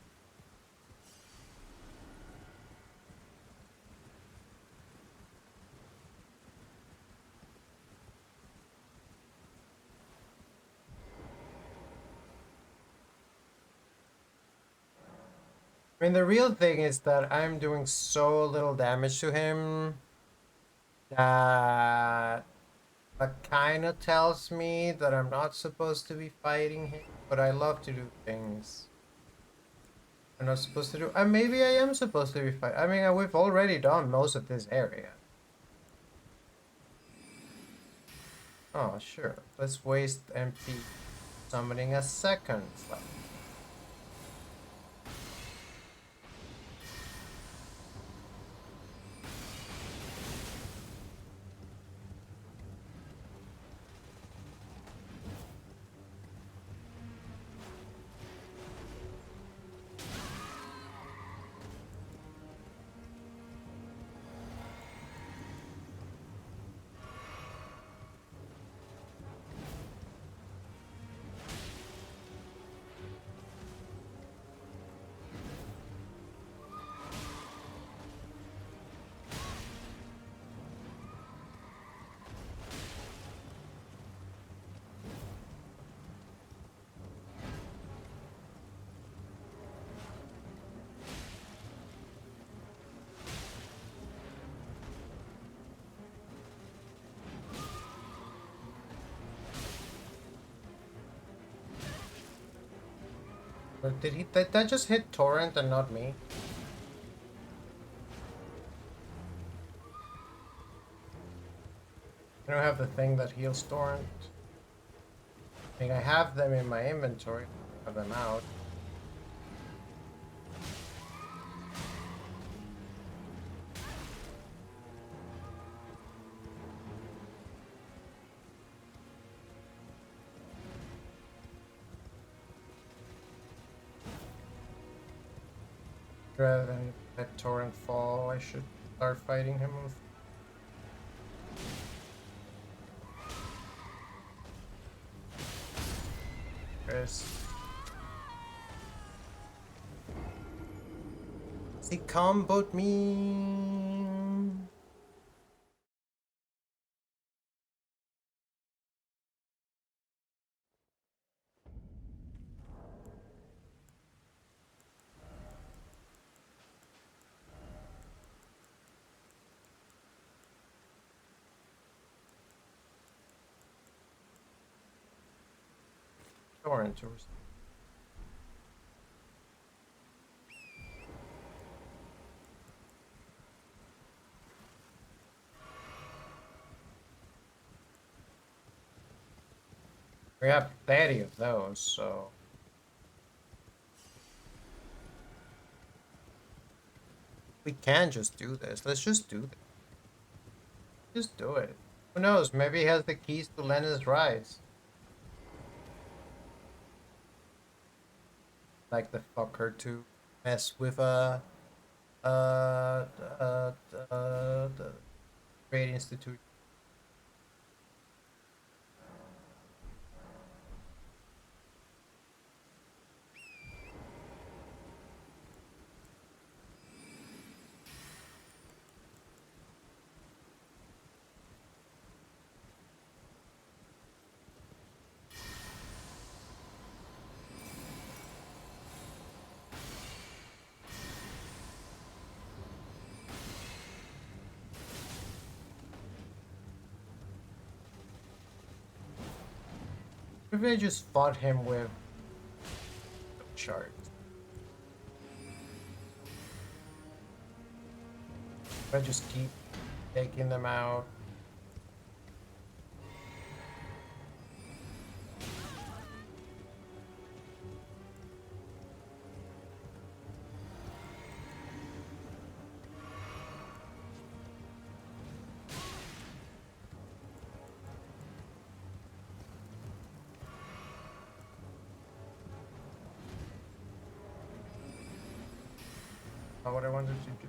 I mean, the real thing is that I'm doing so little damage to him that kind of tells me that I'm not supposed to be fighting him, but I love to do things I'm not supposed to do. And maybe I am supposed to be fighting. I mean, we've already done most of this area. Oh, sure. Let's waste MP summoning a second slot. But did that just hit Torrent and not me? I don't have the thing that heals Torrent. I mean, I have them in my inventory. I have them out. Rather than let Torrent fall, I should start fighting him with. Chris. He comboed me. Torrent or we have 30 of those, so we can just do this. Let's just do this. Just do it. Who knows? Maybe he has the keys to Lenin's Rise. Like the fucker to mess with uh, the Great Institute. Maybe I just fought him with shards. I just keep taking them out. Not what I wanted to do.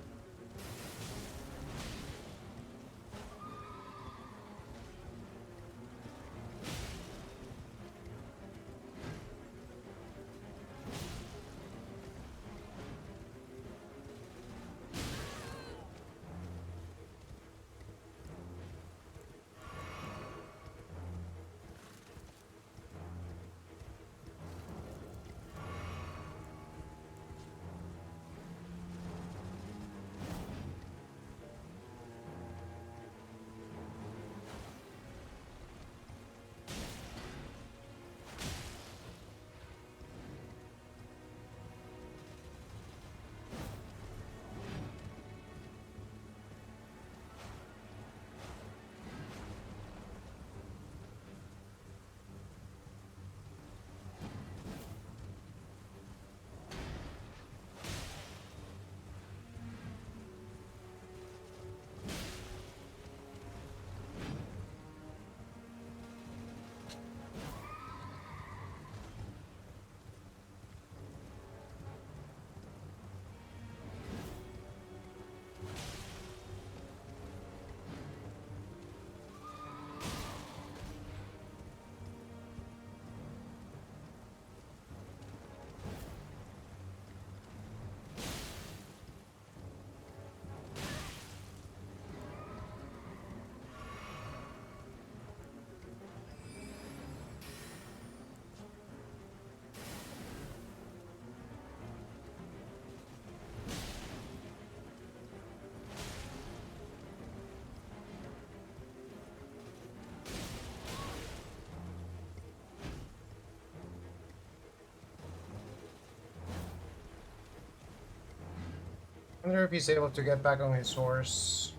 I wonder if he's able to get back on his horse.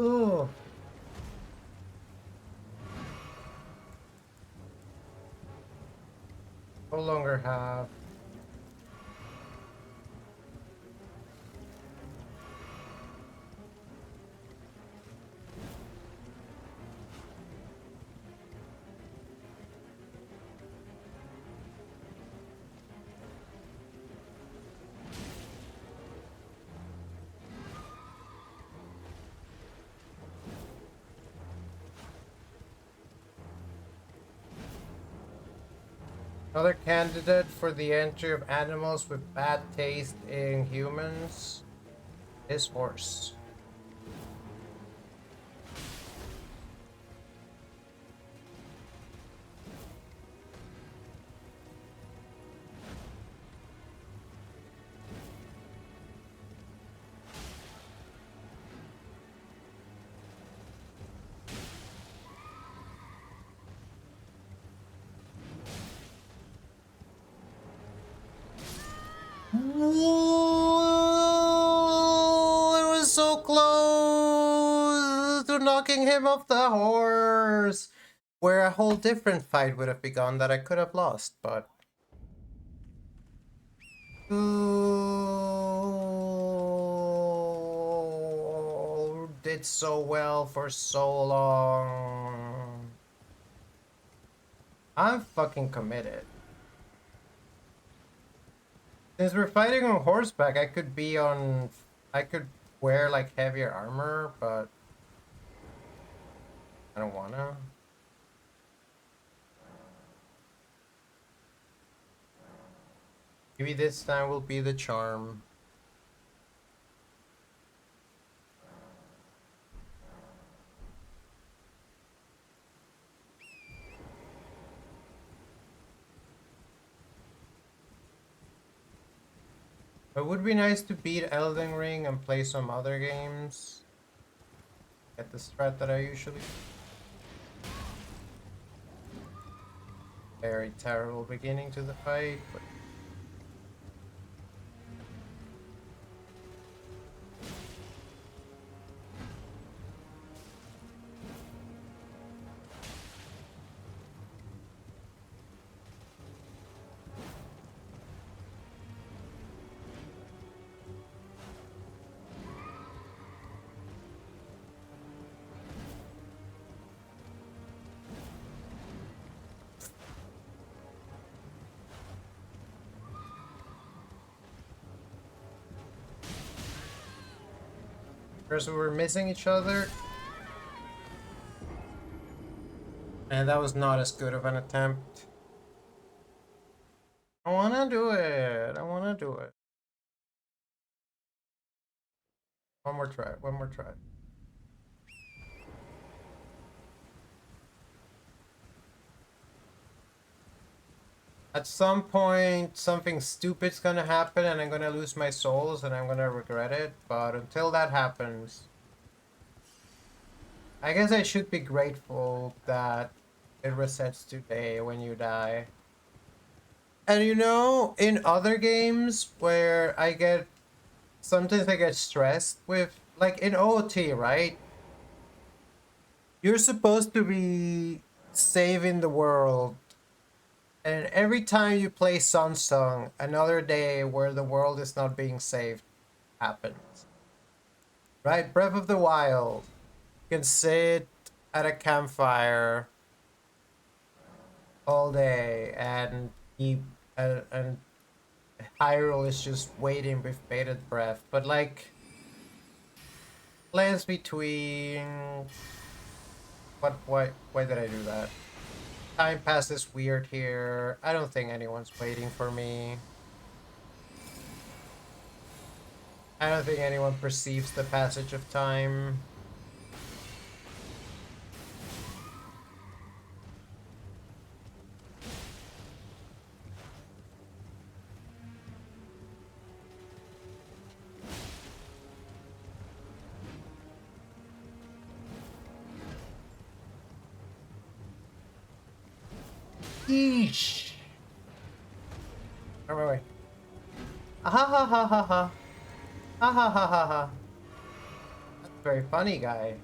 Oh. No longer have. Another candidate for the entry of animals with bad taste in humans is horse. Ooh, it was so close to knocking him off the horse. Where a whole different fight would have begun that I could have lost, but. Ooh, did so well for so long. I'm fucking committed. Since we're fighting on horseback, I could be on. I could wear like heavier armor, but I don't wanna. Maybe this time will be the charm. It would be nice to beat Elden Ring and play some other games. Get the strat that I usually. Very terrible beginning to the fight, but first we were missing each other. And that was not as good of an attempt. I wanna do it. I wanna do it. One more try. One more try. At some point, something stupid's gonna happen and I'm gonna lose my souls and I'm gonna regret it. But until that happens, I guess I should be grateful that it resets today when you die. And you know, in other games where sometimes I get stressed with, like in OOT, right? You're supposed to be saving the world. And every time you play Sunsong, another day where the world is not being saved happens. Right? Breath of the Wild. You can sit at a campfire all day and keep and Hyrule is just waiting with bated breath. But like lands between why did I do that? Time passes weird here. I don't think anyone's waiting for me. I don't think anyone perceives the passage of time. Yeesh. Oh, wait. Ah, ha ha ha ha ha. Ha ha ha ha ha. That's a very funny guy.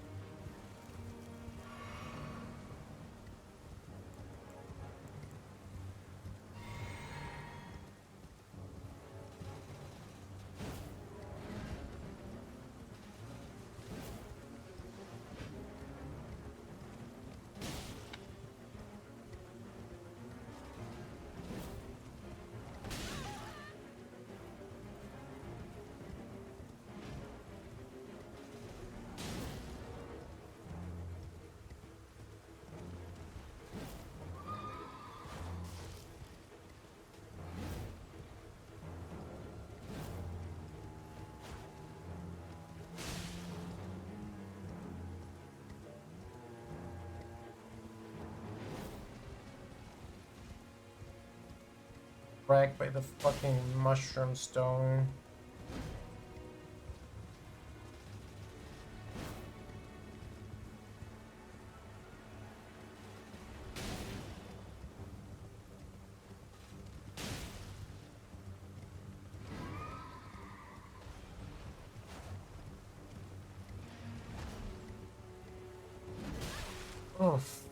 Wrecked by the fucking mushroom stone. Oof.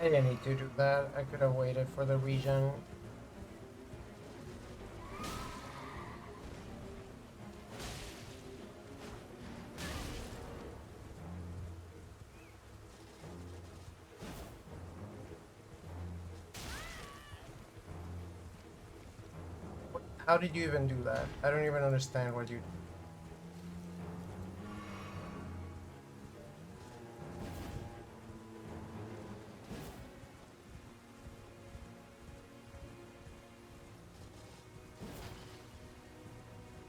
I didn't need to do that. I could have waited for the regen. How did you even do that? I don't even understand what you...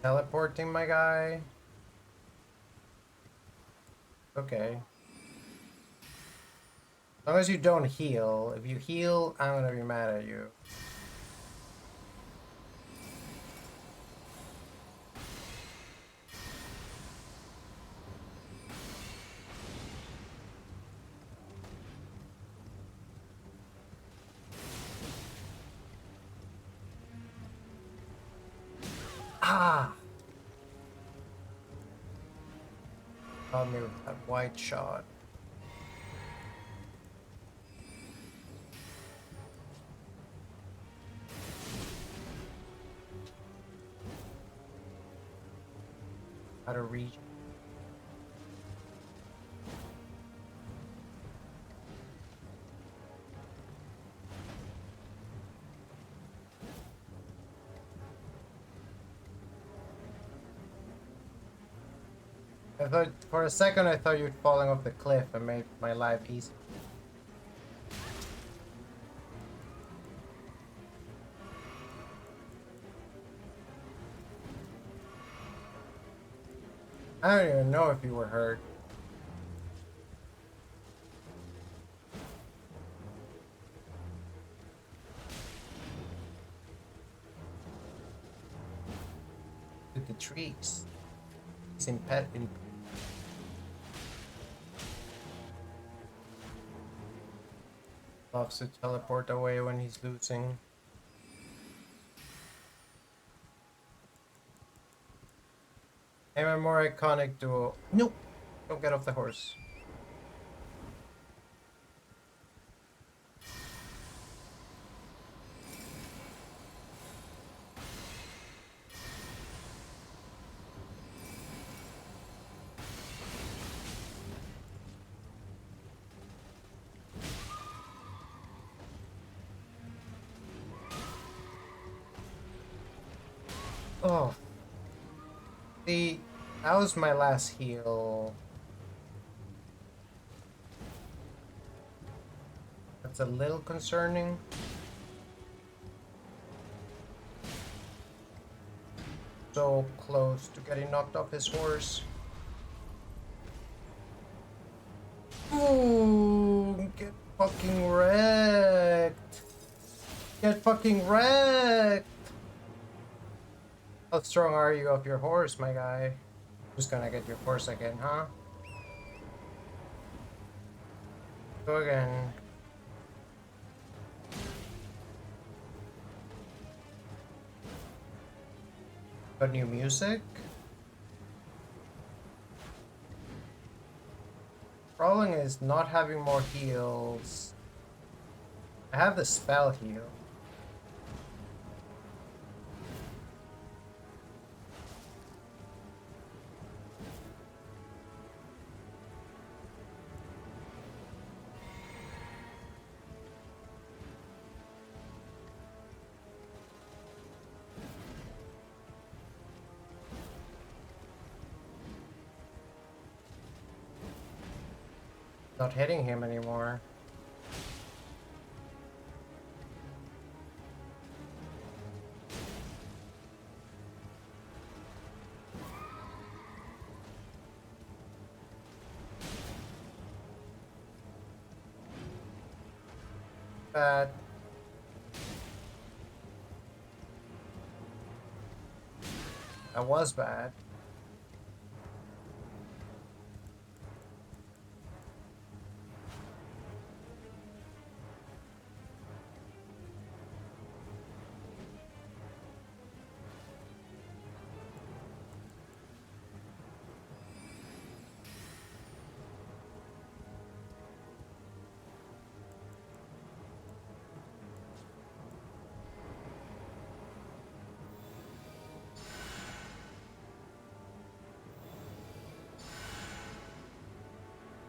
Teleporting, my guy? Okay. As long as you don't heal. If you heal, I'm gonna be mad at you. Ah! Got me with that white shot. Out of reach. I thought for a second I thought you'd falling off the cliff and made my life easy. I don't even know if you were hurt. With the trees. He's in pet in... Loves to teleport away when he's losing. I'm a more iconic duo. Nope! Don't get off the horse. Oh. See, that was my last heal. That's a little concerning. So close to getting knocked off his horse. Ooh, get fucking wrecked. Get fucking wrecked. How strong are you off your horse, my guy? Just gonna get your horse again, huh? Go again. Got new music? Problem is not having more heals. I have the spell heal. Not hitting him anymore. Bad. That was bad.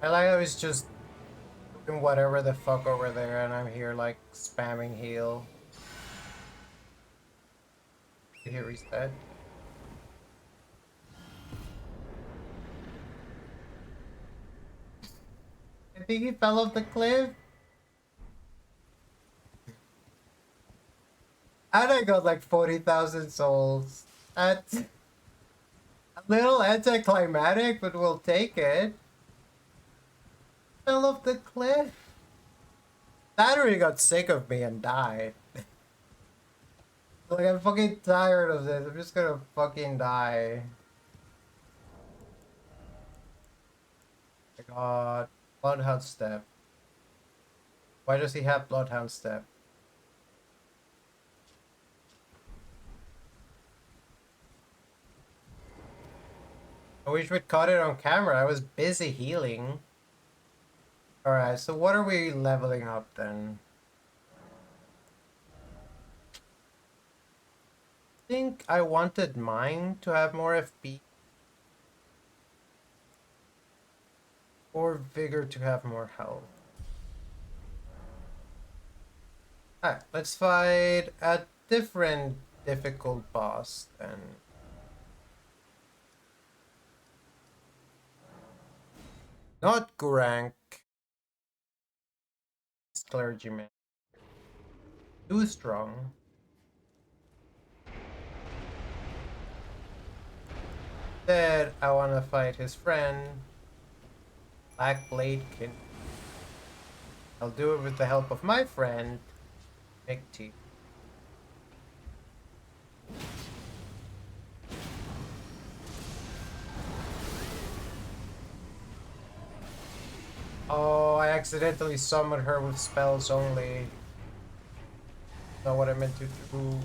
I like how he's just doing whatever the fuck over there and I'm here like spamming heal. Did he reset? I think he fell off the cliff. And I got like 40,000 souls. That's a little anticlimactic, but we'll take it. Fell off the cliff. Battery got sick of me and died. Like, I'm fucking tired of this. I'm just gonna fucking die. My god. Bloodhound Step. Why does he have Bloodhound Step? I wish we'd caught it on camera. I was busy healing. Alright, so what are we leveling up then? I think I wanted mine to have more FP. Or Vigor to have more health. Alright, let's fight a different difficult boss then. Not Gurank. It's Clergyman. Too strong. Instead, I want to fight his friend, Black Bladekin. I'll do it with the help of my friend, Mickty. Oh, I accidentally summoned her with spells only. Not what I meant to do.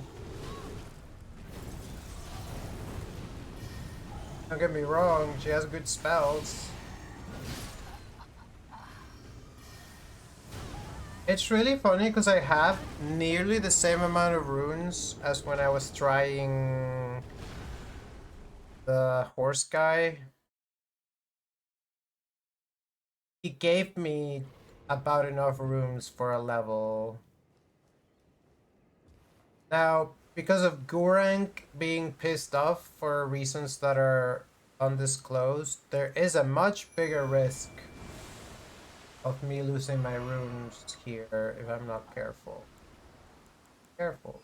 Don't get me wrong, she has good spells. It's really funny because I have nearly the same amount of runes as when I was trying the horse guy. He gave me about enough runes for a level. Now, because of Gurank being pissed off for reasons that are undisclosed, there is a much bigger risk of me losing my runes here if I'm not careful. Careful.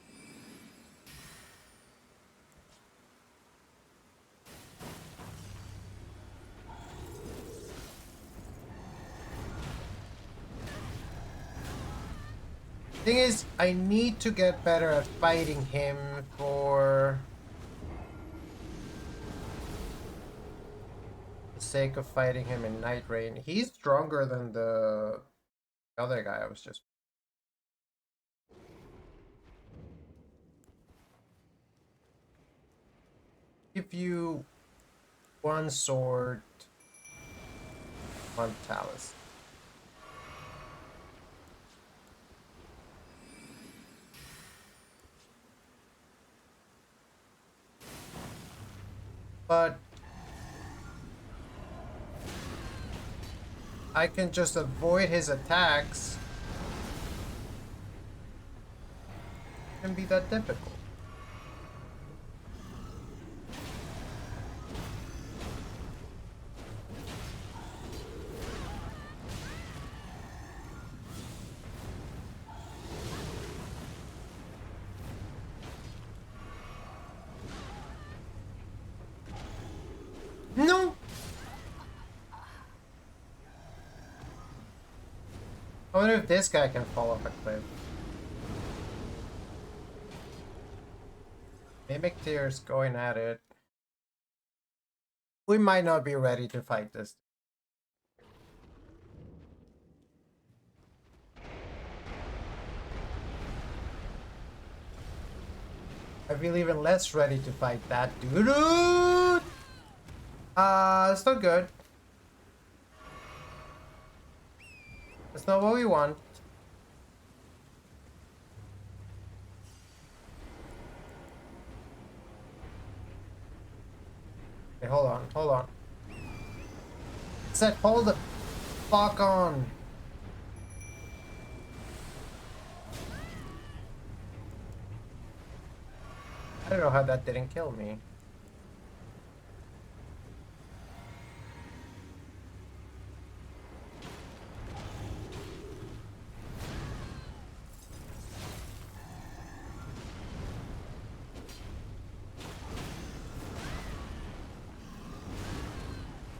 Thing is, I need to get better at fighting him for the sake of fighting him in Night Rain. He's stronger than the other guy I was just. Give you one sword, one talus. But I can just avoid his attacks. It can be that difficult. No! I wonder if this guy can fall off a cliff. Mimic Tears going at it. We might not be ready to fight this. I feel even less ready to fight that dude. It's not good. That's not what we want. Okay, hold on, hold on. It said hold the fuck on. I don't know how that didn't kill me.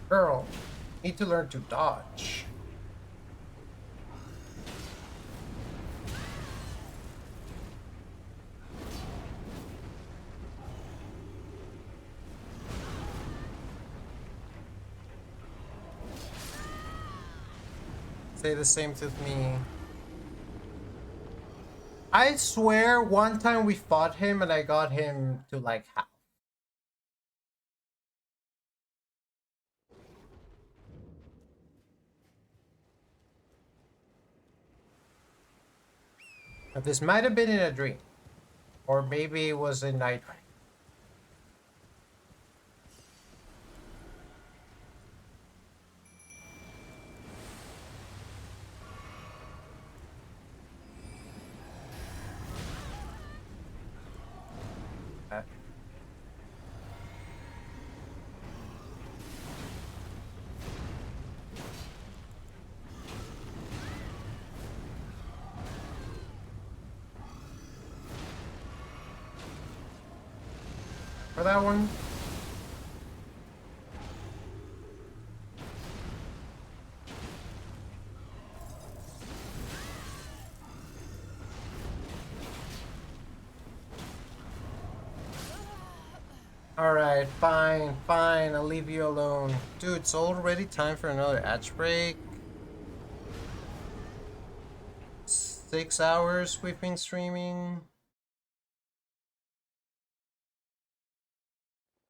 Girl, need to learn to dodge. Say the same to me. I swear one time we fought him and I got him to like half. Now, this might have been in a dream. Or maybe it was a night. For that one. Alright, fine, fine, I'll leave you alone. Dude, it's already time for another edge break. 6 hours we've been streaming.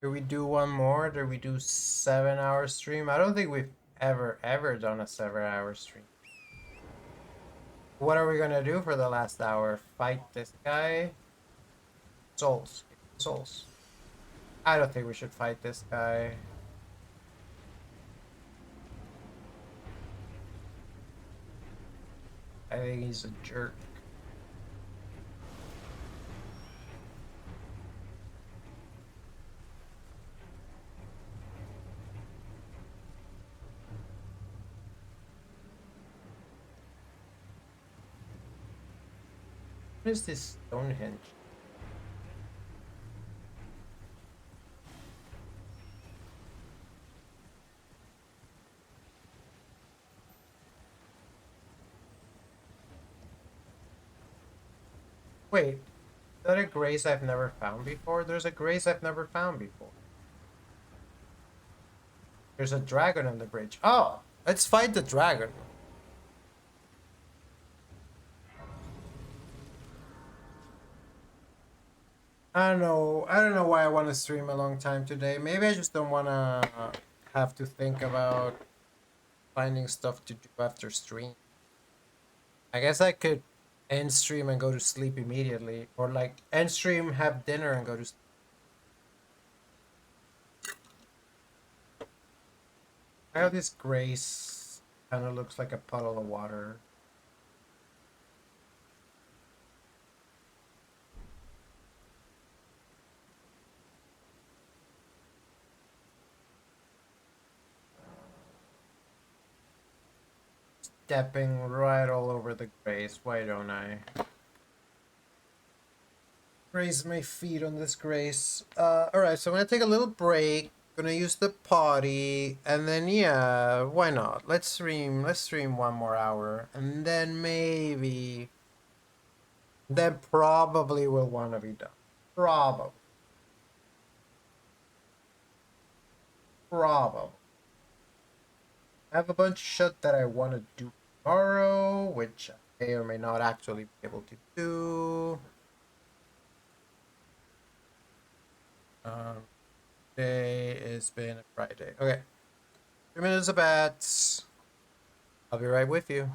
Did we do one more? Did we do 7 hour stream? I don't think we've ever done a 7 hour stream. What are we gonna do for the last hour? Fight this guy? Souls. Souls. I don't think we should fight this guy. I think he's a jerk. What is this Stonehenge? Wait, is that a grace I've never found before? There's a grace I've never found before. There's a dragon on the bridge. Oh, let's fight the dragon. I don't know. I don't know why I want to stream a long time today. Maybe I just don't want to have to think about finding stuff to do after stream. I guess I could end stream and go to sleep immediately. Or like end stream, have dinner and go to sleep. I have this grace. Kind of looks like a puddle of water. Stepping right all over the grace. Why don't I? Raise my feet on this grace. Alright, so I'm gonna take a little break. Gonna use the potty, and then yeah, why not? Let's stream. Let's stream 1 more hour, and then maybe. Then probably we'll want to be done. Probably. Probably. I have a bunch of shit that I want to do tomorrow, which I may or may not actually be able to do. Today has been a Friday. Okay. 3 minutes of bats. I'll be right with you.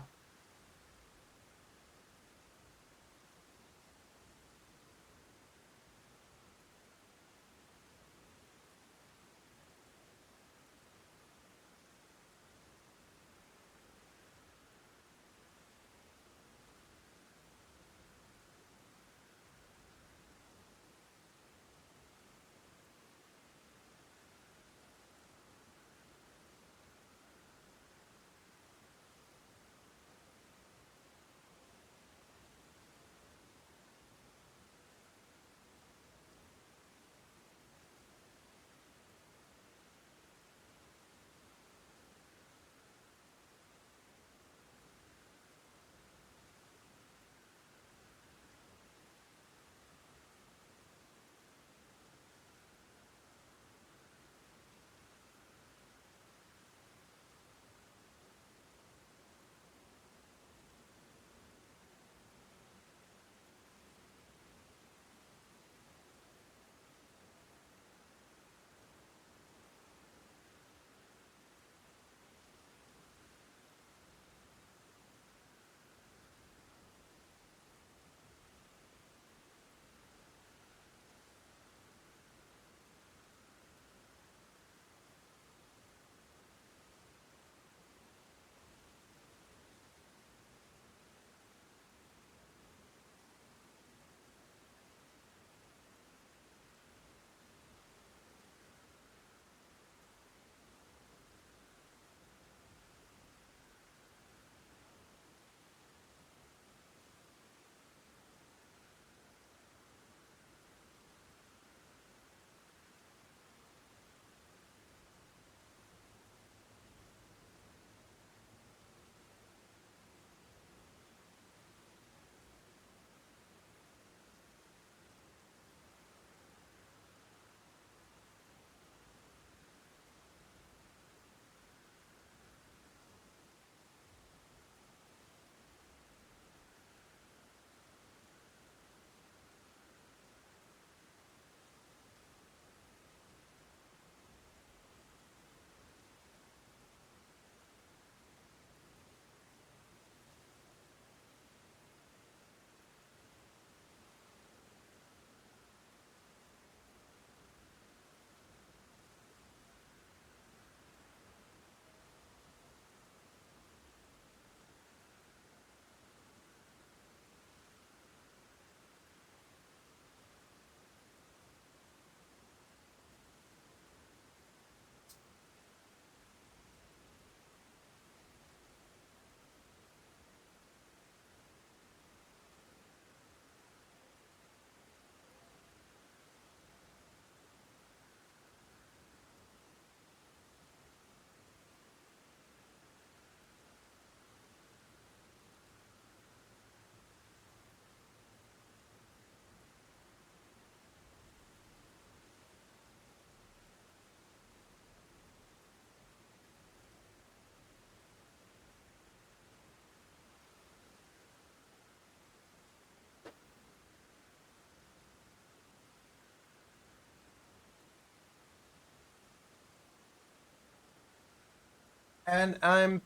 And I'm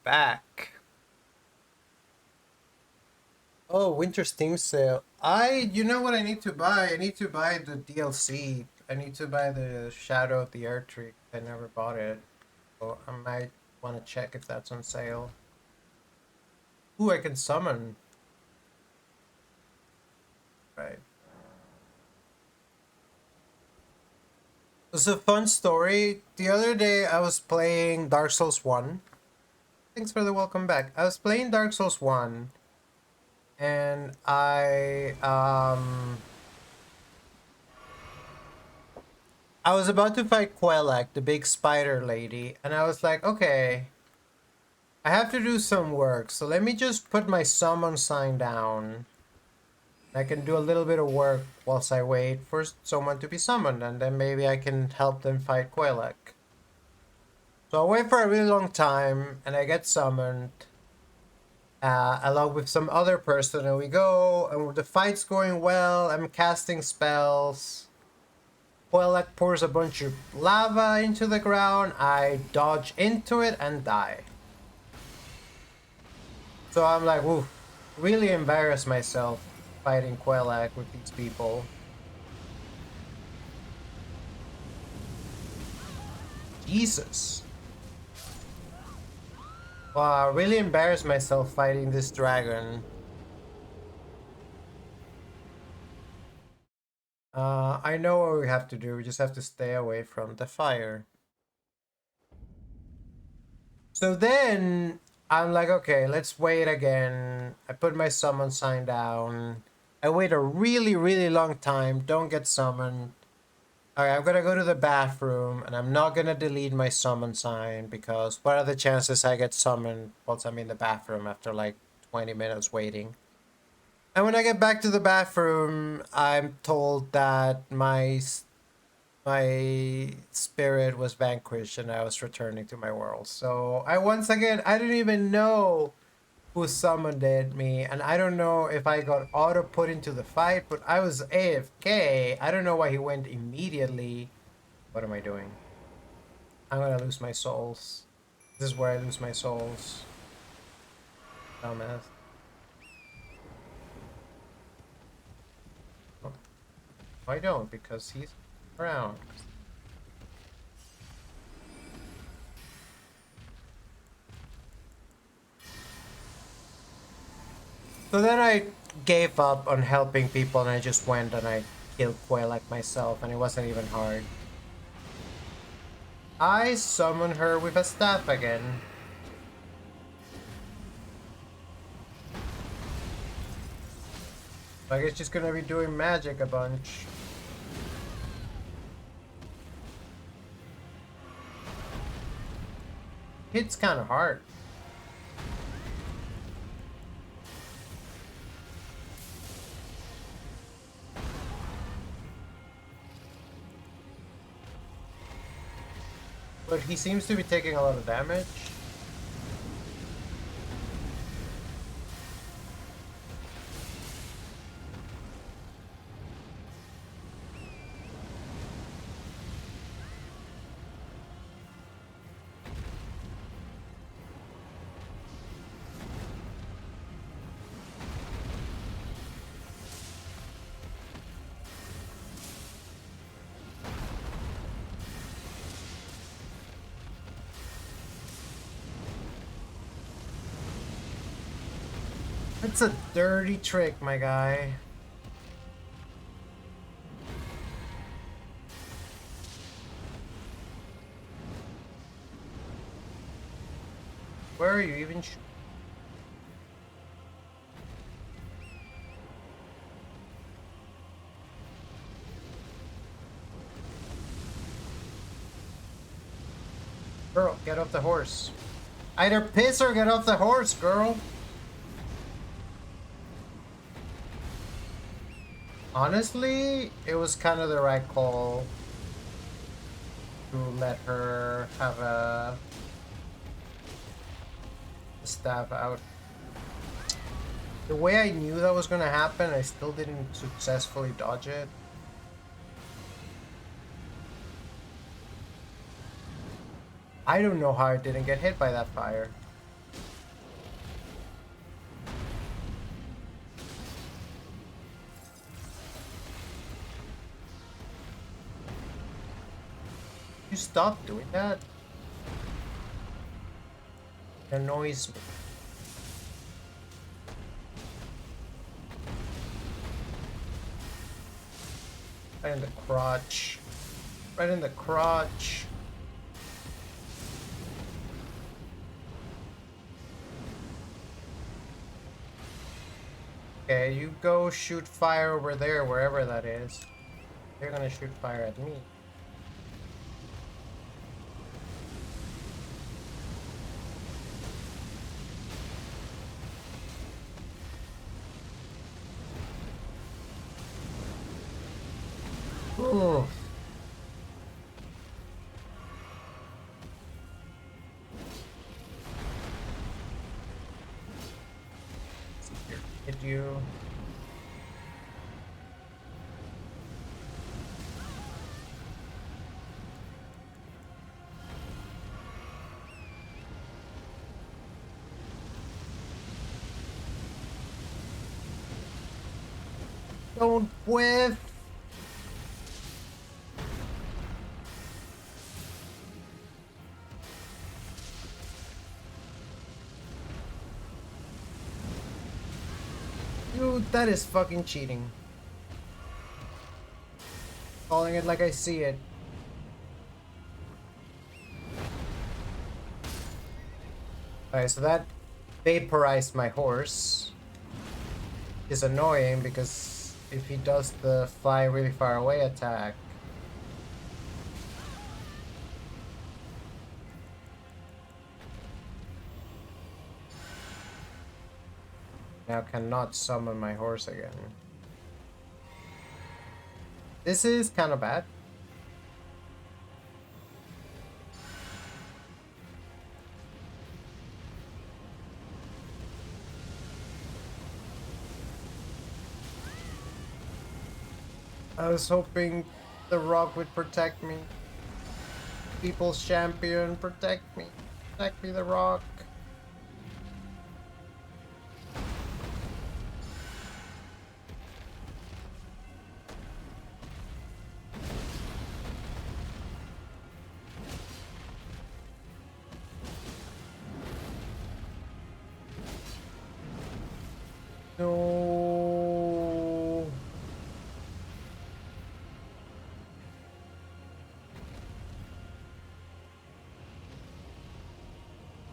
back. Oh, winter Steam sale. You know what I need to buy? I need to buy the DLC. I need to buy the Shadow of the Earth Tree. I never bought it. So I might want to check if that's on sale. Ooh, I can summon. Right. It's a fun story. The other day I was playing Dark Souls 1. Thanks for the welcome back. I was playing Dark Souls 1 and I was about to fight Quelak, the big spider lady, and I was like, okay, I have to do some work, so let me just put my summon sign down. I can do a little bit of work whilst I wait for someone to be summoned, and then maybe I can help them fight Quelak. So I wait for a really long time, and I get summoned, along with some other person, and we go, and the fight's going well, I'm casting spells. Quelak pours a bunch of lava into the ground, I dodge into it and die. So I'm like, ooh, really embarrassed myself fighting Quelak with these people. Jesus. Wow, I really embarrassed myself fighting this dragon. I know what we have to do. We just have to stay away from the fire. So then I'm like, okay, let's wait again. I put my summon sign down. I wait a really, really long time. Don't get summoned. Alright, I'm gonna go to the bathroom and I'm not gonna delete my summon sign because what are the chances I get summoned once I'm in the bathroom after like 20 minutes waiting? And when I get back to the bathroom, I'm told that my spirit was vanquished and I was returning to my world. So I once again, I didn't even know who summoned me, and I don't know if I got auto put into the fight, but I was AFK. I don't know why he went immediately. What am I doing? I'm gonna lose my souls. This is where I lose my souls. Dumbass. Oh, I don't, because he's around. So then I gave up on helping people and I just went and I killed Quelak myself, and it wasn't even hard. I summon her with a staff again. I guess she's gonna be doing magic a bunch. Hits kind of hard. But he seems to be taking a lot of damage. It's a dirty trick, my guy. Where are you even? Girl, get off the horse. Either piss or get off the horse, girl. Honestly, it was kind of the right call to let her have a stab out. The way I knew that was gonna happen, I still didn't successfully dodge it. I don't know how I didn't get hit by that fire. You stop doing that? It annoys me. Right in the crotch. Right in the crotch. Okay, you go shoot fire over there, wherever that is. They're gonna shoot fire at me. Ooh. Hit you. Don't whiff. Dude, that is fucking cheating. Calling it like I see it. Alright, so that vaporized my horse. Is annoying because if he does the fly really far away attack, now cannot summon my horse again. This is kind of bad. I was hoping the rock would protect me. People's champion, protect me. Protect me, the rock. No.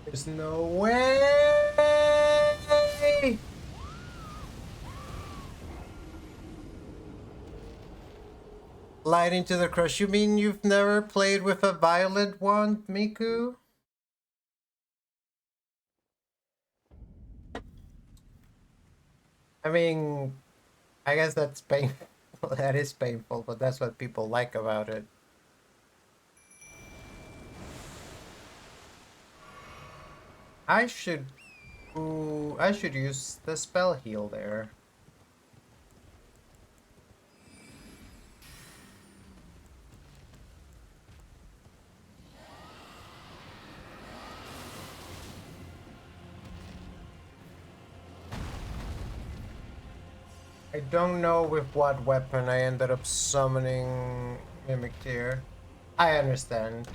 There's no way! Light into the crush. You mean you've never played with a violet wand, Miku? I mean, I guess that's painful. That is painful, but that's what people like about it. I should... Ooh, I should use the spell heal there. I don't know with what weapon I ended up summoning Mimic Tear. I understand.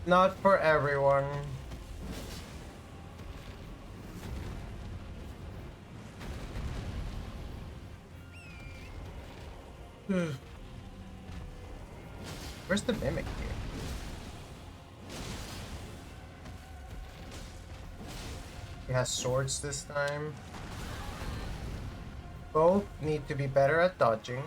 Not for everyone. Where's the Mimic Tear? He has swords this time. Both need to be better at dodging.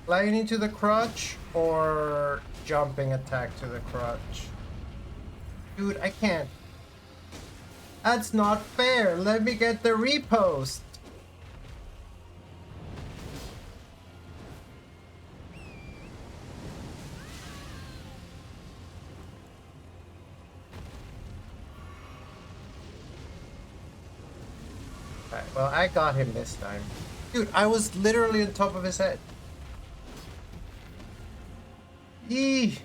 Flying into the crotch or jumping attack to the crotch? Dude, I can't. That's not fair. Let me get the repost. Well, I got him this time. Dude, I was literally on top of his head. Eee!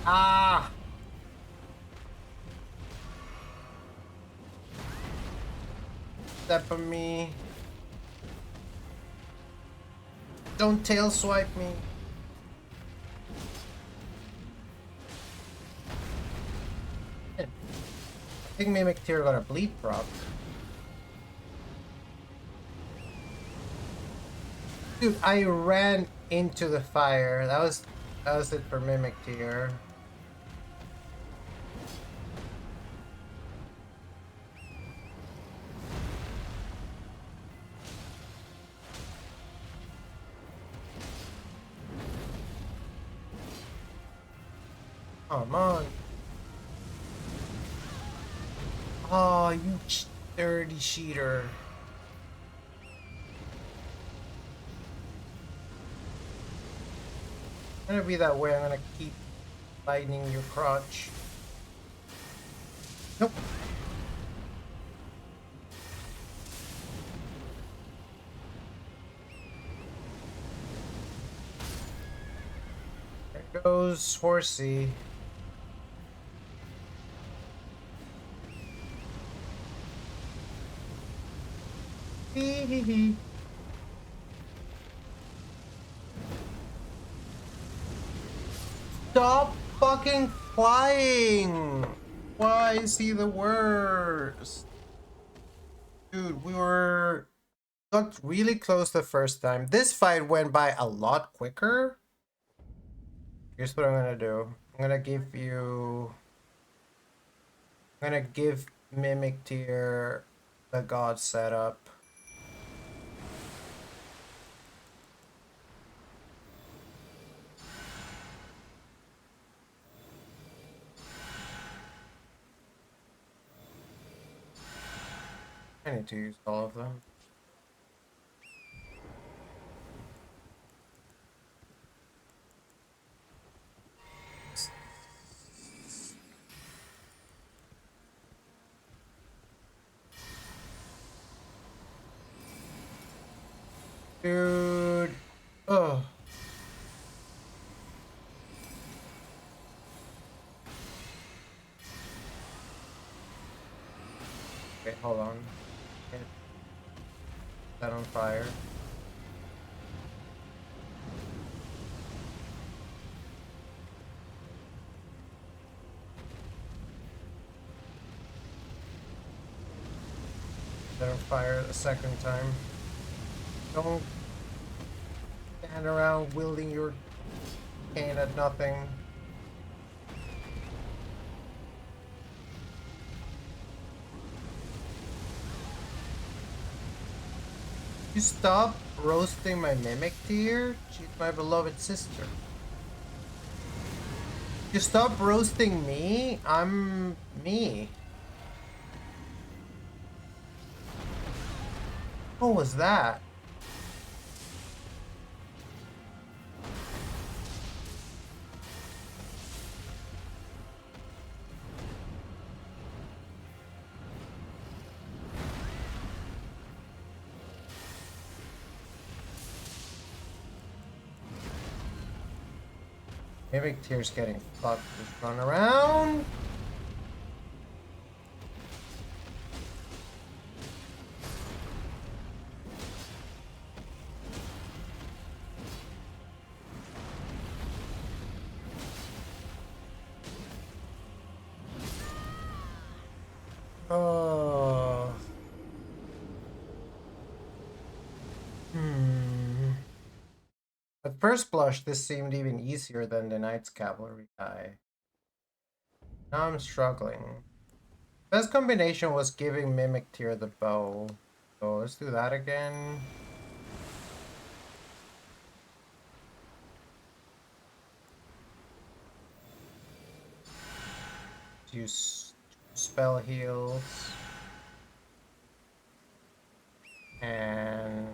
Ah! Step on me. Don't tail swipe me. I think Mimic Tear got a bleed prop. Dude, I ran into the fire. That was it for Mimic Tear. Come on. Oh, you dirty cheater. I'm gonna be that way. I'm gonna keep lightning your crotch. Nope. There goes Horsey. Hee hee hee. Stop fucking flying! Why is he the worst? Dude, we got really close the first time. This fight went by a lot quicker. Here's what I'm gonna do. I'm gonna give Mimic Tier the god setup. I need to use all of them. Dude. Oh. Okay, hold on. Get that on fire. That on fire a second time. Don't stand around wielding your cane at nothing. You stop roasting my Mimic Deer? She's my beloved sister. You stop roasting me? I'm me. What was that? Mimic Tear's getting fucked. Just run around. Oh. At first blush, this seemed even easier than the Knight's Cavalry guy. Now I'm struggling. Best combination was giving Mimic Tear the bow. So let's do that again. Use spell heals. And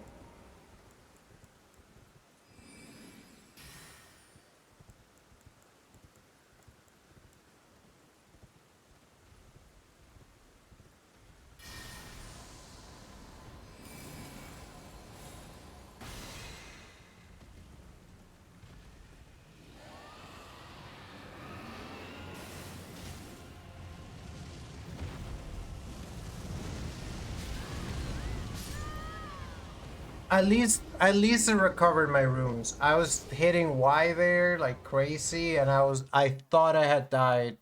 At least I recovered my runes. I was hitting Y there like crazy, and I thought I had died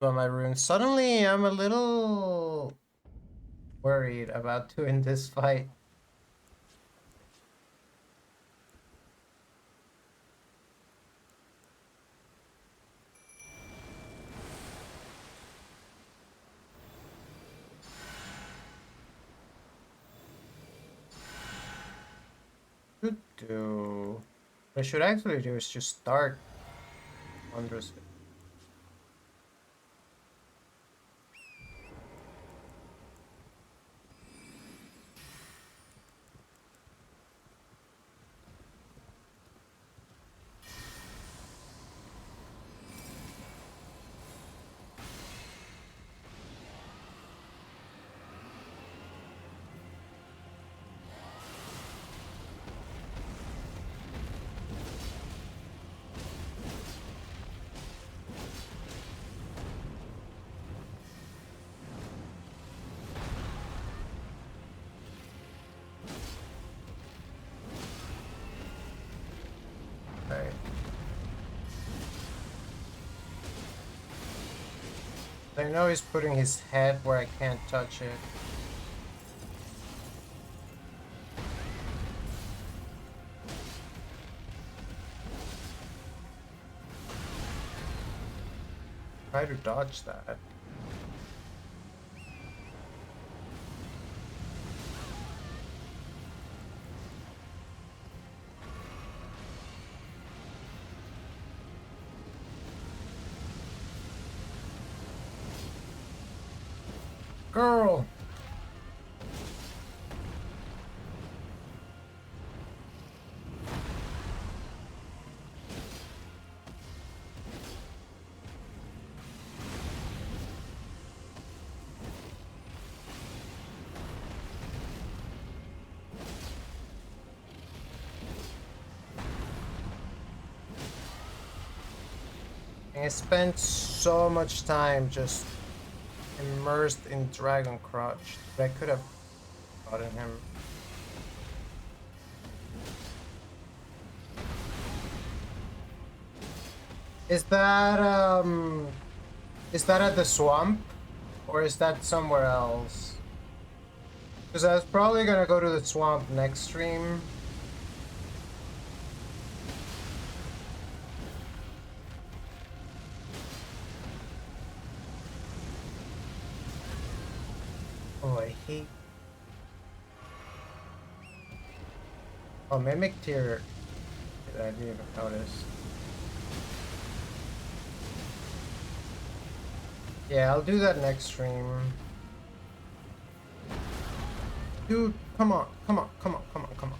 by my runes. Suddenly I'm a little worried about doing this fight. Should do. What I should actually do is just start Wondrous. Right. I know he's putting his head where I can't touch it. Try to dodge that. Girl! I spent so much time just immersed in Dragon Crotch that I could have gotten him. Is that at the swamp? Or is that somewhere else? Because I was probably gonna go to the swamp next stream. Oh, I hate. Oh, Mimic Tier. I didn't even notice. Yeah, I'll do that next stream. Dude, come on, come on, come on, come on, come on.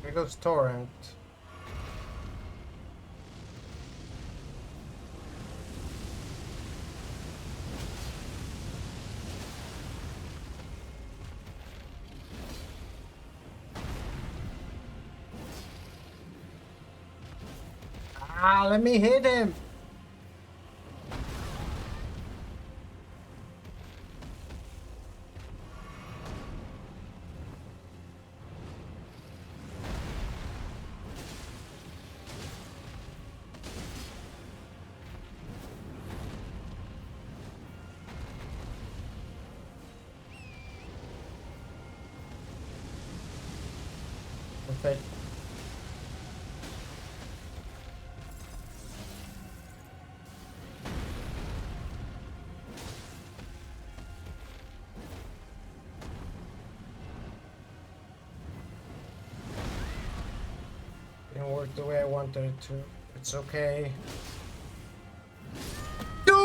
Here goes Torrent. Ah, let me hit him! Okay. Didn't work the way I wanted it to. It's okay. Dude,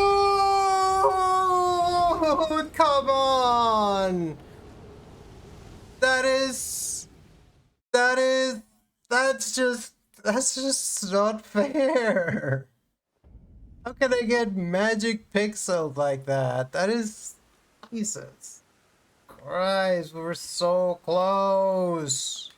come on! That is, that is, that's just not fair. How can I get magic pixels like that? That is, Jesus Christ, we were so close.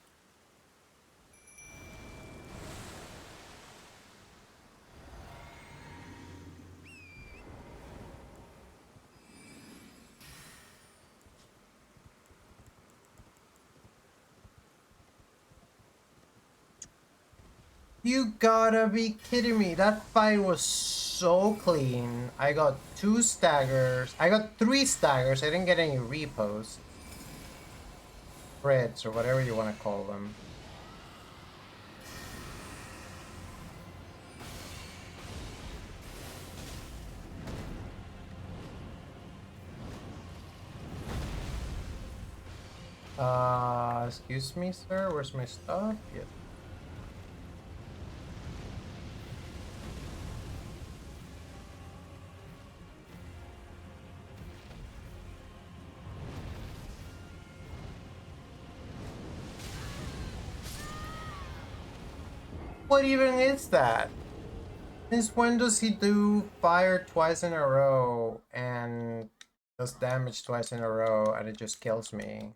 You gotta be kidding me. That fight was so clean. I got 2 staggers. I got 3 staggers. I didn't get any repos. Crits, or whatever you want to call them. Excuse me, sir. Where's my stuff? Yeah. What even is that? Since when does he do fire twice in a row and does damage twice in a row and it just kills me?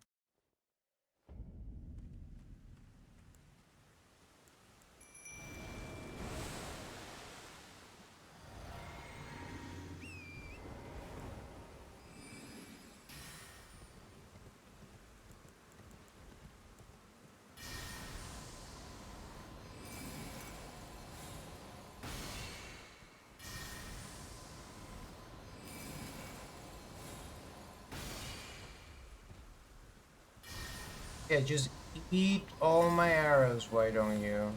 Yeah, just eat all my arrows, why don't you?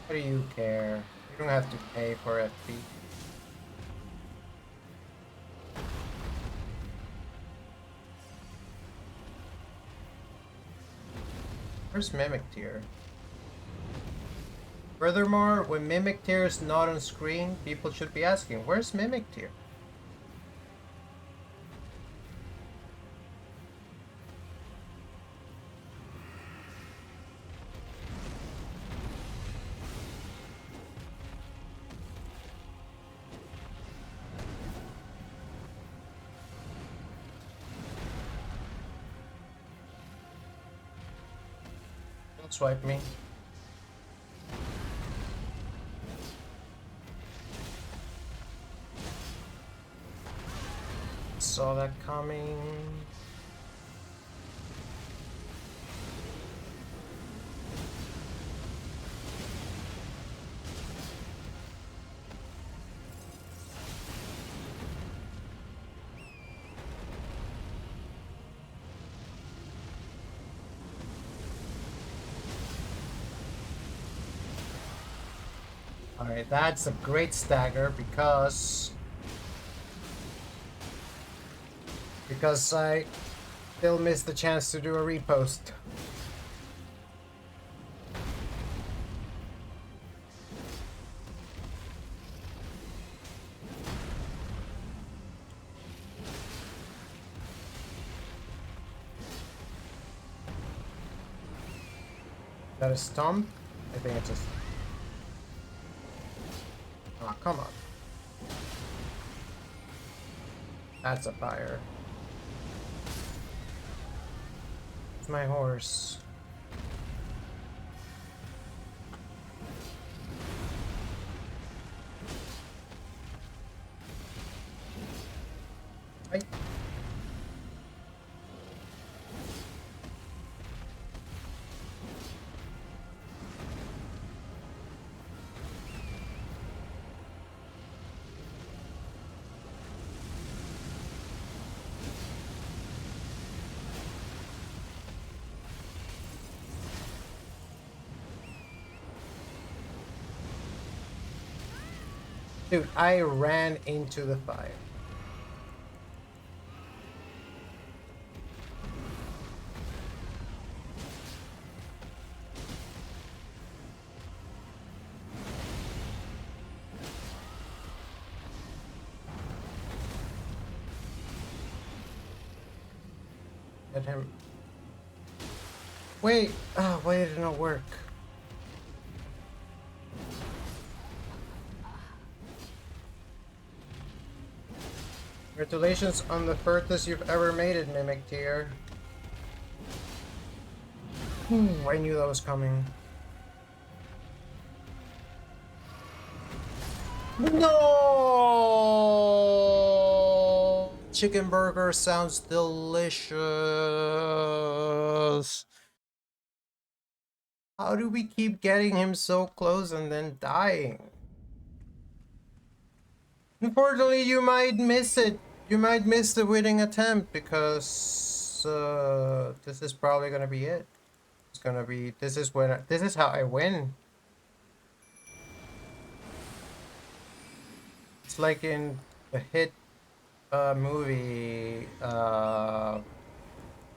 What do you care? You don't have to pay for FP. Where's Mimic Tier? Furthermore, when Mimic Tier is not on screen, people should be asking, where's Mimic Tier? Don't swipe me. Saw that coming. Alright, that's a great stagger because I still missed the chance to do a repost. Is that a stomp? I think it's just. Oh, come on. That's a fire. It's my horse. Right. Dude, I ran into the fire. Get him. Wait! Oh, why did it not work? Congratulations on the furthest you've ever made it, Mimic Tier. I knew that was coming. No! Chicken burger sounds delicious. How do we keep getting him so close and then dying? Unfortunately, you might miss it. You might miss the winning attempt because this is probably gonna be it. It's gonna be. This is when. This is how I win. It's like in the hit movie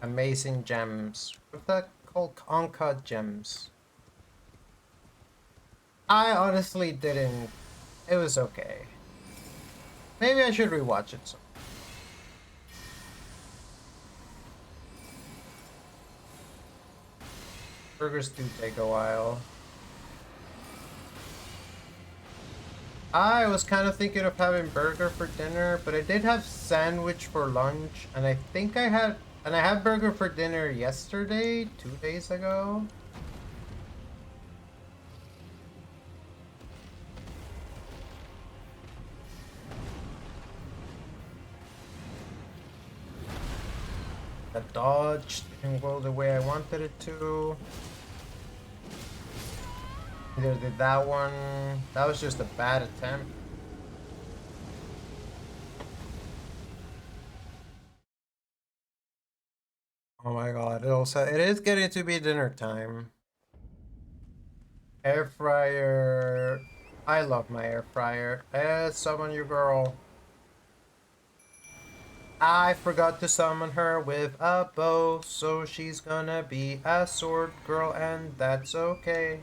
Amazing Gems. What's that called? Uncut Gems. I honestly didn't. It was okay. Maybe I should rewatch it. So. Burgers do take a while. I was kind of thinking of having burger for dinner, but I did have sandwich for lunch, and I think I had burger for dinner yesterday, 2 days ago. The dodge didn't go the way I wanted it to. Neither did that one. That was just a bad attempt. Oh my god, it is getting to be dinner time. Air fryer. I love my air fryer. Summon your girl. I forgot to summon her with a bow, so she's gonna be a sword girl, and that's okay.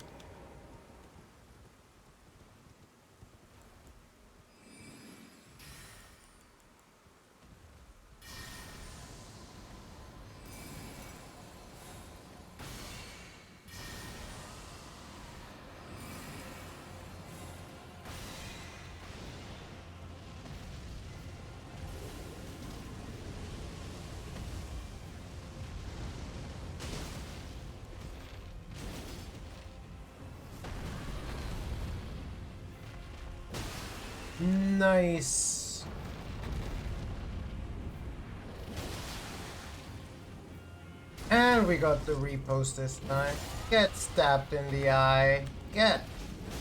Nice. And we got the repost this time. Get stabbed in the eye. Get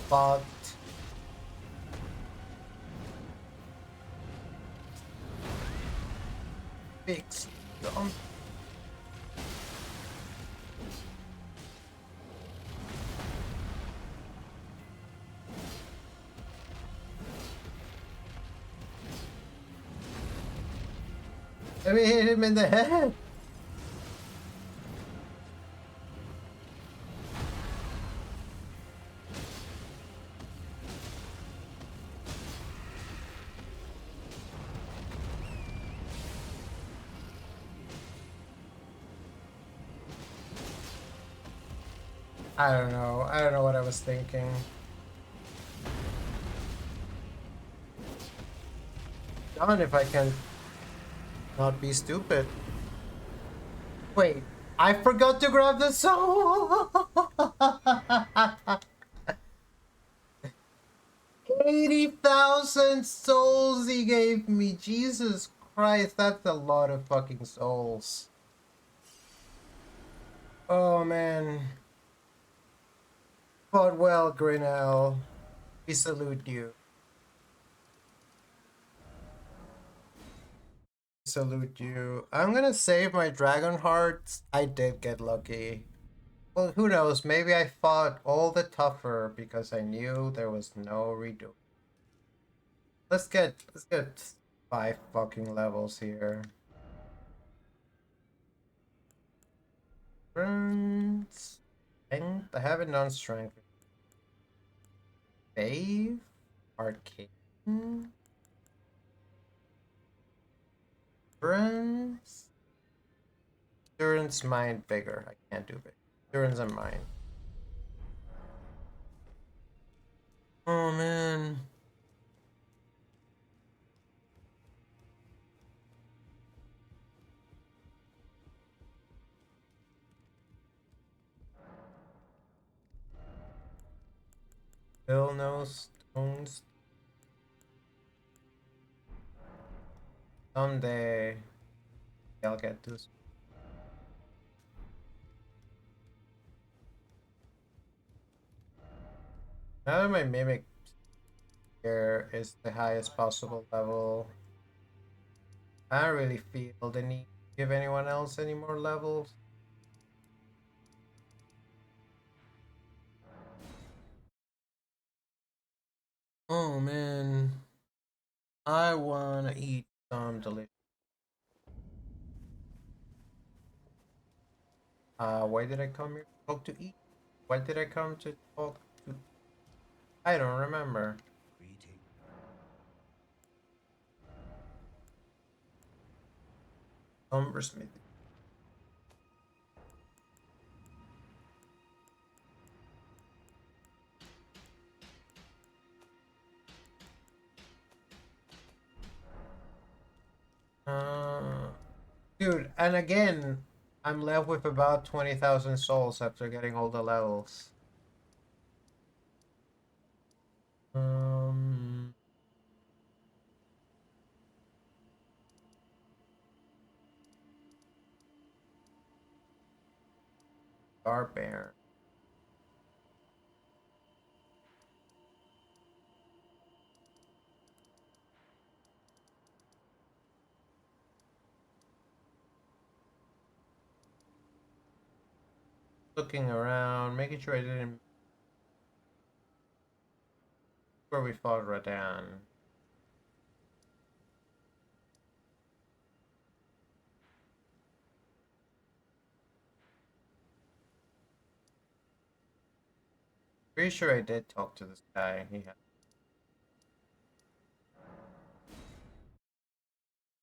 fucked. Fix. Dump. Let me hit him in the head. I don't know. I don't know what I was thinking. Darn if I can not be stupid. Wait, I forgot to grab the soul! 80,000 souls he gave me! Jesus Christ, that's a lot of fucking souls. Oh man. Fought well, Grinnell. We salute you. Salute you. I'm gonna save my dragon hearts. I did get lucky. Well, who knows? Maybe I fought all the tougher because I knew there was no redo. Let's get 5 fucking levels here. Strength. I haven't done strength. Save. Arcane. Endurance. Endurance, mind, vigor. I can't do big. Endurance and mind. Oh man. Still no stones. Someday I'll get to. Now that my mimic here is the highest possible level, I don't really feel the need to give anyone else any more levels. Oh man, I wanna eat some delicious. Why did I come here to talk to eat? Why did I come to talk to? I don't remember. Greeting. Umbersmith. Uh, Dude, and again, I'm left with about 20,000 souls after getting all the levels. Um, Barbarian. Looking around, making sure I didn't. Where we fought Radan. Pretty sure I did talk to this guy. He had.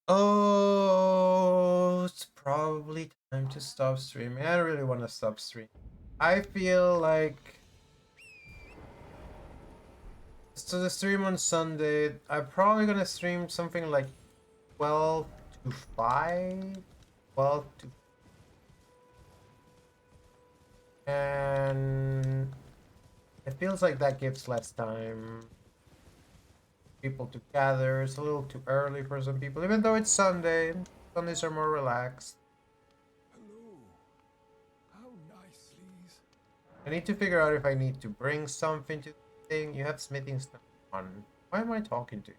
Oh, it's probably time to stop streaming. I don't really want to stop streaming. I feel like. So the stream on Sunday, I'm probably gonna stream something like 12 to 5. 12 to. And it feels like that gives less time people to gather. It's a little too early for some people, even though it's Sunday. Sundays are more relaxed. Hello. How nice, please. I need to figure out if I need to bring something to the thing. You have smithing stuff on. Why am I talking to you?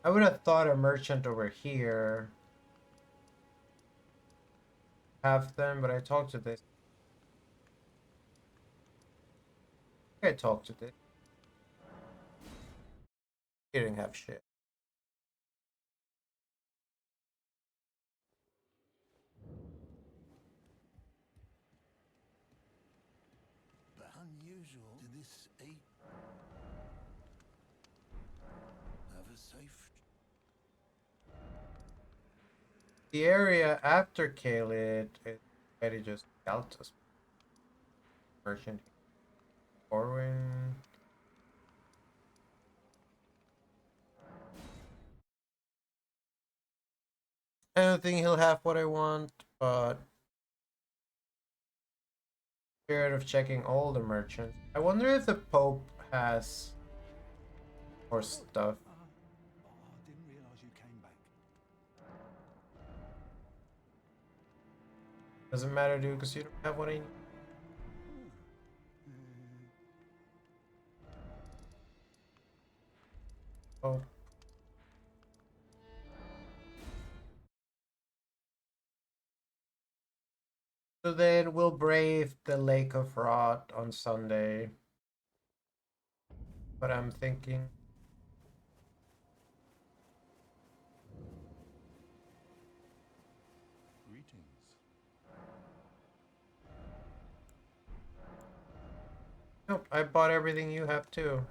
I would have thought a merchant over here have them, but I talked to this. I talked to this. He didn't have shit. But unusual to this ape. Have a safe. The area after Kaled is very just Galtus. Merchant Corwin. I don't think he'll have what I want, but scared of checking all the merchants. I wonder if the Pope has more stuff. Didn't realize you came back. Doesn't matter, dude, because you don't have what I need. Oh. So then we'll brave the Lake of Rot on Sunday. But I'm thinking. Greetings. Nope, I bought everything you have too.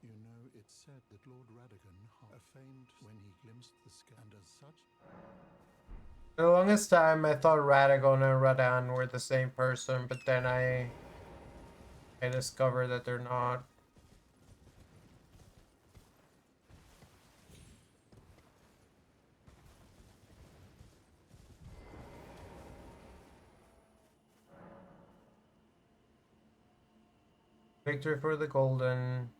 You know, it's said that Lord Radigan famed when he glimpsed the sky, and as such, For the longest time, I thought Radagon and Radan were the same person, but then I discovered that they're not. Victory for the Golden.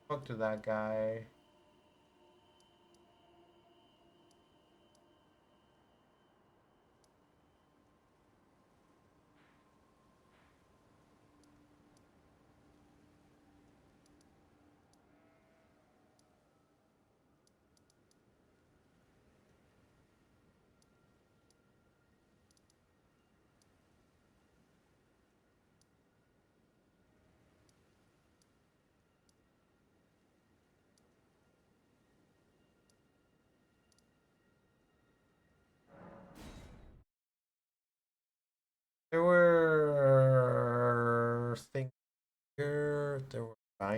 Talk to that guy.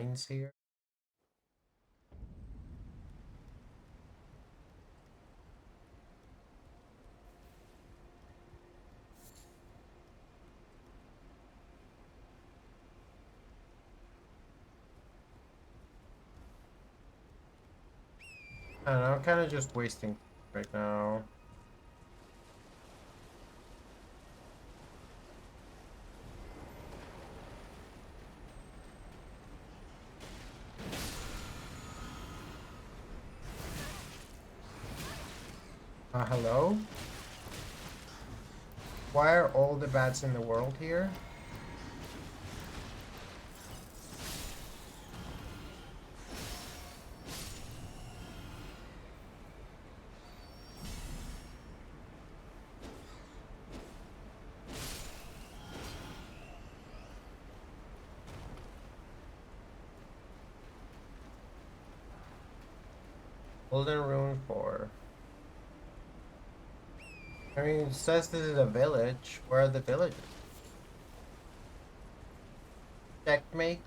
mines here. I don't know, I'm kind of just wasting right now. Hello? Why are all the bats in the world here? Elden Ring 4. I mean, it says this is a village. Where are the villages? Checkmate.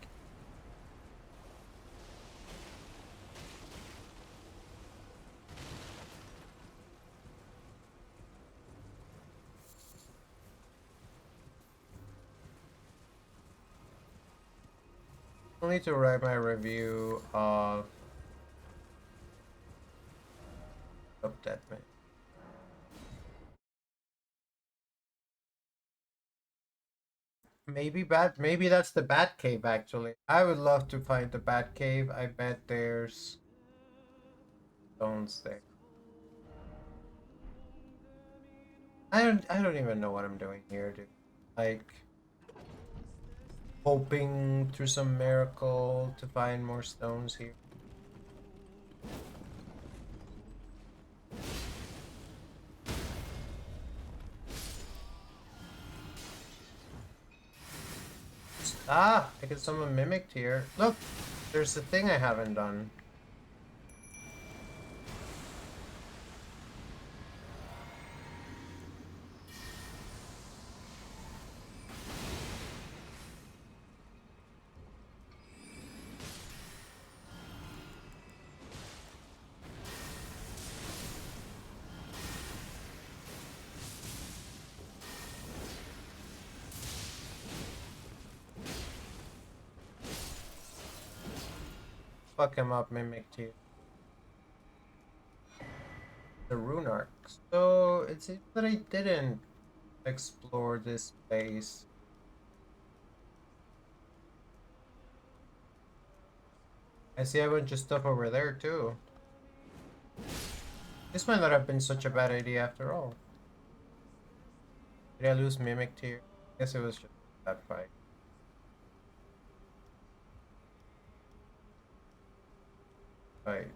I need to write my review of that man. Maybe that's the Bat Cave actually. I would love to find the Bat Cave. I bet there's stones there. I don't even know what I'm doing here, dude. Like hoping through some miracle to find more stones here. Ah, I get someone mimicked here. Look, there's the thing I haven't done. Fuck him up, mimicked here. The rune arc. So it seems that I didn't explore this place. I see a bunch of stuff over there too. This might not have been such a bad idea after all. Did I lose mimicked here? Guess it was just that fight. Fight.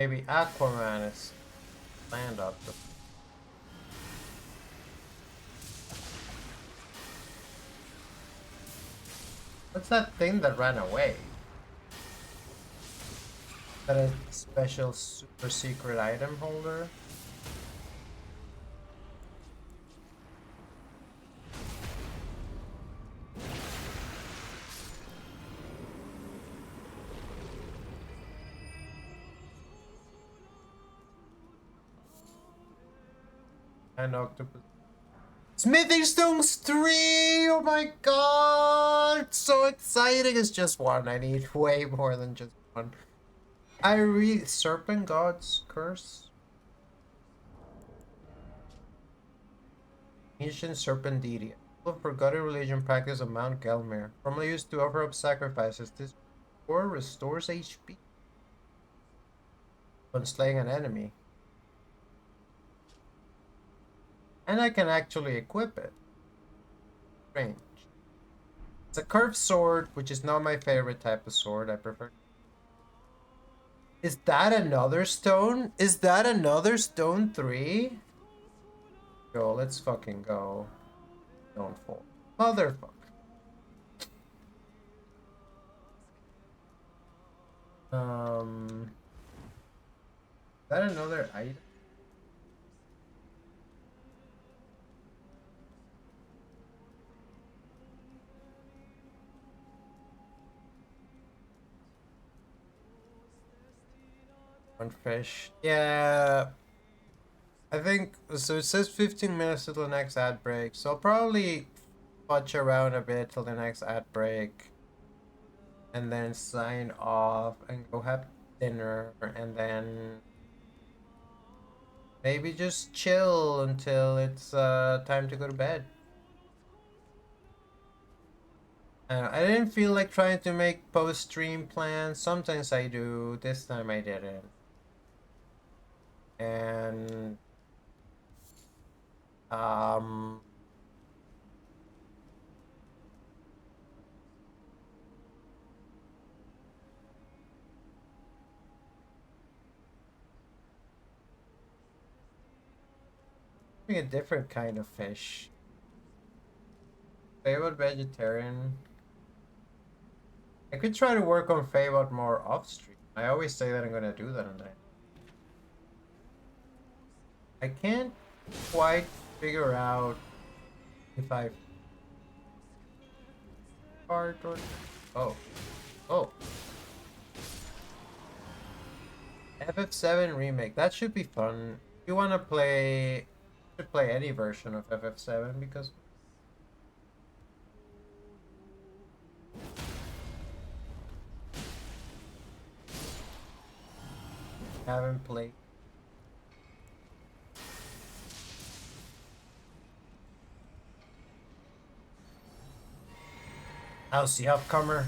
Maybe Aquaman is land up. What's that thing that ran away? Is that a special super secret item holder? And octopus. Smithing Stones 3! Oh my god! It's so exciting! It's just one. I need way more than just one. I read Serpent God's Curse. Ancient Serpent Deity. A forgotten religion practice of Mount Gelmir. Formerly used to offer up sacrifices. This or restores HP when slaying an enemy. And I can actually equip it. Strange. It's a curved sword, which is not my favorite type of sword. I prefer. Is that another stone? Is that another stone 3? Yo, let's fucking go. Don't fall. Motherfucker. Is that another item? One fish. Yeah. I think so. It says 15 minutes till the next ad break. So I'll probably fudge around a bit till the next ad break. And then sign off and go have dinner. And then maybe just chill until it's time to go to bed. I didn't feel like trying to make post-stream plans. Sometimes I do. This time I didn't. And a different kind of fish. Favorite vegetarian. I could try to work on Favot more off stream. I always say that I'm gonna do that, and I can't quite figure out if I part or oh FF7 remake. That should be fun. If you wanna play, should play any version of FF7 because I haven't played. How's the upcomer?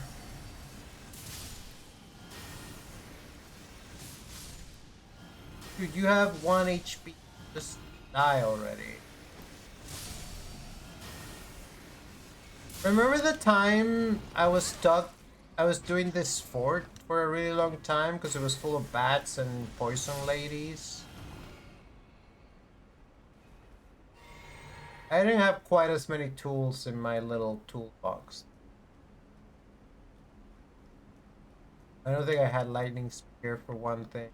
Dude, you have 1 HP. Just die already. Remember the time I was stuck? I was doing this fort for a really long time because it was full of bats and poison ladies. I didn't have quite as many tools in my little toolbox. I don't think I had lightning spear for one thing.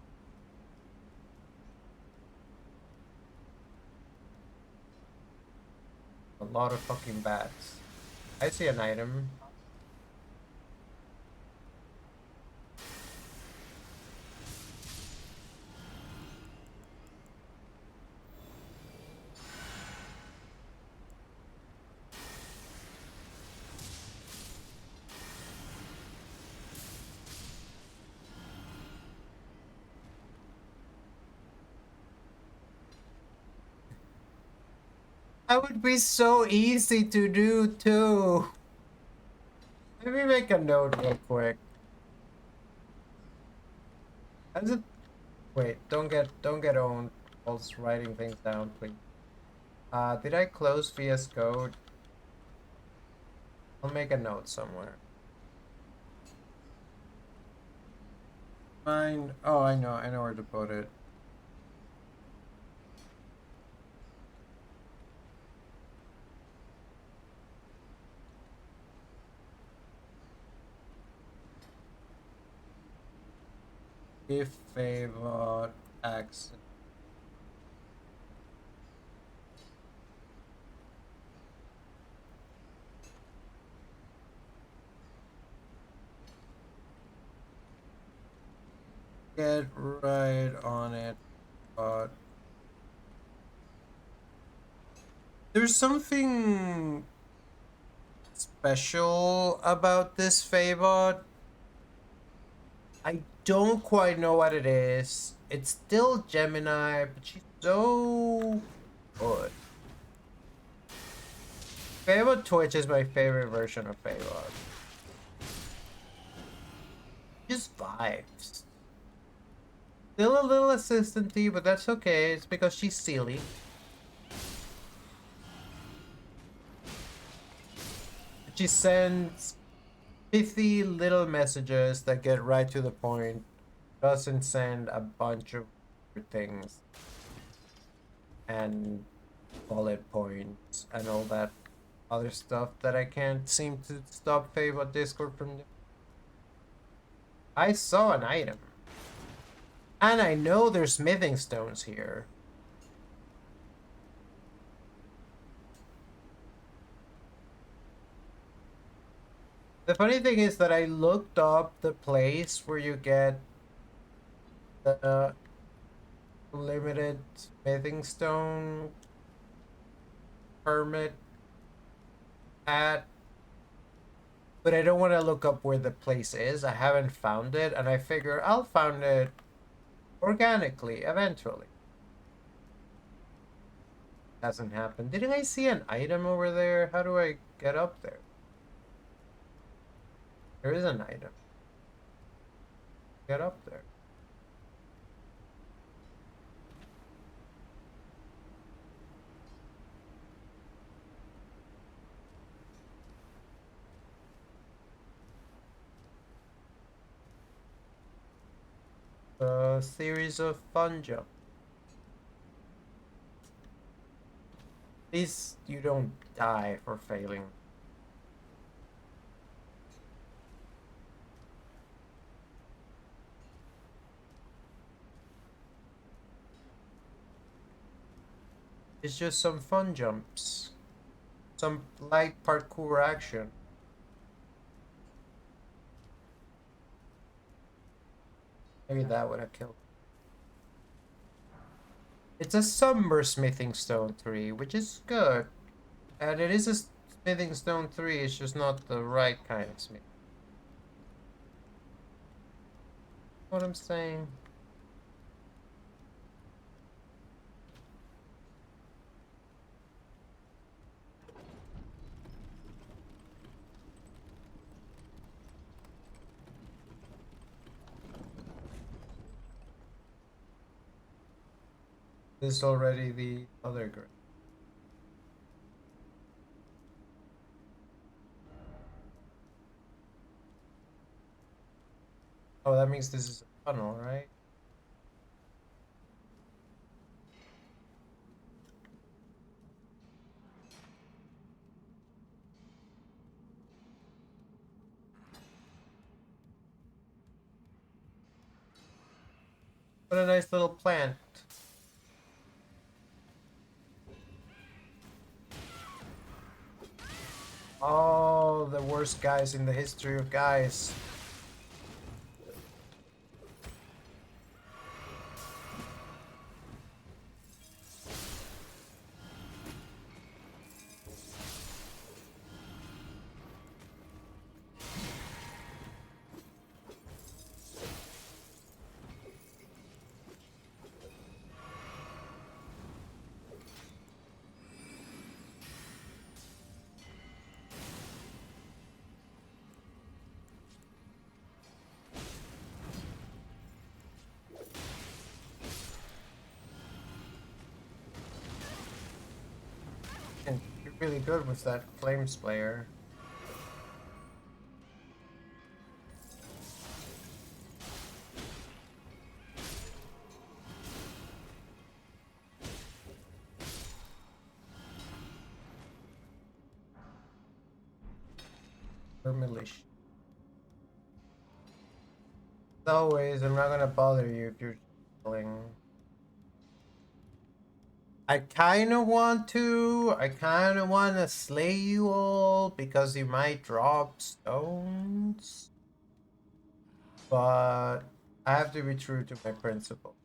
A lot of fucking bats. I see an item. That would be so easy to do too. Let me make a note real quick. As it wait, don't get owned whilst writing things down, please. Did I close VS Code? I'll make a note somewhere. Fine. Oh, I know where to put it. If favor accent. Get right on it, but there's something special about this favor. I don't quite know what it is. It's still Gemini, but she's so good. Favor Twitch is my favorite version of Favor. Just vibes. Still a little assistant-y, but that's okay. It's because she's silly. She sends pithy little messages that get right to the point. Doesn't send a bunch of things and bullet points and all that other stuff that I can't seem to stop Fable Discord from doing. I saw an item. And I know there's smithing stones here. The funny thing is that I looked up the place where you get the limited smithing stone permit at, but I don't want to look up where the place is. I haven't found it, and I figure I'll find it organically eventually. Hasn't happened. Didn't I see an item over there? How do I get up there? There is an item. Get up there. A series of fun jumps. At least you don't die for failing. It's just some fun jumps. Some light parkour action. Maybe that would have killed. It's a summer smithing stone 3, which is good. And it is a smithing stone 3, it's just not the right kind of smith. What I'm saying? This is already the other girl. Oh, that means this is a tunnel, right? What a nice little plant. Oh, the worst guys in the history of guys. And you're really good with that flame sprayer. Or militia. As always, I'm not gonna bother you if you're killing. I kinda want to. I kinda wanna slay you all because you might drop stones. But I have to be true to my principle.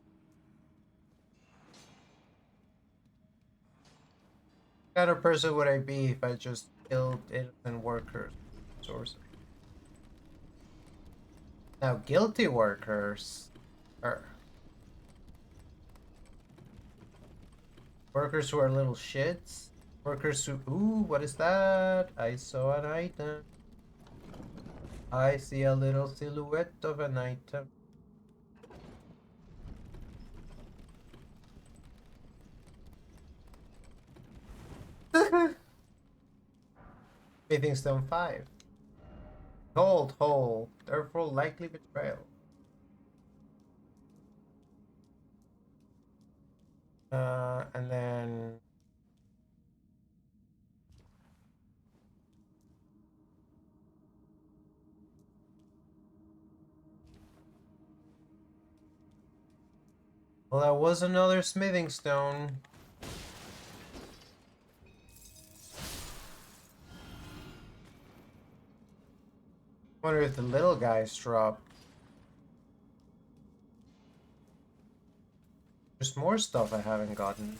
What kind of person would I be if I just killed innocent workers? Sources. Now, guilty workers are workers who are little shits. Workers who, ooh, what is that? I saw an item. I see a little silhouette of an item. Smithing Stone 5. Gold hole, therefore likely betrayal. And then well, that was another smithing stone. Wonder if the little guys drop. There's more stuff I haven't gotten.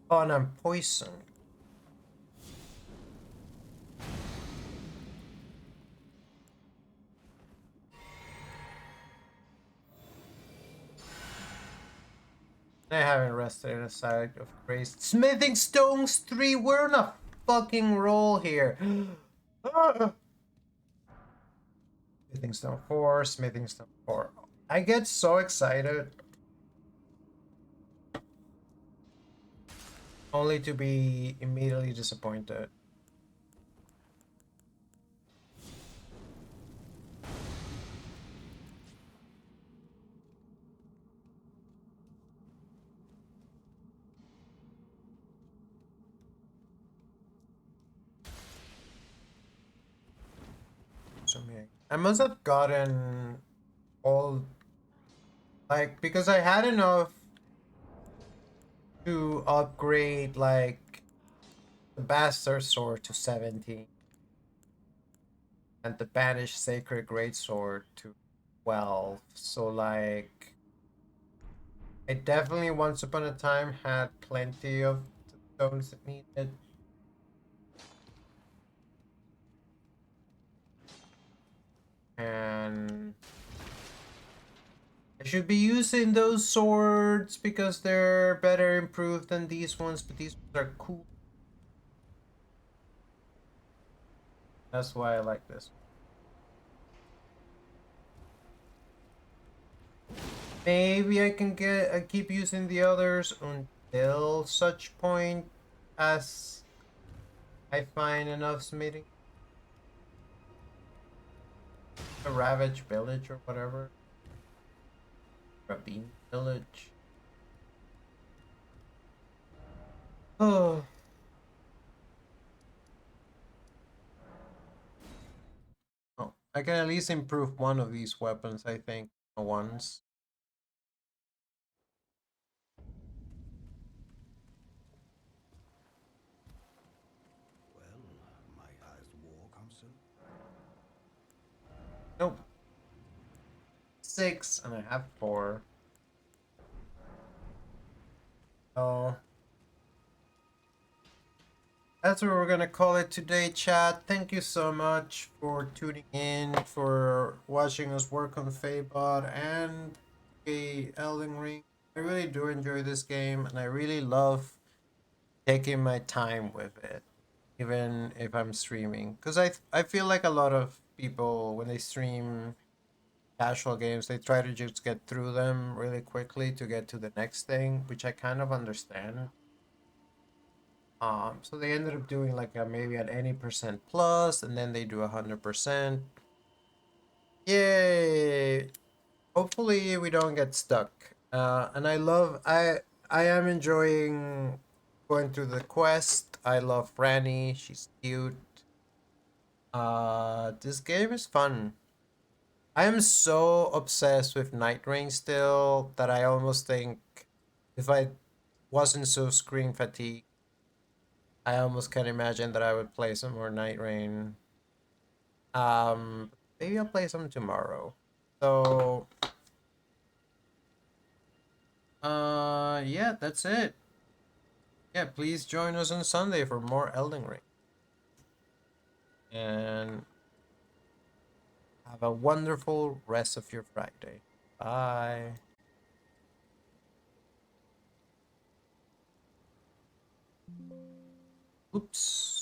Oh, and I'm poisoned. I haven't rested in a side of grace. Smithing Stones 3, we're on a fucking roll here. Smithing Stone 4, Smithing Stone 4. I get so excited. Only to be immediately disappointed. I must have gotten all, like, because I had enough to upgrade, like, the Bastard Sword to 17 and the Banished Sacred Greatsword to 12. So, like, I definitely once upon a time had plenty of the stones that needed. And I should be using those swords because they're better improved than these ones, but these ones are cool. That's why I like this one. Maybe I can keep using the others until such point as I find enough smithing. A Ravage Village or whatever. Rabin Village. Oh. Oh, I can at least improve one of these weapons, I think, once. Well, might has war come soon? Nope. 6 and I have 4. Oh. That's what we're gonna call it today, chat. Thank you so much for tuning in, for watching us work on Faebot and Elden Ring. I really do enjoy this game, and I really love taking my time with it, even if I'm streaming. Because I feel like a lot of people, when they stream casual games, they try to just get through them really quickly to get to the next thing, which I kind of understand. So they ended up doing like a maybe an any percent plus, and then they do 100%. Yay! Hopefully we don't get stuck. And I am enjoying going through the quest. I love Franny. She's cute. This game is fun. I am so obsessed with Night Rain still that I almost think if I wasn't so screen fatigued, I almost can imagine that I would play some more Night Rain. Maybe I'll play some tomorrow. So, yeah, that's it. Yeah, please join us on Sunday for more Elden Ring. And Have a wonderful rest of your Friday. Bye. Oops.